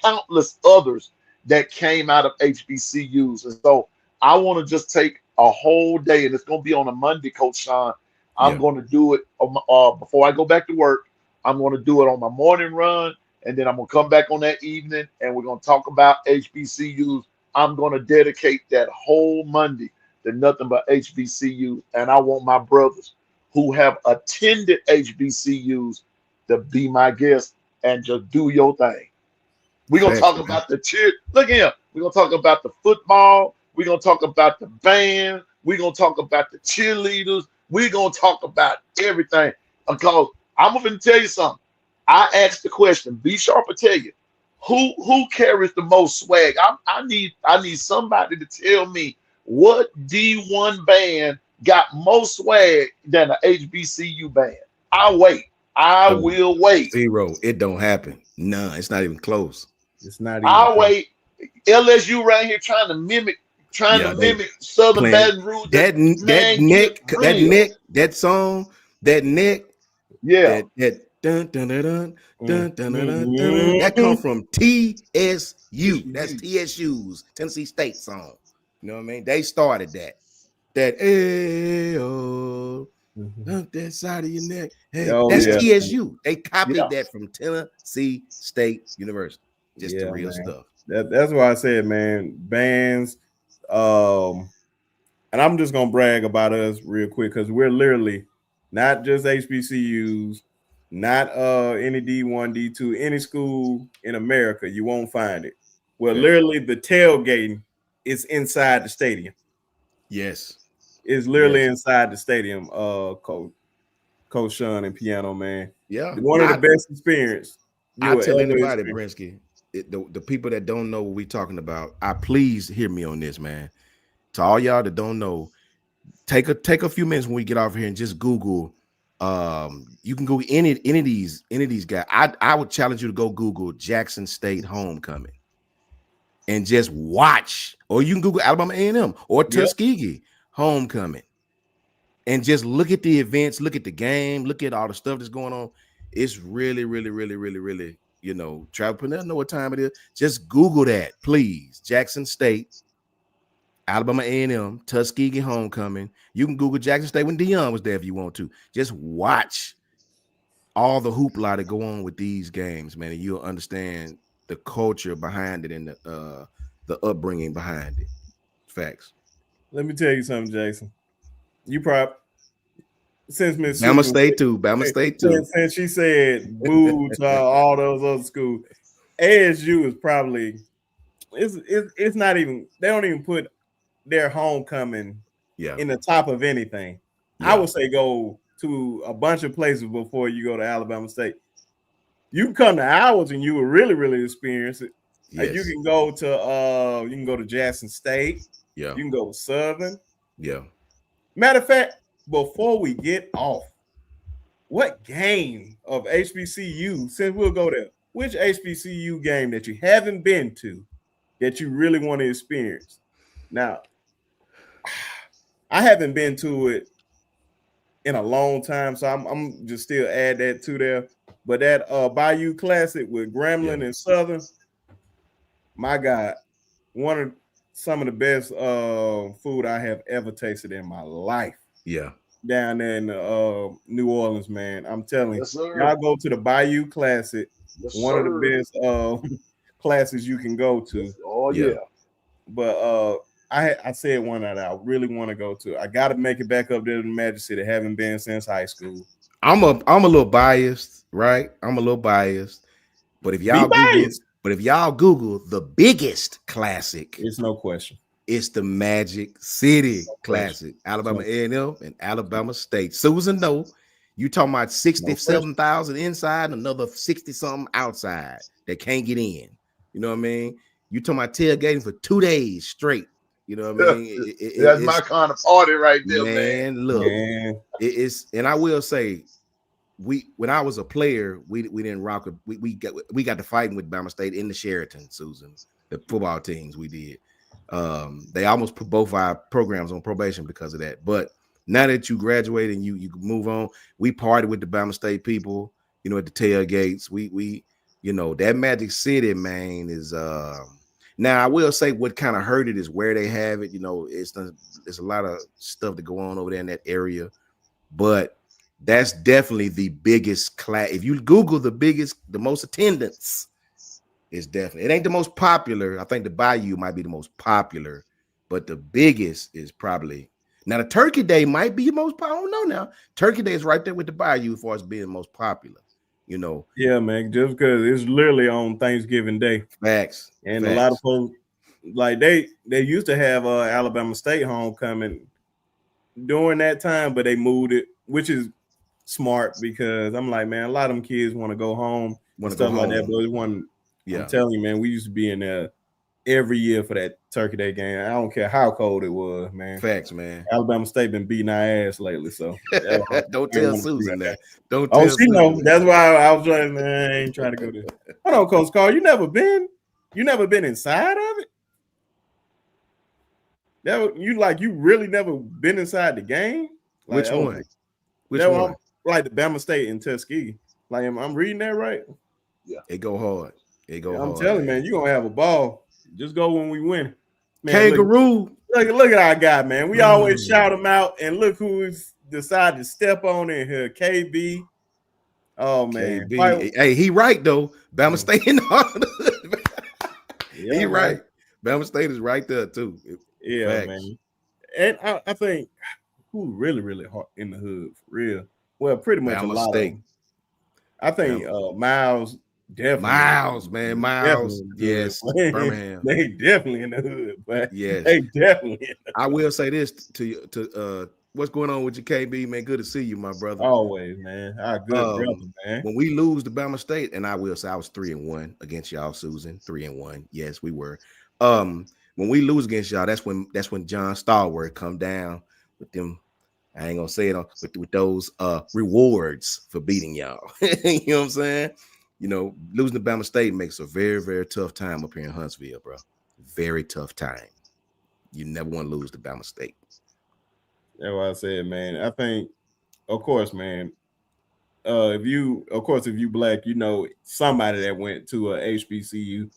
countless others that came out of HBCUs? And so, I want to just take a whole day, and it's going to be on a Monday, Coach Sean. I'm Yeah. going to do it before I go back to work. I'm going to do it on my morning run, and then I'm going to come back on that evening, and we're going to talk about HBCUs. I'm going to dedicate that whole Monday to nothing but HBCUs, and I want my brothers who have attended HBCUs to be my guest and just do your thing. We're gonna Facts, talk man. about the cheer. Look here. We're gonna talk about the football. We're gonna talk about the band. We're gonna talk about the cheerleaders. We're gonna talk about everything. Because I'm gonna tell you something. I asked the question. Be sharp to tell you who carries the most swag. I need somebody to tell me what D1 band got more swag than an HBCU band. I'll wait. I will wait. Zero. It don't happen. None. It's not even close. It's not even. I'll wait. LSU right here trying to mimic Southern Playing Baton Rouge. that song, that neck, Yeah. that dun dun dun dun dun dun dun dun. That come from TSU. That's TSU's Tennessee State song. You know what I mean? They started that. That that side of your neck. Hey, that's TSU. They copied that from Tennessee State University. Just the real stuff. That's why I said, man, bands. And I'm just gonna brag about us real quick because we're literally not just HBCUs, not any D1, D2, any school in America. You won't find it. Well, literally the tailgating is inside the stadium. Yes. It's literally inside the stadium, Coach Sean and Piano Man. Yeah. One of the best experience. I tell anybody, Brinsky, the people that don't know what we're talking about, please hear me on this, man. To all y'all that don't know, take a few minutes when we get off here and just Google. You can go any of these guys. I would challenge you to go Google Jackson State homecoming and just watch, or you can Google Alabama A&M or Tuskegee homecoming and just look at the events, look at the game, look at all the stuff that's going on. It's really, really, really, really, really, travel. Know what time it is. Just Google that, please. Jackson State, Alabama A&M, Tuskegee homecoming. You can Google Jackson State when Deion was there if you want to. Just watch all the hoopla that go on with these games, man, and you'll understand the culture behind it and the upbringing behind it. Facts. Let me tell you something, Jason. You probably since Miss Bama State too. Since she said boo to all those other schools, ASU is probably it's not even, they don't even put their homecoming in the top of anything. I would say go to a bunch of places before you go to Alabama State. You can come to ours and you will really, really experience it. Yes. You can go to Jackson State. Yeah. You can go to Southern. Yeah. Matter of fact, before we get off, what game of HBCU, since we'll go there, which HBCU game that you haven't been to that you really want to experience? Now, I haven't been to it in a long time, so I'm just still add that to there. But that Bayou Classic with Grambling and Southern, my God, some of the best food I have ever tasted in my life. Yeah. Down there in New Orleans, man. I'm telling Yes, you, y'all go to the Bayou Classic. Yes, one of the best classes you can go to. Oh, yeah. But I said one that I really want to go to. I got to make it back up there to the Magic City. Haven't been since high school. I'm a little biased, right? I'm a little biased. But if y'all Google the biggest classic, it's no question. It's the Magic City Classic, Alabama A&M and Alabama State. Susan, no, you talking about 67,000 inside, another 60-something outside that can't get in. You know what I mean? You talking about tailgating for 2 days straight. You know what I mean? That's my kind of party right there, man. Man, look, it's and I will say, when I was a player, we didn't rock. We got to fighting with Bama State in the Sheraton, Susan. The football teams we did. They almost put both our programs on probation because of that. But now that you graduate and you move on, we party with the Bama State people. You know, at the tailgates. We you know, that Magic City, man, is now I will say what kind of hurt it is where they have it. You know, there's a lot of stuff to go on over there in that area, but that's definitely the biggest class. If you Google the most attendance, it's definitely, it ain't the most popular. I think the Bayou might be the most popular, but the biggest is probably now the Turkey Day might be the most popular. I don't know now. Turkey Day is right there with the Bayou as far as being the most popular. You know, yeah, man, just because it's literally on Thanksgiving Day. Facts. A lot of folks, like they used to have Alabama State homecoming during that time, but they moved it, which is smart because I'm like, man, a lot of them kids want to go home and stuff like that. But I'm telling you, man, we used to be in there every year for that Turkey Day game. I don't care how cold it was, man. Facts, man. Alabama State been beating our ass lately, so don't tell Susan that. Don't tell Susan. Know. That's why I was like, man, I ain't trying to go there. Hold on, Coach Carl, you never been inside of it? You really never been inside the game? Like, which one? Which one? Like the Bama State in Tuskegee. Like, I'm reading that right? Yeah, it go hard. I'm telling you, man, you're gonna have a ball. Just go when we win. Man, Kangaroo. Look at our guy, man. We always shout him out, and look who's decided to step on in here. KB. Oh man. KB. Hey, he right though. Bama State in the he right. Bama State is right there too. Yeah, facts. Man. And I think who really hard in the hood for real. Well, pretty much Bama a lot State. Of them. I think Miles. Definitely. Miles, man. Miles. Yes. Birmingham. They definitely in the hood, but yes. They definitely in the hood. I will say this to what's going on with you, KB, man. Good to see you, my brother. Always, man. Our good brother, man. When we lose to Bama State, and I will say I was 3-1 against y'all, Susan. 3-1. Yes, we were. When we lose against y'all, that's when John Stallworth come down with them. I ain't gonna say it with those rewards for beating y'all. You know what I'm saying? You know, losing to Bama State makes a very, very tough time up here in Huntsville, bro. Very tough time. You never want to lose to Bama State. That's what I said, man. I think, of course, man. If you black, you know somebody that went to a HBCU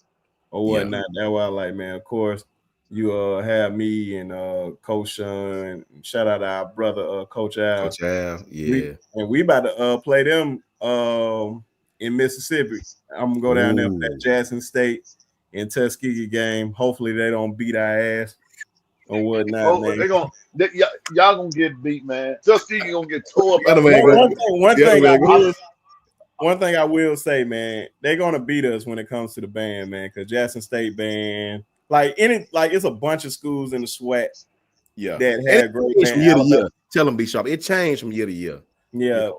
or whatnot. Yeah. That's why I like, man. Of course, you have me and Coach Sean. Shout out to our brother, Coach Al. Coach Al, yeah. We about to play them. In Mississippi, I'm gonna go down there for that Jackson State and Tuskegee game. Hopefully, they don't beat our ass or whatnot. Man. Y'all gonna get beat, man. Tuskegee gonna get tore up. One thing I will say, man, they're gonna beat us when it comes to the band, man. Because Jackson State band, it's a bunch of schools in the SWAT. Yeah, that had great band. From year to year. Tell them be sharp. It changed from year to year. Yeah,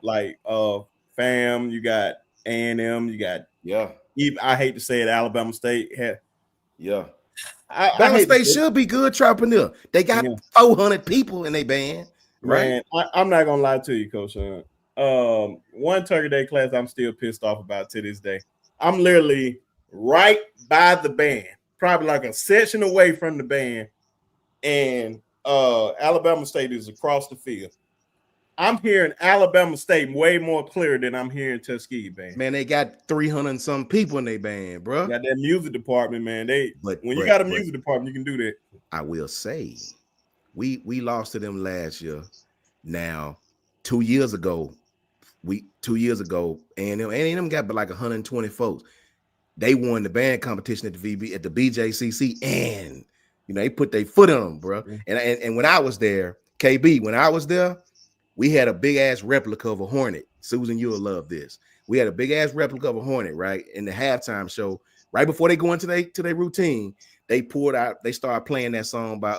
fam, you got A&M, you got I hate to say it, Alabama State had Alabama State should be good entrepreneur. They got 400 people in their band, right? Man, I'm not gonna lie to you, Coach. One Turkey Day class I'm still pissed off about to this day. I'm literally right by the band, probably like a section away from the band, and Alabama State is across the field. I'm hearing Alabama State way more clear than I'm hearing Tuskegee band. Man, they got 300 and some people in their band, bro. Got that music department, man. When you got a music department, you can do that. I will say, we lost to them last year. Now, 2 years ago, A&M got like 120 folks. They won the band competition at the BJCC, and they put their foot on them, bro. And when I was there, KB, when I was there. We had a big ass replica of a Hornet. Susan, you'll love this. We had a big ass replica of a Hornet, right? In the halftime show, right before they go into their routine, they started playing that song by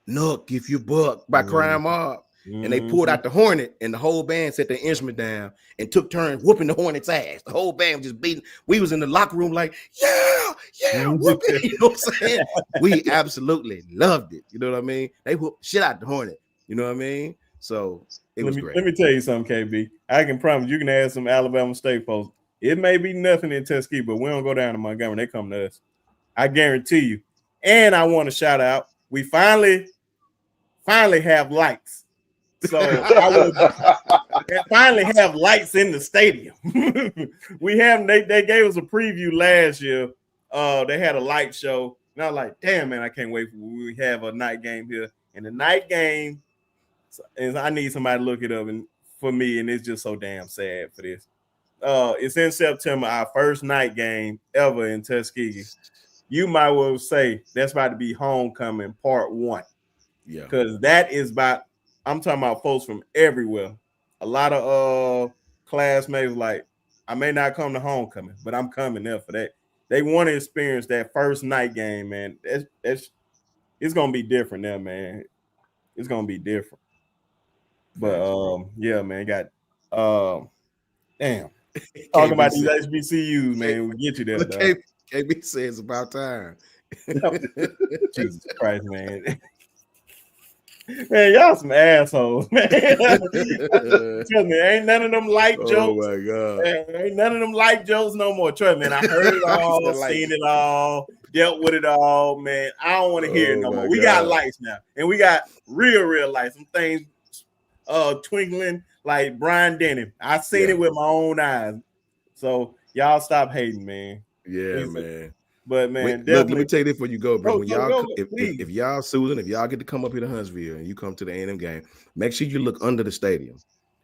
Nook, If You Buck by Crime Mob. and they pulled out the hornet, and the whole band set their instrument down and took turns whooping the hornet's ass. The whole band was just beating. We was in the locker room like, yeah, whoop it. You know what I'm saying? We absolutely loved it. You know what I mean? They whooped shit out the hornet. You know what I mean? So it was great. Let me tell you something, KB. I can promise you can add some Alabama State folks. It may be nothing in Tuskegee, but we don't go down to Montgomery. They come to us. I guarantee you. And I want to shout out. We finally have lights. So I would finally have lights in the stadium. We have. They gave us a preview last year. They had a light show, and I was like, "Damn, man, I can't wait for when we have a night game here." And the night game is I need somebody to look it up and for me, and it's just so damn sad for this. It's in September, our first night game ever in Tuskegee. You might well say that's about to be homecoming part 1. Yeah, because that is about. I'm talking about folks from everywhere. A lot of classmates like, I may not come to homecoming, but I'm coming there for that. They want to experience that first night game, man. It's gonna be different there, man. It's gonna be different. But yeah, man, got damn. Talking about these HBCUs, man. We get you there. KB says about time. Jesus Christ, man. Man, y'all some assholes, man. Trust me, ain't none of them light jokes. Oh my God. Man, ain't none of them light jokes no more. Trust me, man. I heard it all, seen it all, dealt with it all, man. I don't want to hear it no more. We got lights now, and we got real lights. Some things twinkling like Brian Denny. I seen it with my own eyes. So y'all stop hating, man. Yeah, man. But man, look, let me tell you this before you go, bro. When y'all, if y'all, Susan, if y'all get to come up here to Huntsville and you come to the A&M game, make sure you look under the stadium.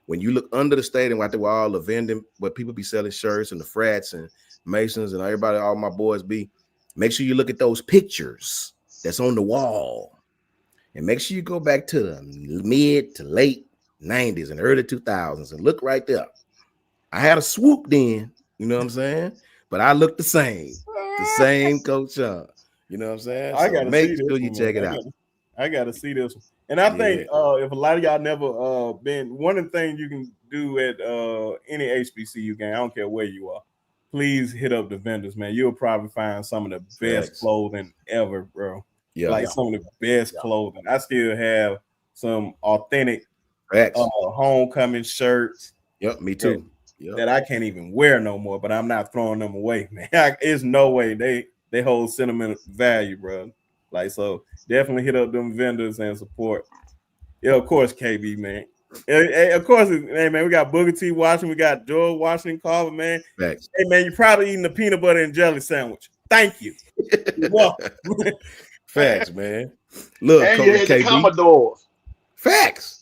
When you look under the stadium, out there where all the vending, where people be selling shirts and the frats and Masons and everybody, all my boys be, make sure you look at those pictures that's on the wall, and make sure you go back to the mid to late 90s and early 2000s and look right there. I had a swoop then, you know what I'm saying? But I look the same. The same Coach Sean. You know what I'm saying? I gotta make sure you check it out. I gotta see this one. And I think if a lot of y'all never been, one of the things you can do at any HBCU game, I don't care where you are, please hit up the vendors, man. You'll probably find some of the best clothing ever, bro. Like some of the best clothing. I still have some authentic homecoming shirts. Yep, me too. That I can't even wear no more, but I'm not throwing them away, man. It's no way they hold sentimental value, bro. Like, so definitely hit up them vendors and support. Yeah, of course, KB, man. Of course, hey, man, we got Booker T watching, we got Joel Washington Carver, man. Facts. Hey, man, you're probably eating a peanut butter and jelly sandwich. Thank you. You're welcome. Facts, man. Look, and you had the Commodores. Facts.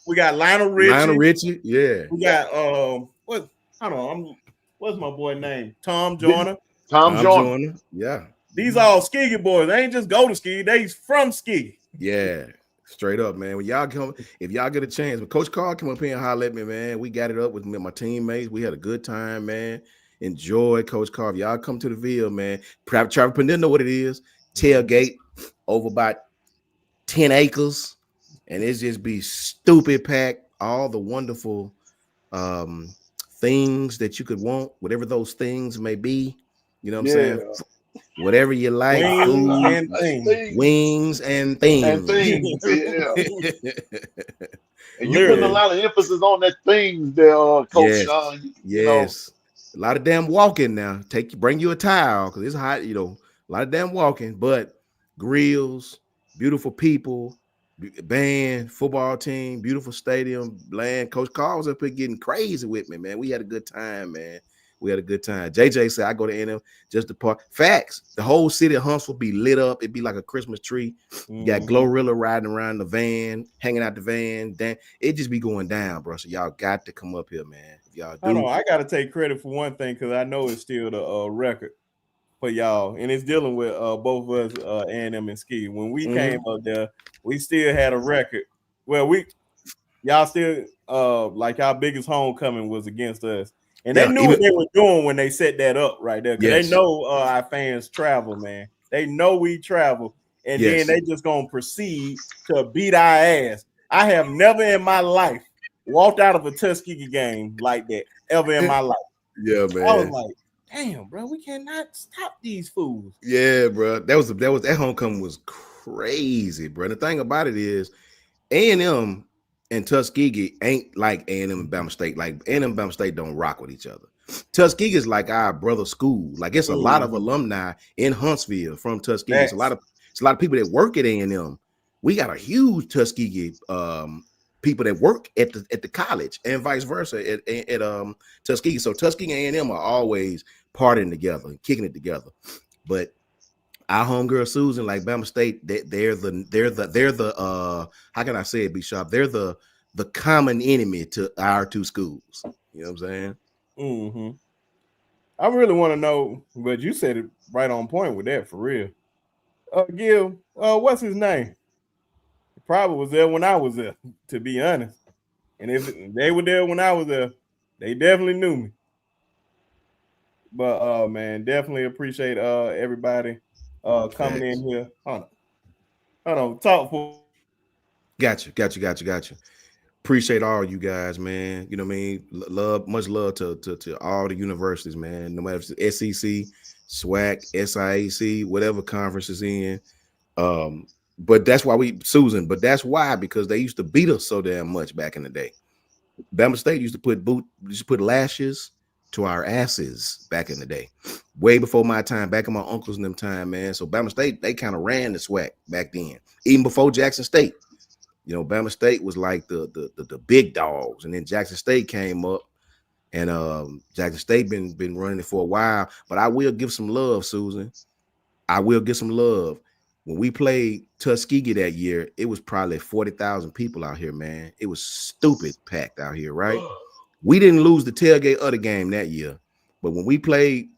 We got Lionel Richie. Yeah. We got what's my boy name? Tom Joyner. Tom Joyner. Yeah. These all Skiggy boys. They ain't just go to Skiggy. They from Skiggy. Yeah. Straight up, man. When y'all come, if y'all get a chance, when Coach Carl come up here and holler at me, man, we got it up with my teammates. We had a good time, man. Enjoy Coach Carl. If y'all come to the Ville, man. Travel Peninsula know what it is. Tailgate over about 10 acres. And it's just be stupid packed. All the wonderful things that you could want, whatever those things may be. You know what I'm saying? Whatever you like, wings and things. Yeah. And you put a lot of emphasis on that things there, Coach Sean. Yes. A lot of damn walking now. Bring you a towel because it's hot, you know. A lot of damn walking, but grills, beautiful people, band, football team, beautiful stadium, land. Coach Carl was up here getting crazy with me, man. We had a good time, man. We had a good time. JJ said, I go to NM just to park. Facts. The whole city of Huntsville be lit up. It'd be like a Christmas tree. You got Glorilla riding around the van, hanging out the van. It just be going down, bro. So y'all got to come up here, man. If y'all do. I got to take credit for one thing because I know it's still the record for y'all. And it's dealing with both of us, A&M and Ski. When we came up there, we still had a record. Well, y'all still, like our biggest homecoming was against us. And they knew what they were doing when they set that up right there. Because they know our fans travel, man. They know we travel. And then they just going to proceed to beat our ass. I have never in my life walked out of a Tuskegee game like that ever in my life. Yeah, man. I was like, damn, bro, we cannot stop these fools. Yeah, bro. That homecoming was crazy, bro. The thing about it is A&M and Tuskegee ain't like A&M and Bama State. Like A&M and Bama State don't rock with each other. Tuskegee is like our brother school. Like it's a lot of alumni in Huntsville from Tuskegee. It's a lot of people that work at A&M. We got a huge Tuskegee people that work at the college and vice versa at Tuskegee. So Tuskegee and A&M are always partying together and kicking it together. But our homegirl Susan, like Bama State, they're the how can I say it, B Sharp? They're the common enemy to our two schools. You know what I'm saying? Mm-hmm. I really want to know, but you said it right on point with that for real. Gil, what's his name? He probably was there when I was there, to be honest. And if they were there when I was there, they definitely knew me. But man, definitely appreciate everybody coming in here. Hold on, talk for. Got you. Appreciate all you guys, man. You know what I mean? Much love to all the universities, man. No matter if it's SEC, SWAC, SIAC, whatever conference is in. But that's why that's why because they used to beat us so damn much back in the day. Bama State used to put lashes to our asses back in the day, way before my time, back in my uncles and them time, man. So Bama State, they kind of ran the SWAC back then, even before Jackson State. You know, Bama State was like the big dogs, and then Jackson State came up, and Jackson State been running it for a while. But I will give some love, Susan. I will give some love. When we played Tuskegee that year, it was probably 40,000 people out here, man. It was stupid packed out here, right? We didn't lose the tailgate of the game that year, but when we played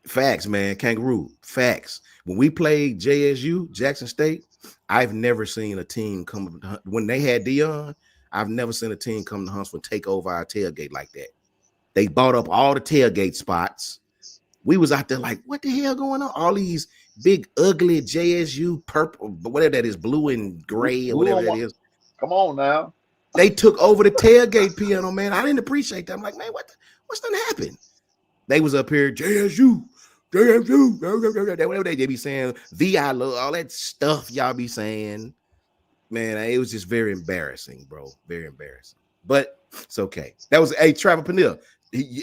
facts, man, Kangaroo, facts. When we played JSU, Jackson State, I've never seen a team come when they had Dion. I've never seen a team come to Huntsville take over our tailgate like that. They bought up all the tailgate spots. We was out there like, what the hell going on? All these big, ugly JSU purple, but whatever that is, blue and gray or whatever that is. Come on now. They took over the tailgate piano, man. I didn't appreciate that. I'm like, man, what's gonna happen? They was up here, JSU, whatever they be saying, I love all that stuff y'all be saying. Man, it was just very embarrassing, bro. Very embarrassing. But it's okay. That was Trevor Peniel.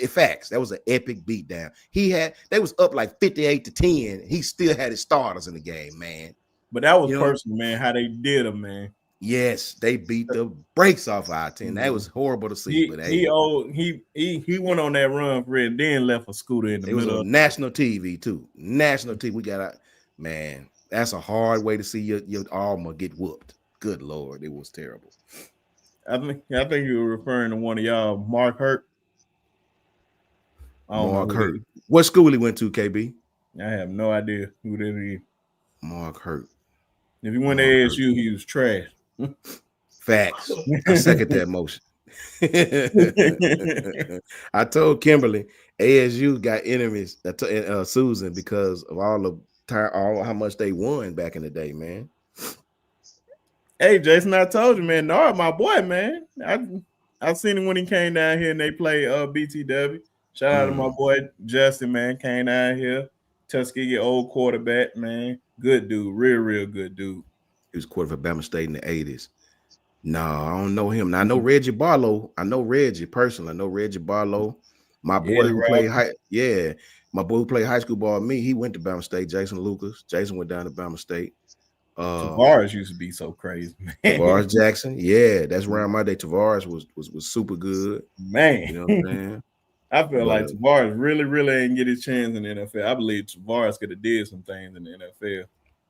Facts. That was an epic beatdown. They was up like 58-10. He still had his starters in the game, man. But that was personal, man. How they did him, man. Yes, they beat the brakes off our team. That was horrible to see. He went on that run for it, then left a scooter in the middle. It was on national TV too. National TV. We got man. That's a hard way to see your alma get whooped. Good Lord, it was terrible. I think you were referring to one of y'all, Mark Hurt. Mark Hurt. What school he went to, KB? I have no idea who that is. Mark Hurt. If he went to ASU, he was trash. Facts. I second that motion. I told Kimberly ASU got enemies, Susan, because of all how much they won back in the day, man. Hey, Jason, I told you, man. Nard, my boy, man. I seen him when he came down here and they played BTW. Shout out to my boy Justin, man. Came down here. Tuskegee old quarterback, man. Good dude. Real good dude. He was quarterback for Bama State in the 80s. No, I don't know him. Now, I know Reggie Barlow. I know Reggie personally. I know Reggie Barlow. My boy who played my boy who played high school ball with me, he went to Bama State. Jason Lucas. Jason went down to Bama State. Tavares used to be so crazy, man. Tavares Jackson, yeah, that's around my day. Tavares was super good, man. You know what I'm saying? I feel like Tavares really ain't get his chance in the NFL. I believe Tavares could have did some things in the NFL.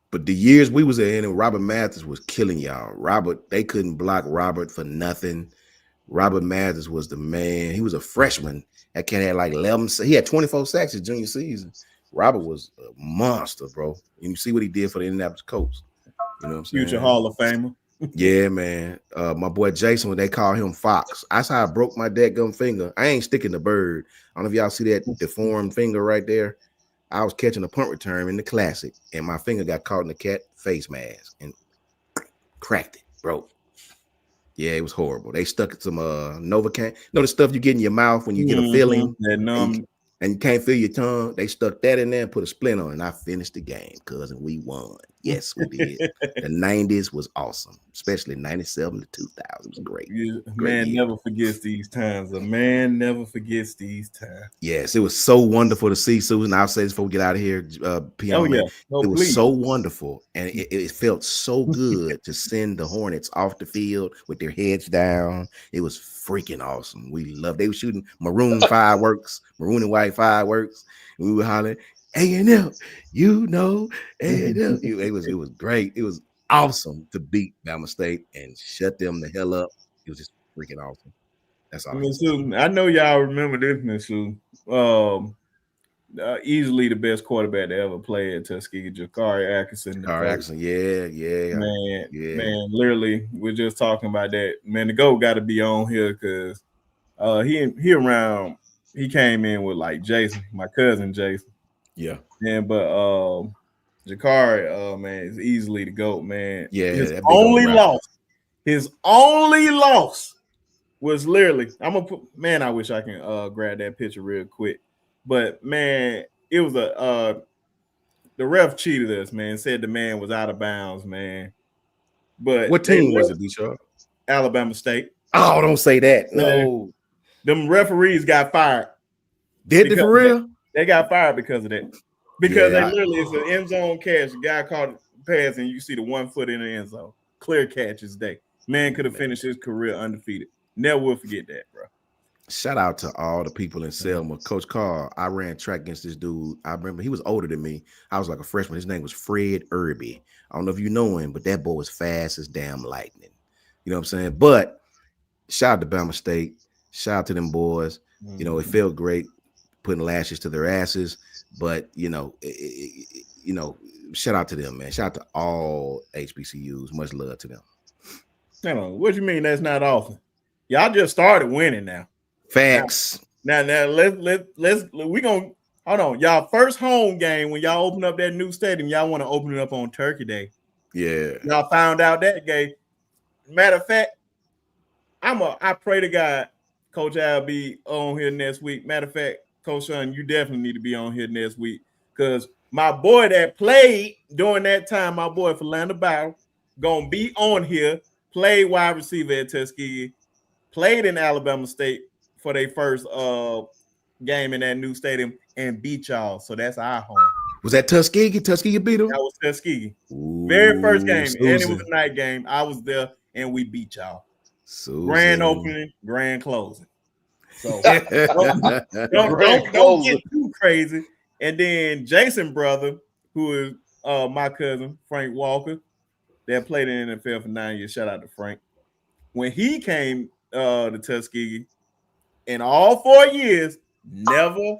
But the years we was in, Robert Mathis was killing y'all. They couldn't block Robert for nothing. Robert Mathis was the man. He was a freshman. That kid had like 11. He had 24 sacks his junior season. Robert was a monster, bro. And you see what he did for the Indianapolis Colts. You know what I'm saying? Future Hall of Famer. Yeah, man. My boy Jason, when they call him Fox, that's how I broke my dadgum finger. I ain't sticking the bird. I don't know if y'all see that deformed finger right there. I was catching a punt return in the classic, and my finger got caught in the cat face mask and cracked it, bro. Yeah, it was horrible. They stuck some Novocaine. You know the stuff you get in your mouth when you get a feeling that numb. and you can't feel your tongue. They stuck that in there and put a splint on it, and I finished the game, cousin. We won. Yes, we did. The 90s was awesome, especially 97 to 2000. It was great. Man never forgets these times. A man never forgets these times. Yes, it was so wonderful to see Susan. I'll say this before we get out of here, Piano Man. No, it was please. so wonderful, and it felt so good to send the Hornets off the field with their heads down. It was freaking awesome. We loved. They were shooting maroon fireworks, maroon and white fireworks. And we were hollering, A&M, you know, A&M. It was great. It was awesome to beat Bama State and shut them the hell up. It was just freaking awesome. That's all. I know y'all remember this, Miss Sue. Easily the best quarterback to ever play at Tuskegee, Jakari Atkinson. Man, literally, we're just talking about that. Man, the GOAT got to be on here because he came in with like Jason, my cousin Jason. Yeah. But Jakari, man, is easily the GOAT, man. Yeah. His only loss was literally, I wish I can grab that picture real quick. But man, it was the ref cheated us, man. Said the man was out of bounds, man. But what team was it, B-Sharp? Alabama State. Oh, don't say that. No. Them referees got fired. Did they for real? They got fired because of that. Because it's an end zone catch. The guy caught the pass, and you see the 1 foot in the end zone. Clear catch his day. Man could have finished his career undefeated. Never will forget that, bro. Shout out to all the people in Selma. Coach Carl, I ran track against this dude. I remember he was older than me. I was like a freshman. His name was Fred Irby. I don't know if you know him, but that boy was fast as damn lightning. You know what I'm saying? But shout out to Bama State. Shout out to them boys. You know, it felt great putting lashes to their asses. But, shout out to them, man. Shout out to all HBCUs. Much love to them. What you mean that's not often? Y'all just started winning now. Facts. Now we gonna hold on. Y'all first home game when y'all open up that new stadium, y'all want to open it up on Turkey Day. Yeah. Y'all found out that game. Matter of fact, I pray to God Coach Al be on here next week. Matter of fact, Coach Sean, you definitely need to be on here next week because my boy that played during that time, my boy Philando Bauer, gonna be on here. Played wide receiver at Tuskegee, played in Alabama State for their first game in that new stadium and beat y'all. So that's our home. Was that Tuskegee? Tuskegee beat them? That was Tuskegee. Ooh, very first game. Susan. And it was a night game. I was there and we beat y'all. Susan. Grand opening, grand closing. So don't get too crazy. And then Jason brother, who is my cousin, Frank Walker, that played in the NFL for 9 years. Shout out to Frank. When he came to Tuskegee, in all 4 years, never,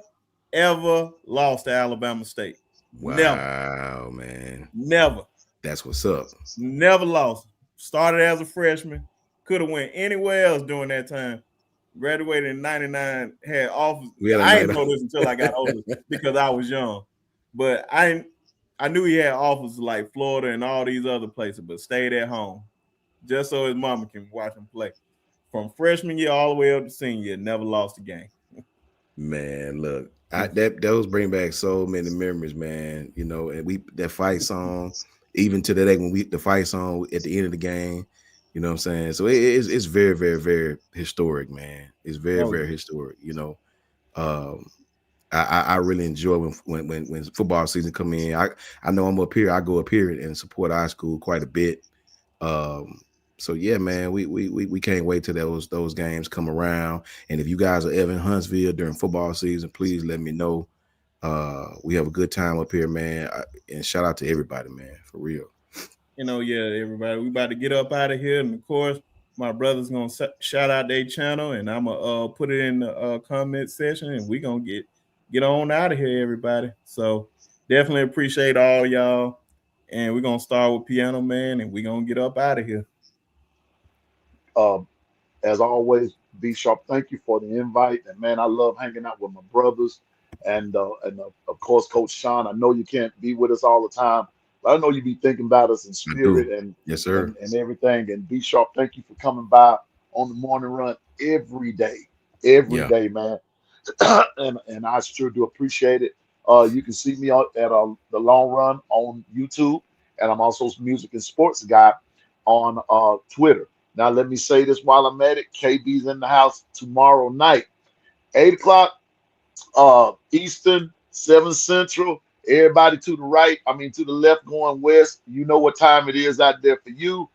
ever lost to Alabama State. Wow, man. Never. That's what's up. Never lost. Started as a freshman. Could have went anywhere else during that time. Graduated in 99, had offers. I didn't know this until I got older because I was young. But I knew he had offers like Florida and all these other places, but stayed at home just so his mama can watch him play. From freshman year all the way up to senior year, never lost a game. Man, look, those bring back so many memories, man. You know, and that fight song, even to today when the fight song at the end of the game, you know what I'm saying? So it's very, very, very historic, man. It's very, very historic. You know, I really enjoy when football season come in. I know I'm up here. I go up here and support our school quite a bit. So yeah, man, we can't wait till those games come around. And if you guys are ever in Huntsville during football season, please let me know. We have a good time up here, man. And shout out to everybody, man, for real. You know, yeah, everybody, we about to get up out of here, and of course, my brother's gonna shout out their channel, and I'm gonna put it in the comment section, and we gonna get on out of here, everybody. So definitely appreciate all y'all, and we're gonna start with Piano Man, and we're gonna get up out of here. As always, B Sharp, thank you for the invite, and man, I love hanging out with my brothers, and of course, Coach Sean. I know you can't be with us all the time, I know you be thinking about us in I do. spirit and Yes, sir. and everything. And be sharp. Thank you for coming by on the morning run every Yeah. day, man. And I sure do appreciate it. You can see me at the long run on YouTube, and I'm also music and sports guy on Twitter. Now, let me say this while I'm at it. KB's in the house tomorrow night, 8 o'clock Eastern, 7 Central. Everybody to the right, I mean to the left, going west. You know what time it is out there for you.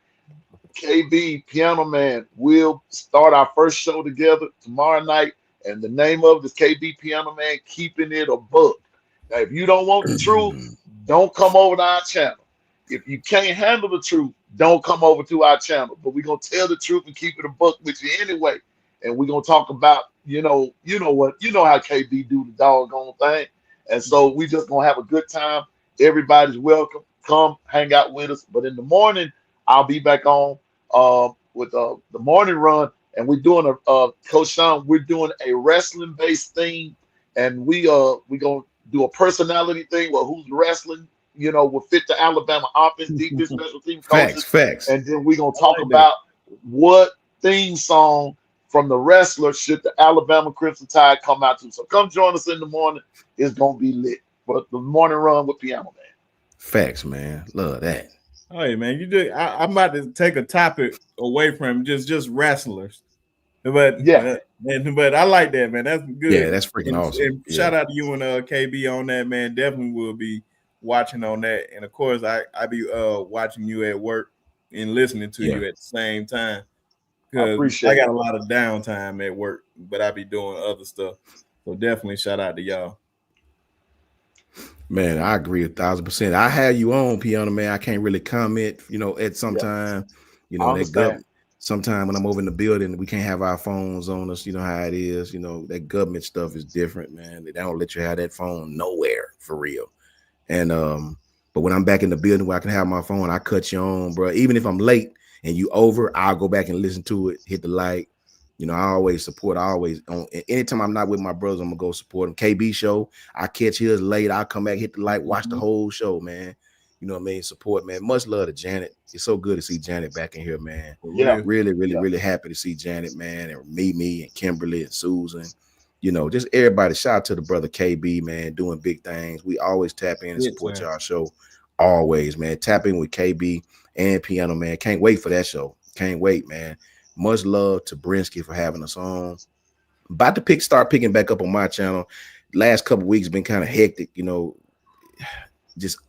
KB Piano Man will start our first show together tomorrow night, and the name of it is KB Piano Man, keeping it a book. Now, if you don't want the truth, don't come over to our channel. If you can't handle the truth, don't come over to our channel. But we're gonna tell the truth and keep it a book with you anyway. And we're gonna talk about, you know how KB do the doggone thing. And so we just gonna have a good time. Everybody's welcome. Come hang out with us. But in the morning, I'll be back on with the morning run, and we're doing Coach Sean. We're doing a wrestling based thing, and we gonna do a personality thing where who's wrestling, will fit the Alabama offense, defense, special team coaches, Facts. and then we're gonna I talk like that. about what theme song from the wrestler should the Alabama Crimson Tide come out to. So come join us in the morning. It's gonna be lit. But the morning run with Piano Man. Facts, man. Love that. Hey man, you do. I'm about to take a topic away from just wrestlers, but Yeah. but I like that, man. That's Yeah, good. that's freaking awesome. And Yeah. shout out to you and KB on that, man. Definitely will be watching on that, and of course I be watching you at work and listening to Yeah. you at the same time I because appreciate I got it. a lot of downtime at work, but I be doing other stuff. So definitely shout out to y'all. Man, I agree 1,000%. I have you on, Piano Man. I can't really comment, at some Yeah, time, I that understand. sometime when I'm over in the building, we can't have our phones on us. You know how it is. That government stuff is different, man. They don't let you have that phone nowhere for real. And but when I'm back in the building where I can have my phone, I cut you on, bro. Even if I'm late and you over, I'll go back and listen to it, hit the like. I always support. I always anytime I'm not with my brothers, I'm gonna go support them. KB show, I catch his late. I'll come back, hit the like, watch the whole show, man. You know what I mean? Support, man. Much love to Janet. It's so good to see Janet back in here, man. For Yeah, real. Really, really, yeah. really happy to see Janet, man, and Mimi and Kimberly and Susan. Just everybody. Shout out to the brother KB, man, doing big things. We always tap in and Big support time. y'all show. Always, man. Tap in with KB and Piano Man. Can't wait for that show. Can't wait, man. Much love to Brinsky for having us on. About to start picking back up on my channel. Last couple weeks been kind of hectic, just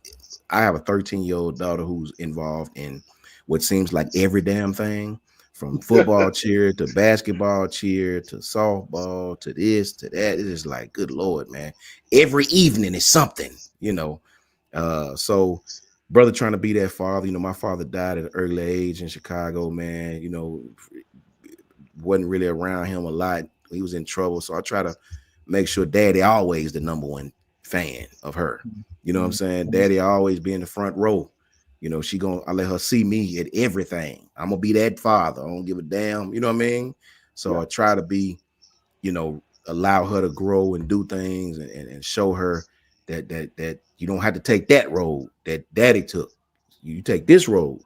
I have a 13-year-old daughter who's involved in what seems like every damn thing, from football cheer to basketball cheer to softball to this to that. It is like, good Lord, man. Every evening is something, so brother trying to be that father. My father died at an early age in Chicago, man. Wasn't really around him a lot. He was in trouble. So I try to make sure daddy always the number one fan of her. You know what I'm saying? Daddy always be in the front row. I let her see me at everything. I'm gonna be that father. I don't give a damn. You know what I mean? So Yeah. I try to be, allow her to grow and do things and show her that you don't have to take that road that daddy took. You take this road.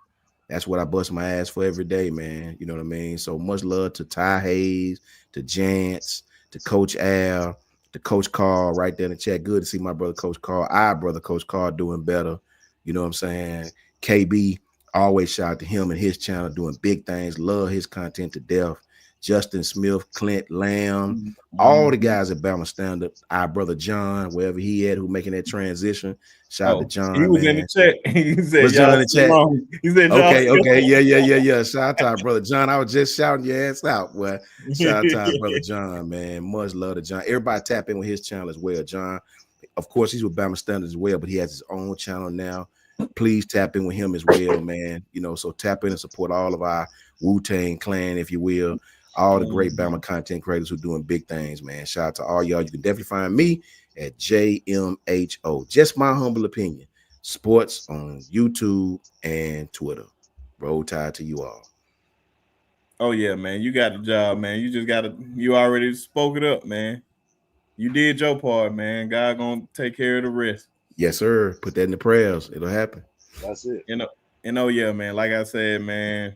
That's what I bust my ass for every day, man. You know what I mean? So much love to Ty Hayes, to Jance, to Coach Al, to Coach Carl right there in the chat. Good to see my brother Coach Carl, our brother Coach Carl doing better. You know what I'm saying? KB, always shout out to him and his channel doing big things. Love his content to death. Justin Smith, Clint Lamb, all the guys at Bama Stand Up. Our brother John, wherever he at, who making that transition. Shout out to John, He was man. in the chat. He said, Was John y'all in the still chat? on. He said, y'all Okay, still on. yeah. Shout out to our brother John. I was just shouting your ass out, boy. Shout out to our brother John, man. Much love to John. Everybody tap in with his channel as well. John, of course, he's with Bama Standard as well, but he has his own channel now. Please tap in with him as well, man. So tap in and support all of our Wu-Tang clan, if you will. All the great Bama content creators who are doing big things, man. Shout out to all y'all. You can definitely find me at JMHO. Just my humble opinion. Sports on YouTube and Twitter. Roll Tide to you all. Oh yeah, man. You got the job, man. You already spoke it up, man. You did your part, man. God gonna take care of the rest. Yes, sir. Put that in the prayers. It'll happen. That's it. Yeah, man. Like I said, man,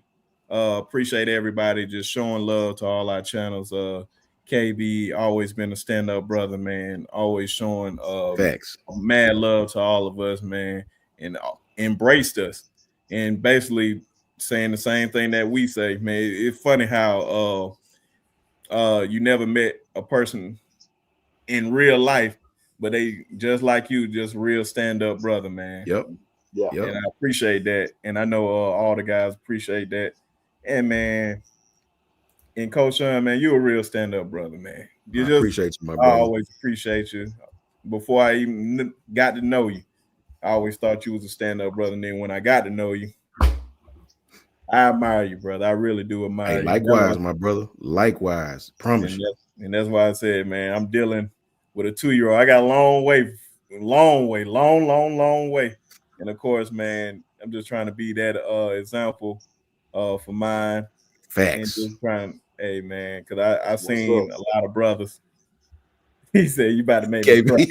appreciate everybody just showing love to all our channels. KB always been a stand-up brother, man. Always showing Facts. mad love to all of us, man, and embraced us, and basically saying the same thing that we say, man. It's funny how you never met a person in real life, but they just like you, just real stand-up brother, man. Yep. Yeah. Yep. And I appreciate that. And I know all the guys appreciate that. And man, and Coach Sean, man, you a real stand-up brother, man. I appreciate you, my I brother. always appreciate you. Before I even got to know you, I always thought you was a stand-up brother. And then when I got to know you, I admire you, brother. I really do admire you. Likewise, my brother. Likewise. Promise you. And that's why I said, man, I'm dealing with a 2-year-old. I got a long way. And of course, man, I'm just trying to be that example for mine. Facts. And just trying, hey man, because I seen a lot of brothers. He said, "You about to make me cry."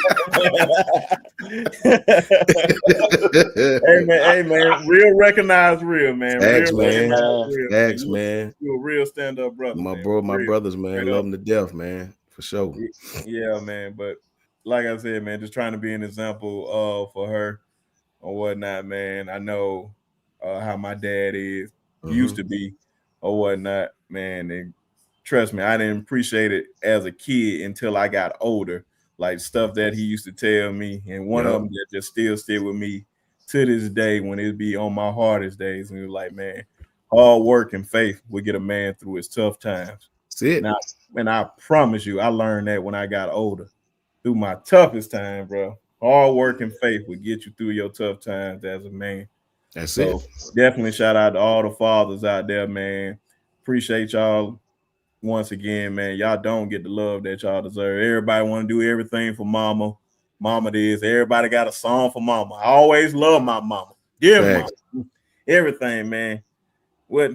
hey man, real recognize real, man. Facts, real man. Real, Facts, man. You a real stand-up brother, my man. brothers, man. Love them to death, man, for sure. Yeah, man. But like I said, man, just trying to be an example for her or whatnot, man. I know how my dad is, used to be, or whatnot, man. And trust me, I didn't appreciate it as a kid until I got older. Like stuff that he used to tell me, and one of them that just still stay with me to this day when it be on my hardest days. And he was like, man, hard work and faith will get a man through his tough times. That's it. Now, and I promise you, I learned that when I got older. Through my toughest time, bro. Hard work and faith will get you through your tough times as a man. That's it. Definitely shout out to all the fathers out there, man. Appreciate y'all once again, man. Y'all don't get the love that y'all deserve. Everybody want to do everything for mama. Mama this. Everybody got a song for mama. I always love my mama. Mama. Everything, man. What?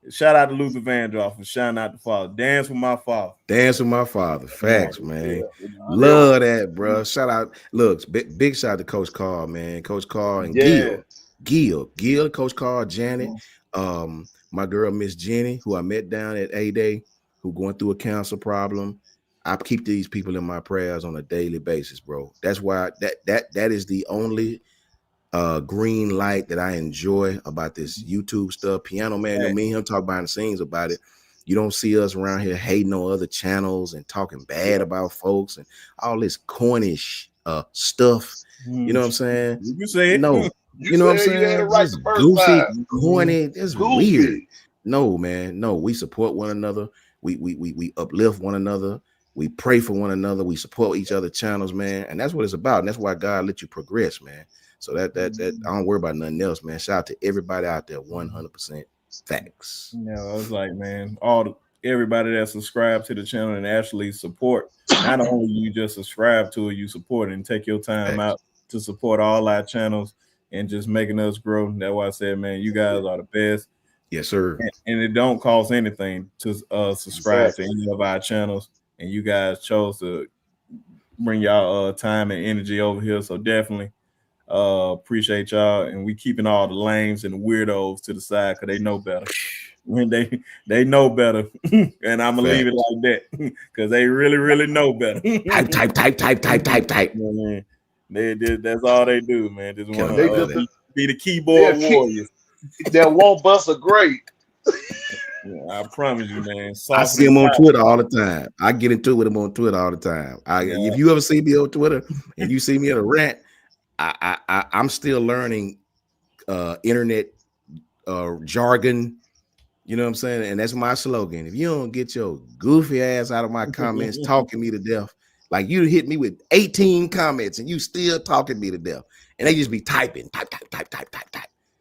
Shout out to Luther Vandross for shouting out the father. Dance with my father. Dance with my father. Facts, man. Love that, bro. Shout out. Look, big shout out to Coach Carl, man. Coach Carl and Gil, Coach Carl, Janet, my girl Miss Jenny, who I met down at A-Day, who going through a cancer problem. I keep these people in my prayers on a daily basis, bro. That's why that is the only green light that I enjoy about this YouTube stuff. Piano Man, you know, me and him talk behind the scenes about it. You don't see us around here hating on other channels and talking bad about folks and all this cornish stuff. You know what I'm saying? You say it. No. You know what I'm saying? Just goofy, corny. It's weird. No, man. No, we support one another. We uplift one another. We pray for one another. We support each other channels, man. And that's what it's about. And that's why God let you progress, man. So that I don't worry about nothing else, man. Shout out to everybody out there. 100% facts. Yeah, I was like, man, everybody that subscribe to the channel and actually support. Not only you just subscribe to it, you support it and take your time out to support all our channels and just making us grow. That's why I said, man, you guys are the best. Yes, sir. And it don't cost anything to subscribe to any of our channels. And you guys chose to bring y'all time and energy over here. So definitely appreciate y'all. And we keeping all the lames and the weirdos to the side because they know better. When they know better. And I'm gonna leave it like that because they really know better. type. Man, that's all they do, man. Just want to be the keyboard warriors. That won't bust a grape. Yeah, I promise you, man. I see him on Twitter all the time. I get into it with him on Twitter all the time. If you ever see me on Twitter and you see me at a rant, I'm still learning internet jargon. You know what I'm saying? And that's my slogan. If you don't get your goofy ass out of my comments talking me to death, like you hit me with 18 comments and you still talking me to death, and they just be typing, type.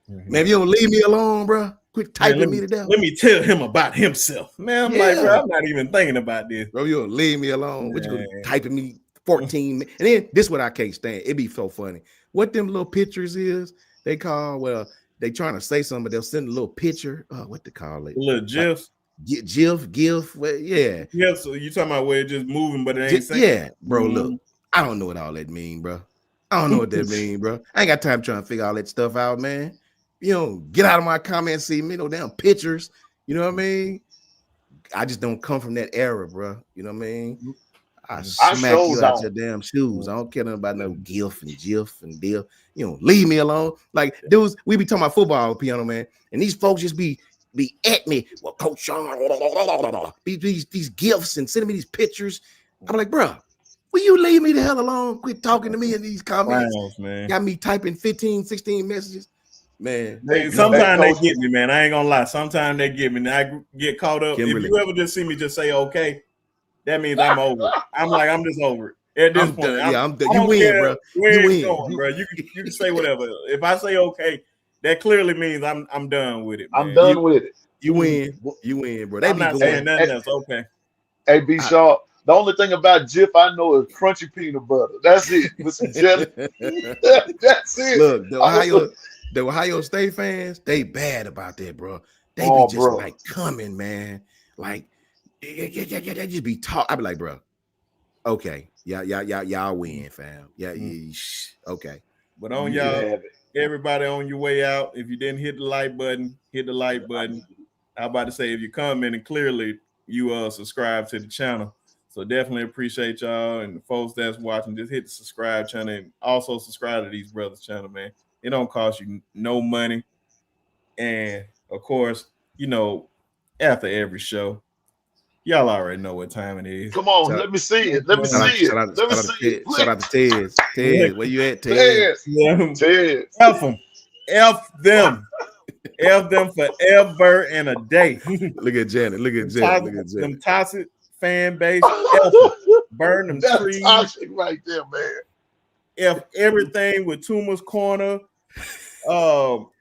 Man, if you don't leave me alone, bro, quit typing me to death. Let me tell him about himself. Man, I'm like, bro, I'm not even thinking about this. Bro, you don't leave me alone. What you gonna typing me 14 minutes? And then this is what I can't stand. It be so funny. What them little pictures is, they call, they trying to say something, but they'll send a little picture. What they call it? A little GIF. GIF. Well, yeah. Yeah, so you talking about where it's just moving, but it ain't saying. Yeah, bro, look. I don't know what all that mean, bro. I don't know what that means, bro. I ain't got time trying to figure all that stuff out, man. You know, get out of my comments, see me, no damn pictures. You know what I mean? I just don't come from that era, bro. You know what I mean? I smack sure you out don't. your damn shoes. I don't care nothing about no gif and jiff and deal. You know, leave me alone. Like dudes, we be talking about football, piano man, and these folks just be at me. Well, Coach Sean, these gifs and sending me these pictures. I'm like, bro, will you leave me the hell alone? Quit talking to me in these comments. Clowns, man. Got me typing 15, 16 messages. Man, Sometimes they get me, man. I ain't gonna lie. Sometimes they get me. And I get caught up. Kimberly. If you ever just see me just say okay, that means I'm over it. I'm just over it. At this point, I'm done. You win, bro. You win, going, bro. You can say whatever. If I say okay, that clearly means I'm done with it. Man. I'm done with it. You win. You win, bro. They I'm be not going. saying nothing else. Okay. Hey, B Sharp. The only thing about Jif I know is crunchy peanut butter. That's it. With some jelly. That's it. Look, the Ohio State fans, they bad about that, bro. They be just like coming, man. Like they just be talk. I be like, bro, okay, y'all win, fam. Yeah, okay. But on y'all, everybody on your way out, if you didn't hit the like button, hit the like button. I'm about to say if you commented clearly, you subscribe to the channel. So definitely appreciate y'all and the folks that's watching. Just hit the subscribe channel and also subscribe to these brothers' channel, man. It don't cost you no money. And of course, you know, after every show, y'all already know what time it is. Come on, let me see it. Let me see it. Let me see it. Shout out to Ted. Ted, where you at, Ted? Ted. F them. F them. F them forever and a day. Look at Janet. Look at Janet. Look at Janet. Them toxic fan base. Burn them That's trees. toxic right there, man. F everything with Tuma's Corner.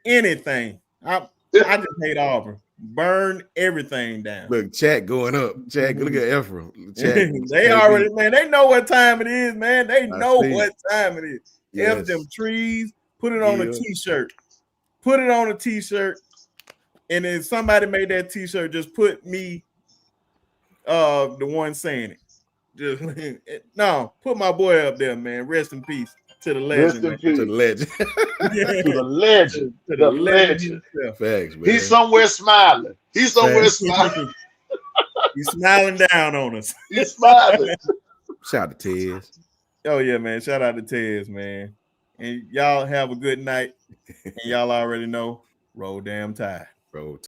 Anything. I just hate Auburn. Burn everything down. Look, chat going up. Chat, look at Ephraim. They already, man. They know what time it is, man. They know what time it is. Yes. F them trees. Put it on a t-shirt. Put it on a t-shirt. And then somebody made that t-shirt. Just put me, the one saying it. Just no, put my boy up there, man. Rest in peace to the legend. Rest in peace. To the legend. To the legend. To the legend. Facts, man. He's somewhere smiling. He's somewhere smiling. He's smiling down on us. He's smiling. Shout out to Tez. Oh yeah, man. Shout out to Tez, man. And y'all have a good night. And y'all already know, roll damn tide. Roll